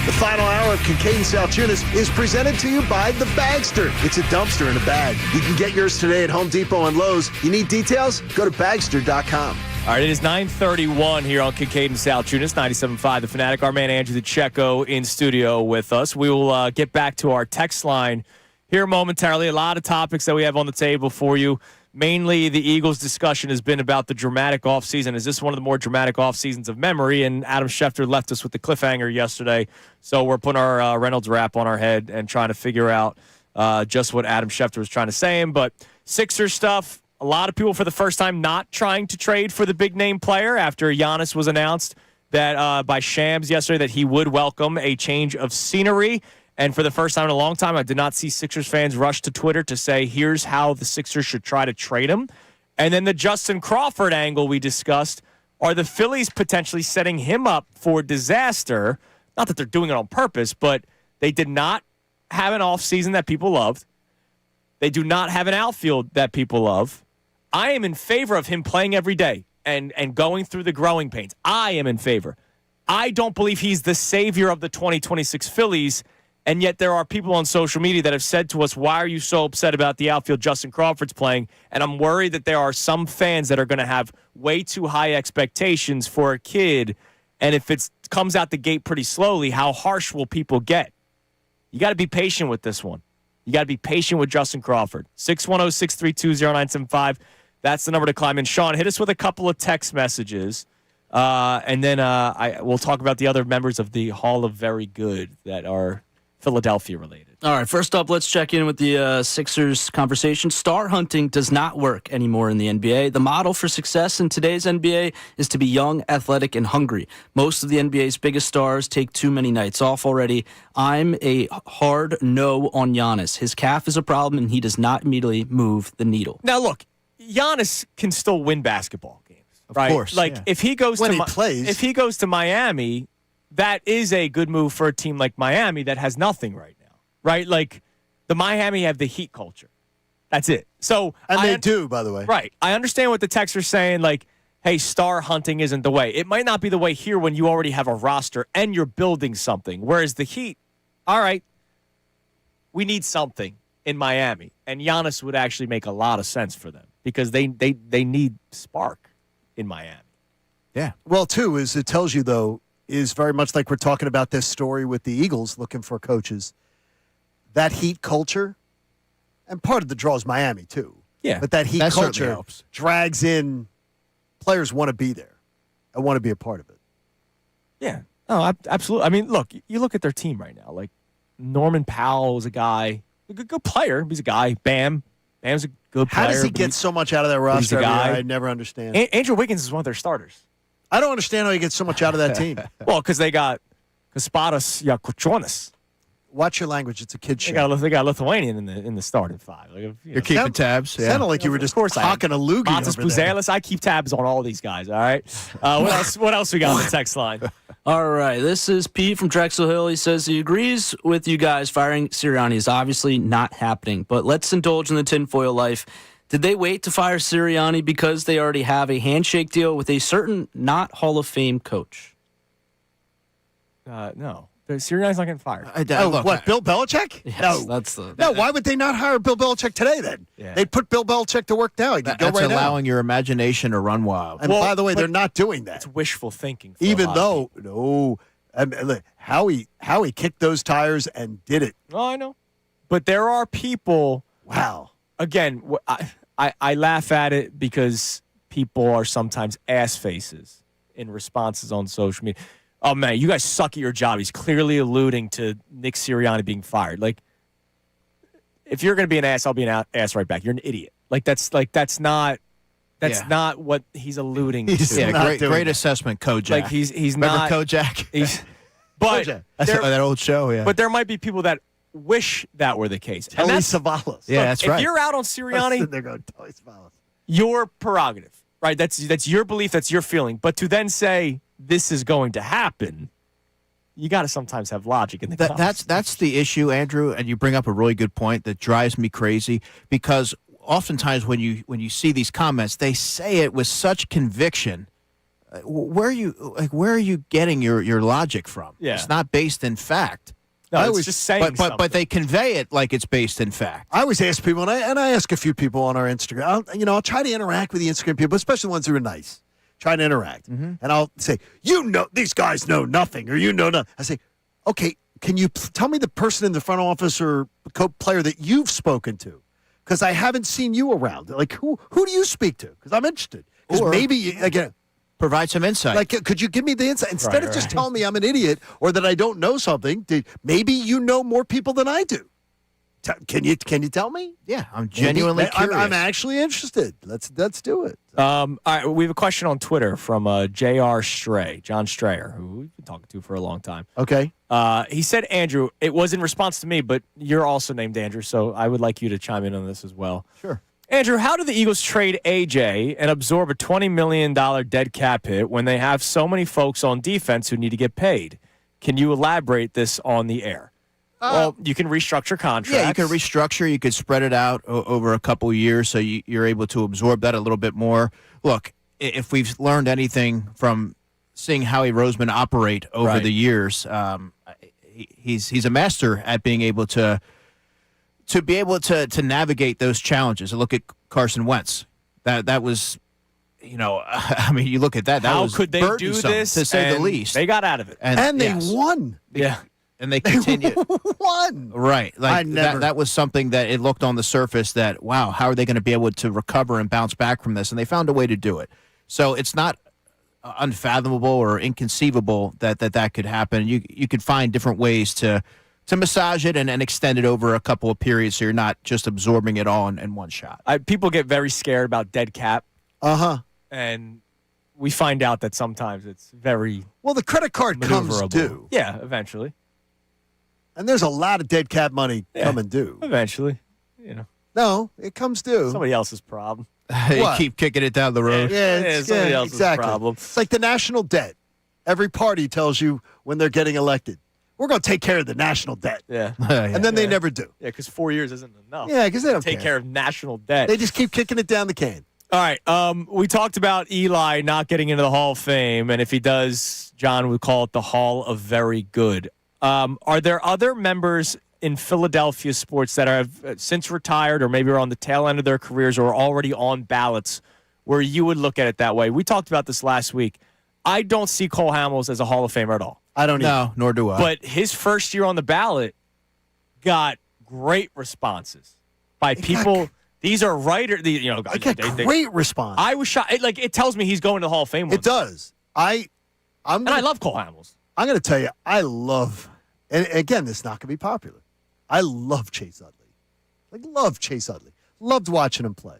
The final hour of Kincade and Salciunas is presented to you by The Bagster. It's a dumpster in a bag. You can get yours today at Home Depot and Lowe's. You need details? Go to Bagster.com. All right, it is 9:31 here on Kincade and Salciunas, 97.5 The Fanatic. Our man Andrew DeCecco in studio with us. We will get back to our text line here momentarily. A lot of topics that we have on the table for you. Mainly, the Eagles' discussion has been about the dramatic offseason. Is this one of the more dramatic offseasons of memory? And Adam Schefter left us with the cliffhanger yesterday. So we're putting our Reynolds wrap on our head and trying to figure out just what Adam Schefter was trying to say. But Sixers stuff, a lot of people for the first time not trying to trade for the big-name player after Giannis was announced that by Shams yesterday that he would welcome a change of scenery. And for the first time in a long time, I did not see Sixers fans rush to Twitter to say, here's how the Sixers should try to trade him. And then the Justin Crawford angle we discussed, are the Phillies potentially setting him up for disaster? Not that they're doing it on purpose, but they did not have an offseason that people loved. They do not have an outfield that people love. I am in favor of him playing every day and going through the growing pains. I am in favor. I don't believe he's the savior of the 2026 Phillies. And yet there are people on social media that have said to us, why are you so upset about the outfield Justin Crawford's playing? And I'm worried that there are some fans that are going to have way too high expectations for a kid. And if it comes out the gate pretty slowly, how harsh will people get? You got to be patient with this one. You got to be patient with Justin Crawford. 610-632-0975. That's the number to climb in. Sean, hit us with a couple of text messages. And then we'll talk about the other members of the Hall of Very Good that are Philadelphia related. All right, first up, let's check in with the Sixers conversation. Star hunting does not work anymore in the NBA. The model for success in today's NBA is to be young, athletic, and hungry. Most of the NBA's biggest stars take too many nights off already. I'm a hard no on Giannis. His calf is a problem, and he does not immediately move the needle. Now, look, Giannis can still win basketball games, right? Of course. Like, if he goes When to he plays. if he goes to Miami, that is a good move for a team like Miami that has nothing right now, right? Like, the Miami have the Heat culture. That's it. So And they do, by the way. Right. I understand what the texts are saying, like, hey, star hunting isn't the way. It might not be the way here when you already have a roster and you're building something. Whereas the Heat, all right, we need something in Miami. And Giannis would actually make a lot of sense for them because they need spark in Miami. Yeah. Well, too, is it tells you, though, is very much like we're talking about this story with the Eagles looking for coaches. That Heat culture, and part of the draw is Miami, too. Yeah. But that Heat That certainly culture helps. drags in players want to be there and want to be a part of it. Yeah. Oh, absolutely. I mean, look, you look at their team right now. Like, Norman Powell is a guy, a good player. He's a guy. Bam's a good player. How does he get so much out of that roster? a guy. I never understand. Andrew Wiggins is one of their starters. I don't understand how he gets so much out of that team. Well, because they got Kasparas Yakuchonis. Watch your language. It's a kid show. They got Lithuanian in the starting five. Like, You're keeping tabs. Yeah. Sounded like you were just talking a loogie Matas over there. Puzelis. I keep tabs on all these guys. All right. What else we got on the text line? All right, this is Pete from Drexel Hill. He says he agrees with you guys. Firing Sirianni is obviously not happening, but let's indulge in the tinfoil life. Did they wait to fire Sirianni because they already have a handshake deal with a certain not Hall of Fame coach? No. Sirianni's not getting fired. Bill Belichick? Yes, No, why would they not hire Bill Belichick today then? Yeah. They'd put Bill Belichick to work now. He could go That's right allowing your imagination to run wild. now. And by the way, they're not doing that. It's wishful thinking. For a Even lot of though, look, Howie kicked those tires and did it. people. Oh, I know. But there are people. Wow. Again, I laugh at it because people are sometimes ass faces in responses on social media. Oh, man, you guys suck at your job. He's clearly alluding to Nick Sirianni being fired. Like, if you're going to be an ass, I'll be an ass right back. You're an idiot. That's not what he's alluding to. Yeah, great assessment, Kojak. Like, he's Remember not. Kojak? But Kojak. That's that old show, yeah. But there might be people that wish that were the case. Telly Savalas. Yeah, that's right. If you're out on Sirianni, They're going, Telly Savalas. your prerogative, right? That's your belief, that's your feeling. But to then say this is going to happen, you got to sometimes have logic in the conversation. That's the issue, Andrew, and you bring up a really good point that drives me crazy because oftentimes when you see these comments, they say it with such conviction where are you getting your logic from? Yeah. It's not based in fact. No, it's just saying something. But they convey it like it's based in fact. I always ask people, and I ask a few people on our Instagram. I'll try to interact with the Instagram people, especially ones who are nice. Try to interact, and I'll say, these guys know nothing, or nothing. I say, okay, can you tell me the person in the front office or player that you've spoken to? Because I haven't seen you around. Like, who do you speak to? Because I'm interested. Because maybe again. Provide some insight. Like, could you give me the insight? Instead of just telling me I'm an idiot or that I don't know something, maybe you know more people than I do. Can you tell me? Yeah, I'm genuinely curious. I'm actually interested. Let's do it. All right, we have a question on Twitter from J.R. Stray, John Strayer, who we've been talking to for a long time. Okay. He said, Andrew, it was in response to me, but you're also named Andrew, so I would like you to chime in on this as well. Sure. Andrew, how did the Eagles trade A.J. and absorb a $20 million dead cap hit when they have so many folks on defense who need to get paid? Can you elaborate this on the air? Well, you can restructure contracts. Yeah, you can restructure. You could spread it out over a couple of years so you're able to absorb that a little bit more. Look, if we've learned anything from seeing Howie Roseman operate over the years, he's a master at being able to navigate those challenges. And look at Carson Wentz. That was, I mean, you look at that. How was could they do this? to say the least? They got out of it, and they won. Yeah. And they continue. Won. Right. Like that was something that it looked on the surface that, wow, how are they going to be able to recover and bounce back from this? And they found a way to do it. So it's not unfathomable or inconceivable that could happen. You could find different ways to massage it and extend it over a couple of periods so you're not just absorbing it all in one shot. People get very scared about dead cap. Uh-huh. And we find out that sometimes it's very Well, the credit card comes due. Yeah, eventually. And there's a lot of dead cap money coming due. Eventually. No, it comes due. Somebody else's problem. You keep kicking it down the road. It's somebody else's problem. It's like the national debt. Every party tells you when they're getting elected, we're going to take care of the national debt. Yeah. And then they never do. Yeah, because 4 years isn't enough. Yeah, because they don't take care of national debt. They just keep kicking it down the can. All right. We talked about Eli not getting into the Hall of Fame, and if he does, John would call it the Hall of Very Good. Are there other members in Philadelphia sports that have since retired or maybe are on the tail end of their careers or are already on ballots where you would look at it that way? We talked about this last week. I don't see Cole Hamels as a Hall of Famer at all. I don't either. No, nor do I. But his first year on the ballot got great responses by people. These are writers. Great response. I was shocked. It tells me he's going to the Hall of Fame. It does. I love Cole Hamels. I'm going to tell you, I love, and again, this is not going to be popular. I love Chase Utley. Love Chase Utley. Loved watching him play.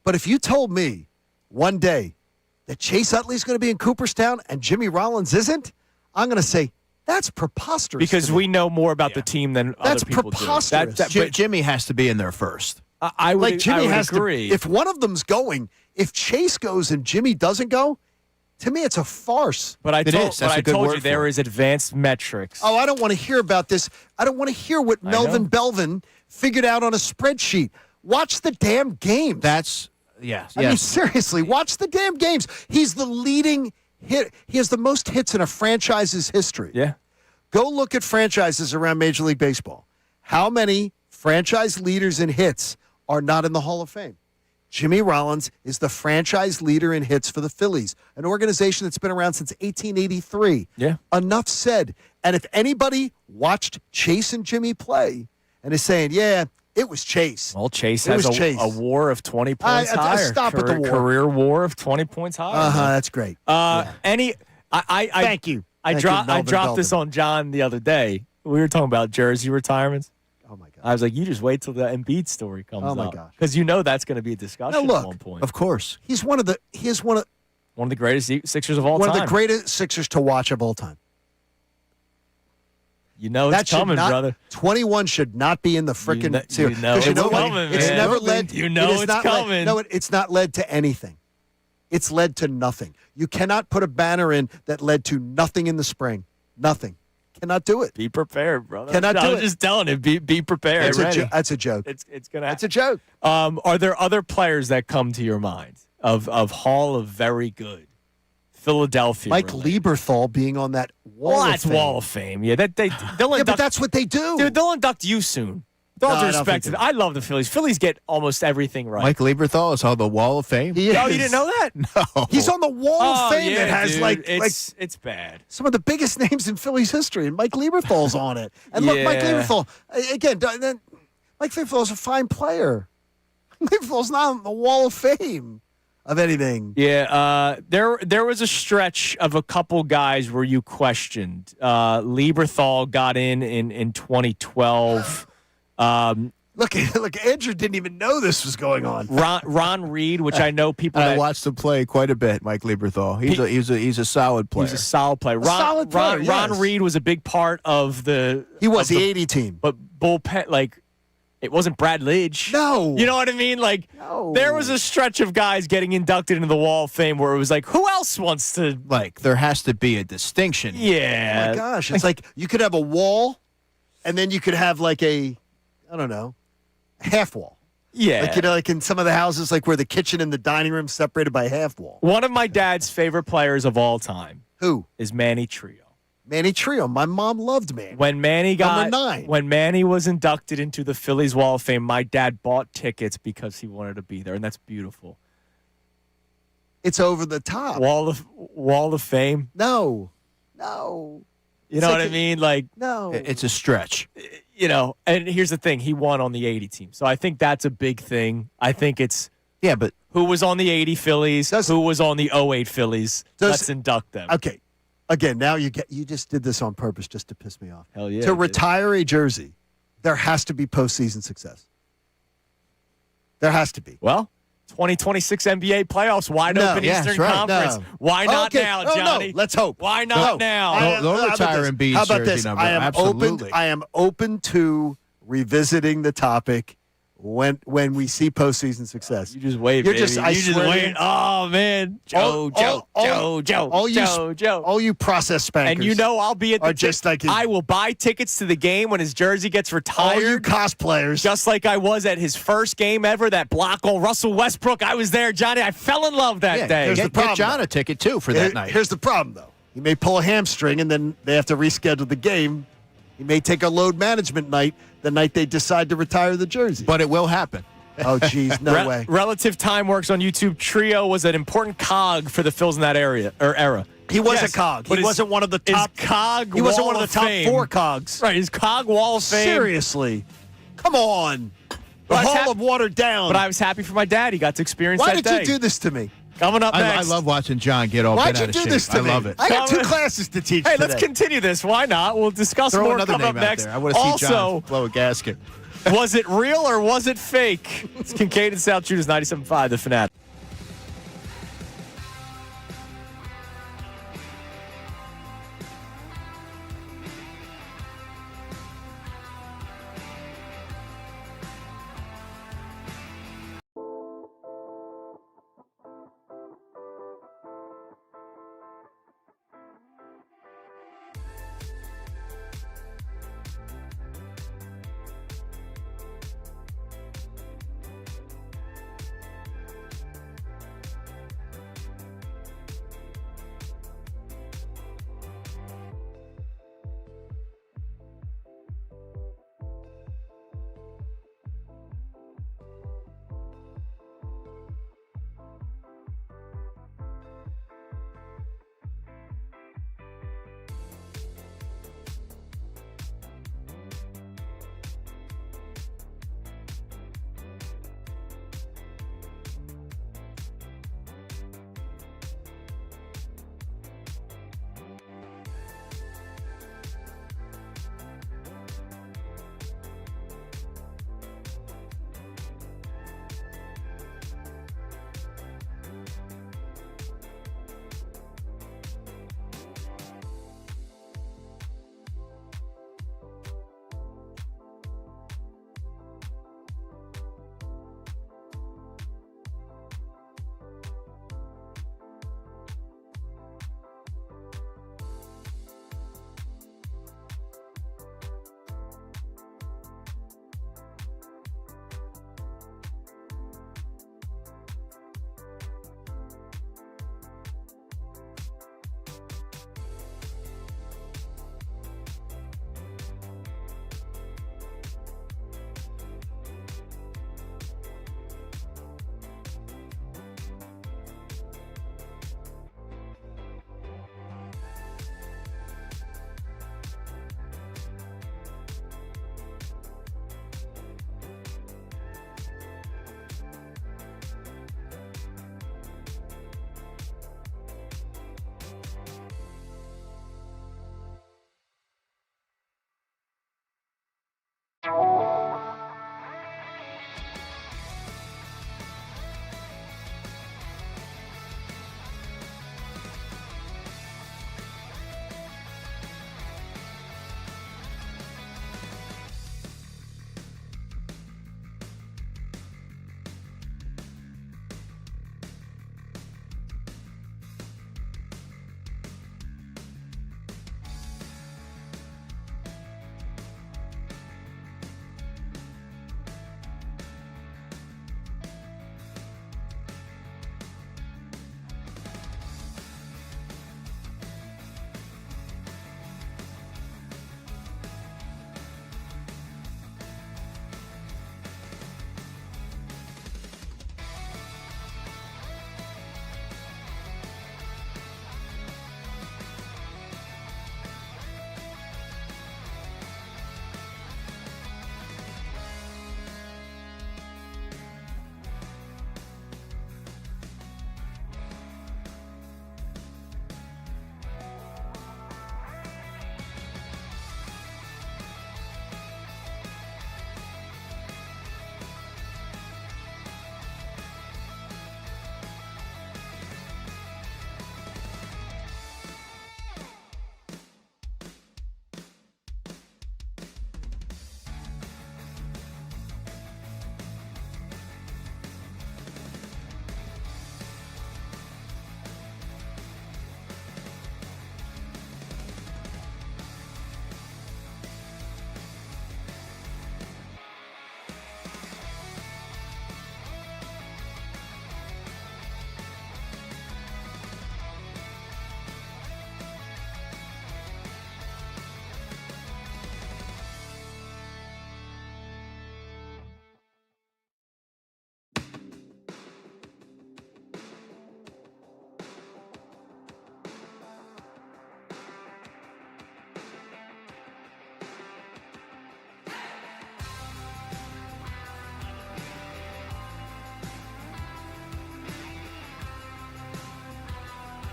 But if you told me one day that Chase Utley's going to be in Cooperstown and Jimmy Rollins isn't, I'm going to say, that's preposterous. Because we know more about the team than that's other people preposterous. do. But Jimmy has to be in there first. I would agree. If one of them's going, if Chase goes and Jimmy doesn't go, to me, it's a farce. But I told you there is advanced metrics. Oh, I don't want to hear about this. I don't want to hear what Melvin Belvin figured out on a spreadsheet. Watch the damn games. Yes. I mean, seriously, watch the damn games. He's the leading hit. He has the most hits in a franchise's history. Yeah. Go look at franchises around Major League Baseball. How many franchise leaders in hits are not in the Hall of Fame? Jimmy Rollins is the franchise leader in hits for the Phillies, an organization that's been around since 1883. Yeah. Enough said. And if anybody watched Chase and Jimmy play and is saying, yeah, it was Chase. Well, Chase has a WAR of 20 points higher. Stop at the WAR. Career WAR of 20 points higher. That's great. Thank you. I dropped this on John the other day. We were talking about jersey retirements. Oh, my God. I was like, you just wait till the Embiid story comes up. Oh, my gosh. Because that's going to be a discussion at one point. Of course. He's one of the greatest Sixers of all time. One of the greatest Sixers to watch of all time. It's coming, brother. 21 should not be in the freaking series. It's never led. It's coming. No, it's not led to anything. It's led to nothing. You cannot put a banner in that led to nothing in the spring. Nothing. Cannot do it. Be prepared, brother. Cannot do it. I'm just telling you, be prepared. That's a joke. It's gonna. That's a joke. Are there other players that come to your mind of Hall of Very Good? Philadelphia. Mike related. Lieberthal being on that wall Well, of that's fame. Wall of Fame. Yeah, they'll Yeah, induct, but that's what they do. dude. They'll induct you soon. With all No, due I don't respect, think I love the Phillies. Phillies get almost everything right. Mike Lieberthal is on the Wall of Fame. He Oh, is. you didn't know that? No. He's on the wall of fame yeah, that has dude. like it's bad. some of the biggest names in Phillies history, and Mike Lieberthal's on it. And look, Mike Yeah. Lieberthal again. Mike Lieberthal's a fine player. Lieberthal's not on the wall of fame of anything. Yeah, there was a stretch of a couple guys where you questioned. Lieberthal got in 2012. Look, Andrew didn't even know this was going on. Ron Reed, which I know people. I that, watched him play quite a bit, Mike Lieberthal. He's a solid player. He's a solid player. solid player, Ron yes. Reed was a big part of the. He was of the 80 team. but bullpen like. It wasn't Brad Lidge. No. You know what I mean? Like, there was a stretch of guys getting inducted into the Wall of Fame where it was like, who else wants to? Like, there has to be a distinction. Yeah. Oh my gosh, it's like you could have a wall, and then you could have like a half wall. Yeah. Like, like in some of the houses, like where the kitchen and the dining room separated by a half wall. One of my dad's favorite players of all time. Who? Is Manny Trio. Manny Trio. My mom loved Manny. When Manny Number 9. When Manny was inducted into the Phillies Wall of Fame, my dad bought tickets because he wanted to be there, and that's beautiful. It's over the top. Wall of Fame. No. You It's know like what I mean? Like, No. It's a stretch. and here's the thing: he won on the 80 team, so I think that's a big thing. I think it's but who was on the 80 Phillies, who was on the 08 Phillies. Let's induct them. Okay. Again, now you just did this on purpose just to piss me off. Hell yeah. To retire a jersey, there has to be postseason success. There has to be. Well, 2026 NBA playoffs wide open Eastern Conference. No. Why not Okay. now, Oh, Johnny? no. Let's hope. Why not now? They'll retire Embiid's How about jersey this? number. I am Absolutely. I am open to revisiting the topic when we see postseason success. You just wait, You're baby. just, I you just swear to wait. you, Oh man, Joe. all you process spankers, And you know I'll be at the are just like I will buy tickets to the game when his jersey gets retired. all you cosplayers. Just like I was at his first game ever, that block on Russell Westbrook. I was there, Johnny. I fell in love that day. here's the problem, Get John a ticket, too, for that night. Here's the problem, though. He may pull a hamstring, and then they have to reschedule the game. He may take a load management night the night they decide to retire the jersey. But it will happen. Oh, geez, no way. Relative Time Works on YouTube. Trio was an important cog for the Phils in that era. He was Yes, a cog. but He his- wasn't one of the his top. cog. He wasn't Wall one of the top Fame. 4 cogs. Right, his cog Wall of Fame. Seriously, come on. The But I was Hall of Watered Down. But I was happy for my dad. He got to experience Why that did day. you do this to me? Coming up I next. love watching John get all Why'd bent you out of do shape. this to I me? love it. I got 2 Coming- classes to teach Hey, today. let's continue this. Why not? We'll discuss Throw more another coming up name out next. there. I want to see John Also, blow a gasket. was it real or was it fake? It's Kincade and Salciunas, 97.5, The Fanatic.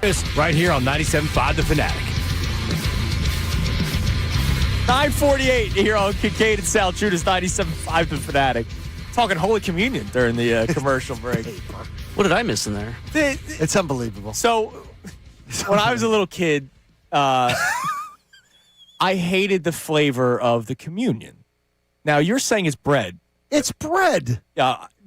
Right here on 97.5 The Fanatic. 9:48 here on Kincade Salciunas, 97.5 The Fanatic. Talking Holy Communion during the commercial break. What did I miss in there? It's unbelievable. So, when I was a little kid, I hated the flavor of the communion. Now, you're saying it's bread. It's bread.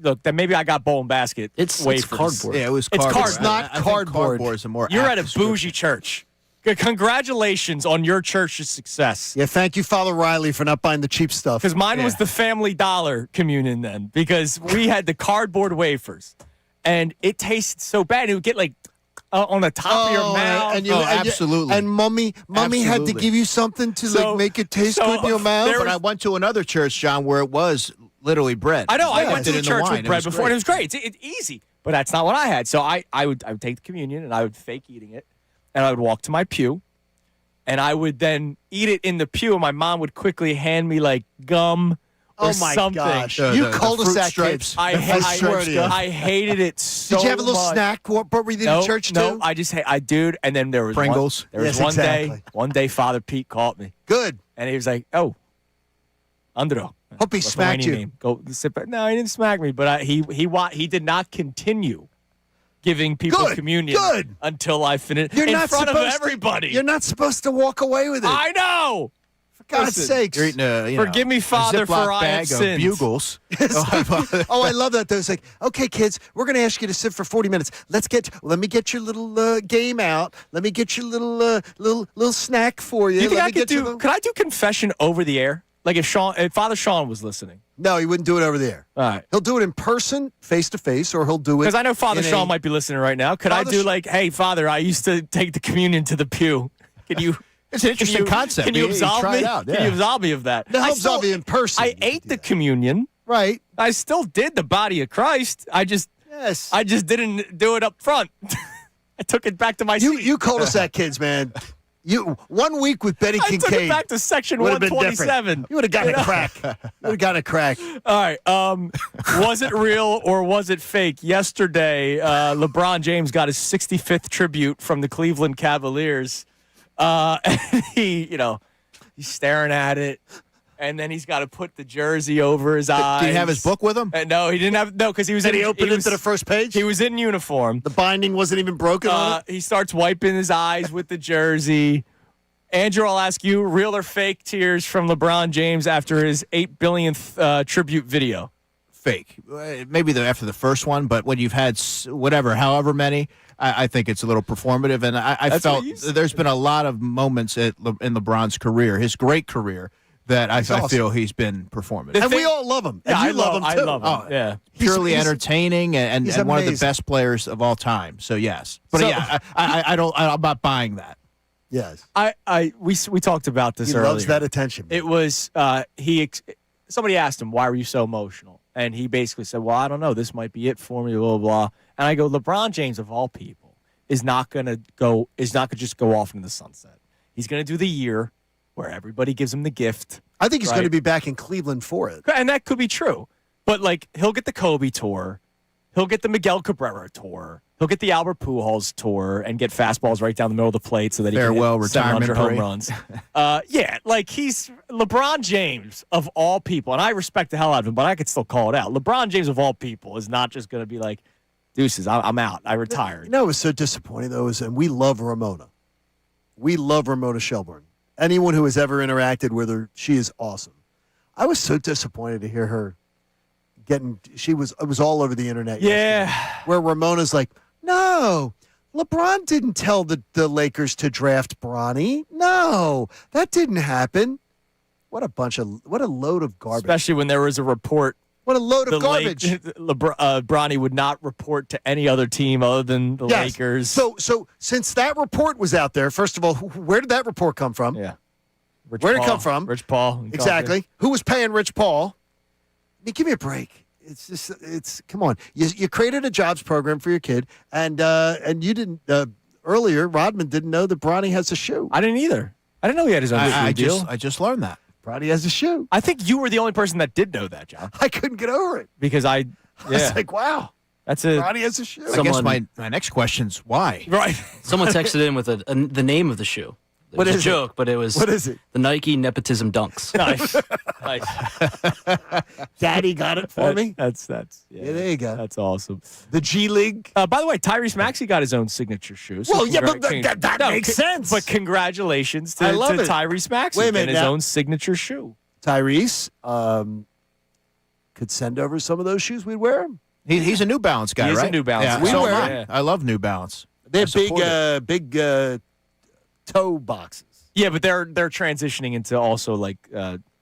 Look, then maybe I got bowl and basket. It's cardboard. Yeah, it was It's cardboard. cardboard. It's not I think cardboard. Cardboard is a more You're at apt a description. bougie church. Congratulations on your church's success. Yeah, thank you, Father Riley, for not buying the cheap stuff. Because mine was the Family Dollar communion then, because we had the cardboard wafers, and it tasted so bad. It would get like on the top of your mouth. Absolutely. And mommy had to Absolutely. give you something to like make it taste good in your mouth. But I went to another church, John, where it was literally bread. I know. I Yeah, went to did the in the church wine. with It bread was before, and it was great. It's easy, but that's not what I had. So I would take the communion, and I would fake eating it, and I would walk to my pew, and I would then eat it in the pew, and my mom would quickly hand me like gum or Oh my something. gosh! The- You the cul-de-sac fruit kids. stripes. I hated it so much. Did you have a little snack? What were you in church too? No, dude. And then there was Pringles. One day. Exactly. One day, Father Pete called me, Good. and he was like, "Oh, Andro." Hope he What's the smacked whiny you. name? Go sit back. No, he didn't smack me, but he did not continue giving people Good, communion good. until I finished You're in not front of supposed everybody. You're not supposed to walk away with it. I know. For God's Listen, sakes. You're eating a, Forgive me, a Father, Ziploc for I have bag of sinned. bugles. Oh, I love that. Though. It's like, okay, kids, we're going to ask you to sit for 40 minutes. Let me get your little game out. Let me get your little snack for you. You think Let I me could get your do? little- Could I do confession over the air? Like if Father Sean was listening. No, he wouldn't do it over there. All right. He'll do it in person, face to face, or he'll do it. Because I know Father in a- Sean might be listening right now. Could Father I do Sh- like, hey, Father, I used to take the communion to the pew. Can you? It's an interesting concept. Can you You absolve try me? it out, Can yeah. you absolve me of that? No, I he'll still- absolve you in person. I ate the communion. Right. I still did the body of Christ. I just didn't do it up front. I took it back to my seat. You cul-de-sac kids, man. You 1 week with Betty I Kincade. took it back to section would have been 127. different. You would have gotten a crack. You would have gotten a crack. All right. Was it real or was it fake? Yesterday, LeBron James got his 65th tribute from the Cleveland Cavaliers. And he's staring at it, and then he's got to put the jersey over his eyes. Did he have his book with him? No, he didn't have. No, because he was. Did he open it to the first page? He was in uniform. The binding wasn't even broken on it? He starts wiping his eyes with the jersey. Andrew, I'll ask you, real or fake tears from LeBron James after his 8 billionth tribute video? Fake. Maybe after the first one, but when you've had however many, I think it's a little performative. And I That's felt what you said. there's been a lot of moments in LeBron's career, his great career, that I awesome. feel he's been performative. And we all love him. And Yeah, you love him, too. I love him. Oh, yeah. Purely He's- entertaining and he's one of the amazing. best players of all time. So yes, but So- yeah, I'm not buying that. Yes. We talked about this He earlier. loves that attention. It was somebody asked him, why were you so emotional? And he basically said, well, I don't know, this might be it for me, blah, blah, blah. And I go, LeBron James, of all people, is not gonna just go off into the sunset. He's gonna do the year where everybody gives him the gift. I think he's right? going to be back in Cleveland for it. And that could be true. But like he'll get the Kobe tour, he'll get the Miguel Cabrera tour, he'll get the Albert Pujols tour and get fastballs right down the middle of the plate so that he Farewell can hit 700 retirement home parade. runs. Yeah, like he's LeBron James of all people, and I respect the hell out of him, but I could still call it out. LeBron James of all people is not just going to be like, deuces, I'm out, I retired. You know, it was so disappointing, though, and we love Ramona. We love Ramona Shelburne. Anyone who has ever interacted with her, she is awesome. I was so disappointed to hear her it was all over the internet. Yeah. yesterday, where Ramona's like, no, LeBron didn't tell the Lakers to draft Bronny. No, that didn't happen. What a load of garbage. Especially when there was a report. What a load of garbage. Bronny would not report to any other team other than the Yes. Lakers. So since that report was out there, first of all, where did that report come from? Yeah. Rich Where did it Paul. come from? Rich Paul. Exactly. Who was paying Rich Paul? I mean, give me a break. Come on. You created a jobs program for your kid, and you didn't, earlier, Rodman didn't know that Bronny has a shoe. I didn't either. I didn't know he had his own shoe deal. I just learned that. Bronny has a shoe. I think you were the only person that did know that, John. I couldn't get over it. Because I was like, wow. That's a Ronnie has a shoe. I guess my next question's why? right. Someone texted in with the name of the shoe. It What was is a it? joke, but it was What is it? the Nike Nepotism Dunks. Nice. Nice. Daddy got it for me. That's Yeah, there you go. That's awesome. The G League. By the way, Tyrese Maxey got his own signature shoe. So Well, yeah, but that makes sense. But congratulations to, I love it. Tyrese Maxey Wait a minute and his now. own signature shoe. Tyrese could send over some of those shoes. We'd wear them. He's a New Balance guy, He is right? a New Balance Yeah, guy. so We am wear I. it. I love New Balance. They I have support it. big toe boxes. Yeah, but they're transitioning into also like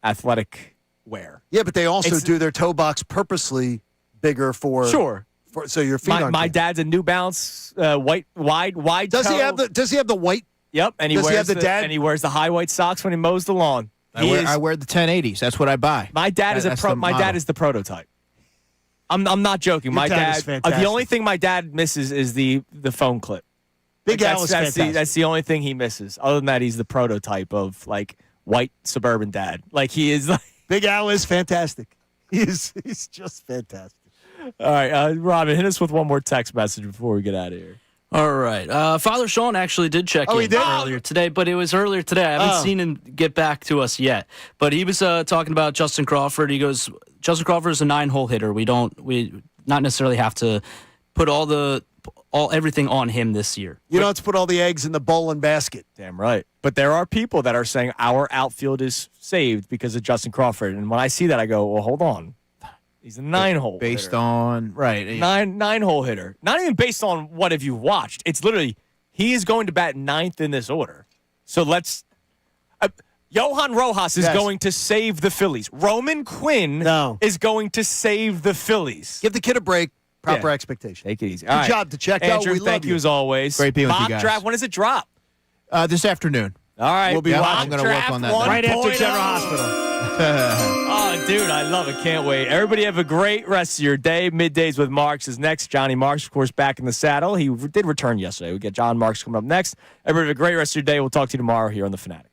athletic wear. Yeah, but they also It's- do their toe box purposely bigger for Sure. so your feet aren't. My big. dad's a New Balance wide Does he toe. have the? Does he have the white? Yep, and he Does he wears have the dad- and he wears the high white socks when he mows the lawn. I wear the 1080s. That's what I buy. My dad is That's the my dad model. is the prototype. I'm not joking. Your My dad dad. is fantastic. The only thing my dad misses is the phone clip. Big Like, Al is that's fantastic. that's the only thing he misses. Other than that, he's the prototype of like white suburban dad. Like he is. Like, Big Al is fantastic. He's just fantastic. all right, Robin, hit us with one more text message before we get out of here. All right. Father Sean actually did check Oh, in he did? earlier today, but it was earlier today. I haven't seen him get back to us yet. But he was talking about Justin Crawford. He goes, Justin Crawford is a 9-hole hitter. We not necessarily have to put everything on him this year. You don't have to put all the eggs in the bowling basket. Damn right. But there are people that are saying our outfield is saved because of Justin Crawford, and when I see that, I go, well, hold on. He's a 9-hole Based hitter. on, right. Nine-hole hitter. Not even based on what have you watched. It's literally he is going to bat 9th in this order. So let's. Johan Rojas is Yes. going to save the Phillies. Roman Quinn is going to save the Phillies. Give the kid a break. Proper Yeah. expectation. Take it easy. Good job, DeCheco. Andrew, We thank love you as always. Great being with you Mock guys. draft. When does it drop? This afternoon. All right. We'll be Yeah, watching. I'm going to work on that. then. Right after 1.0. General Hospital. Oh, dude, I love it. Can't wait. Everybody have a great rest of your day. Middays with Marks is next. Johnny Marks, of course, back in the saddle. He did return yesterday. We get John Marks coming up next. Everybody have a great rest of your day. We'll talk to you tomorrow here on The Fanatic.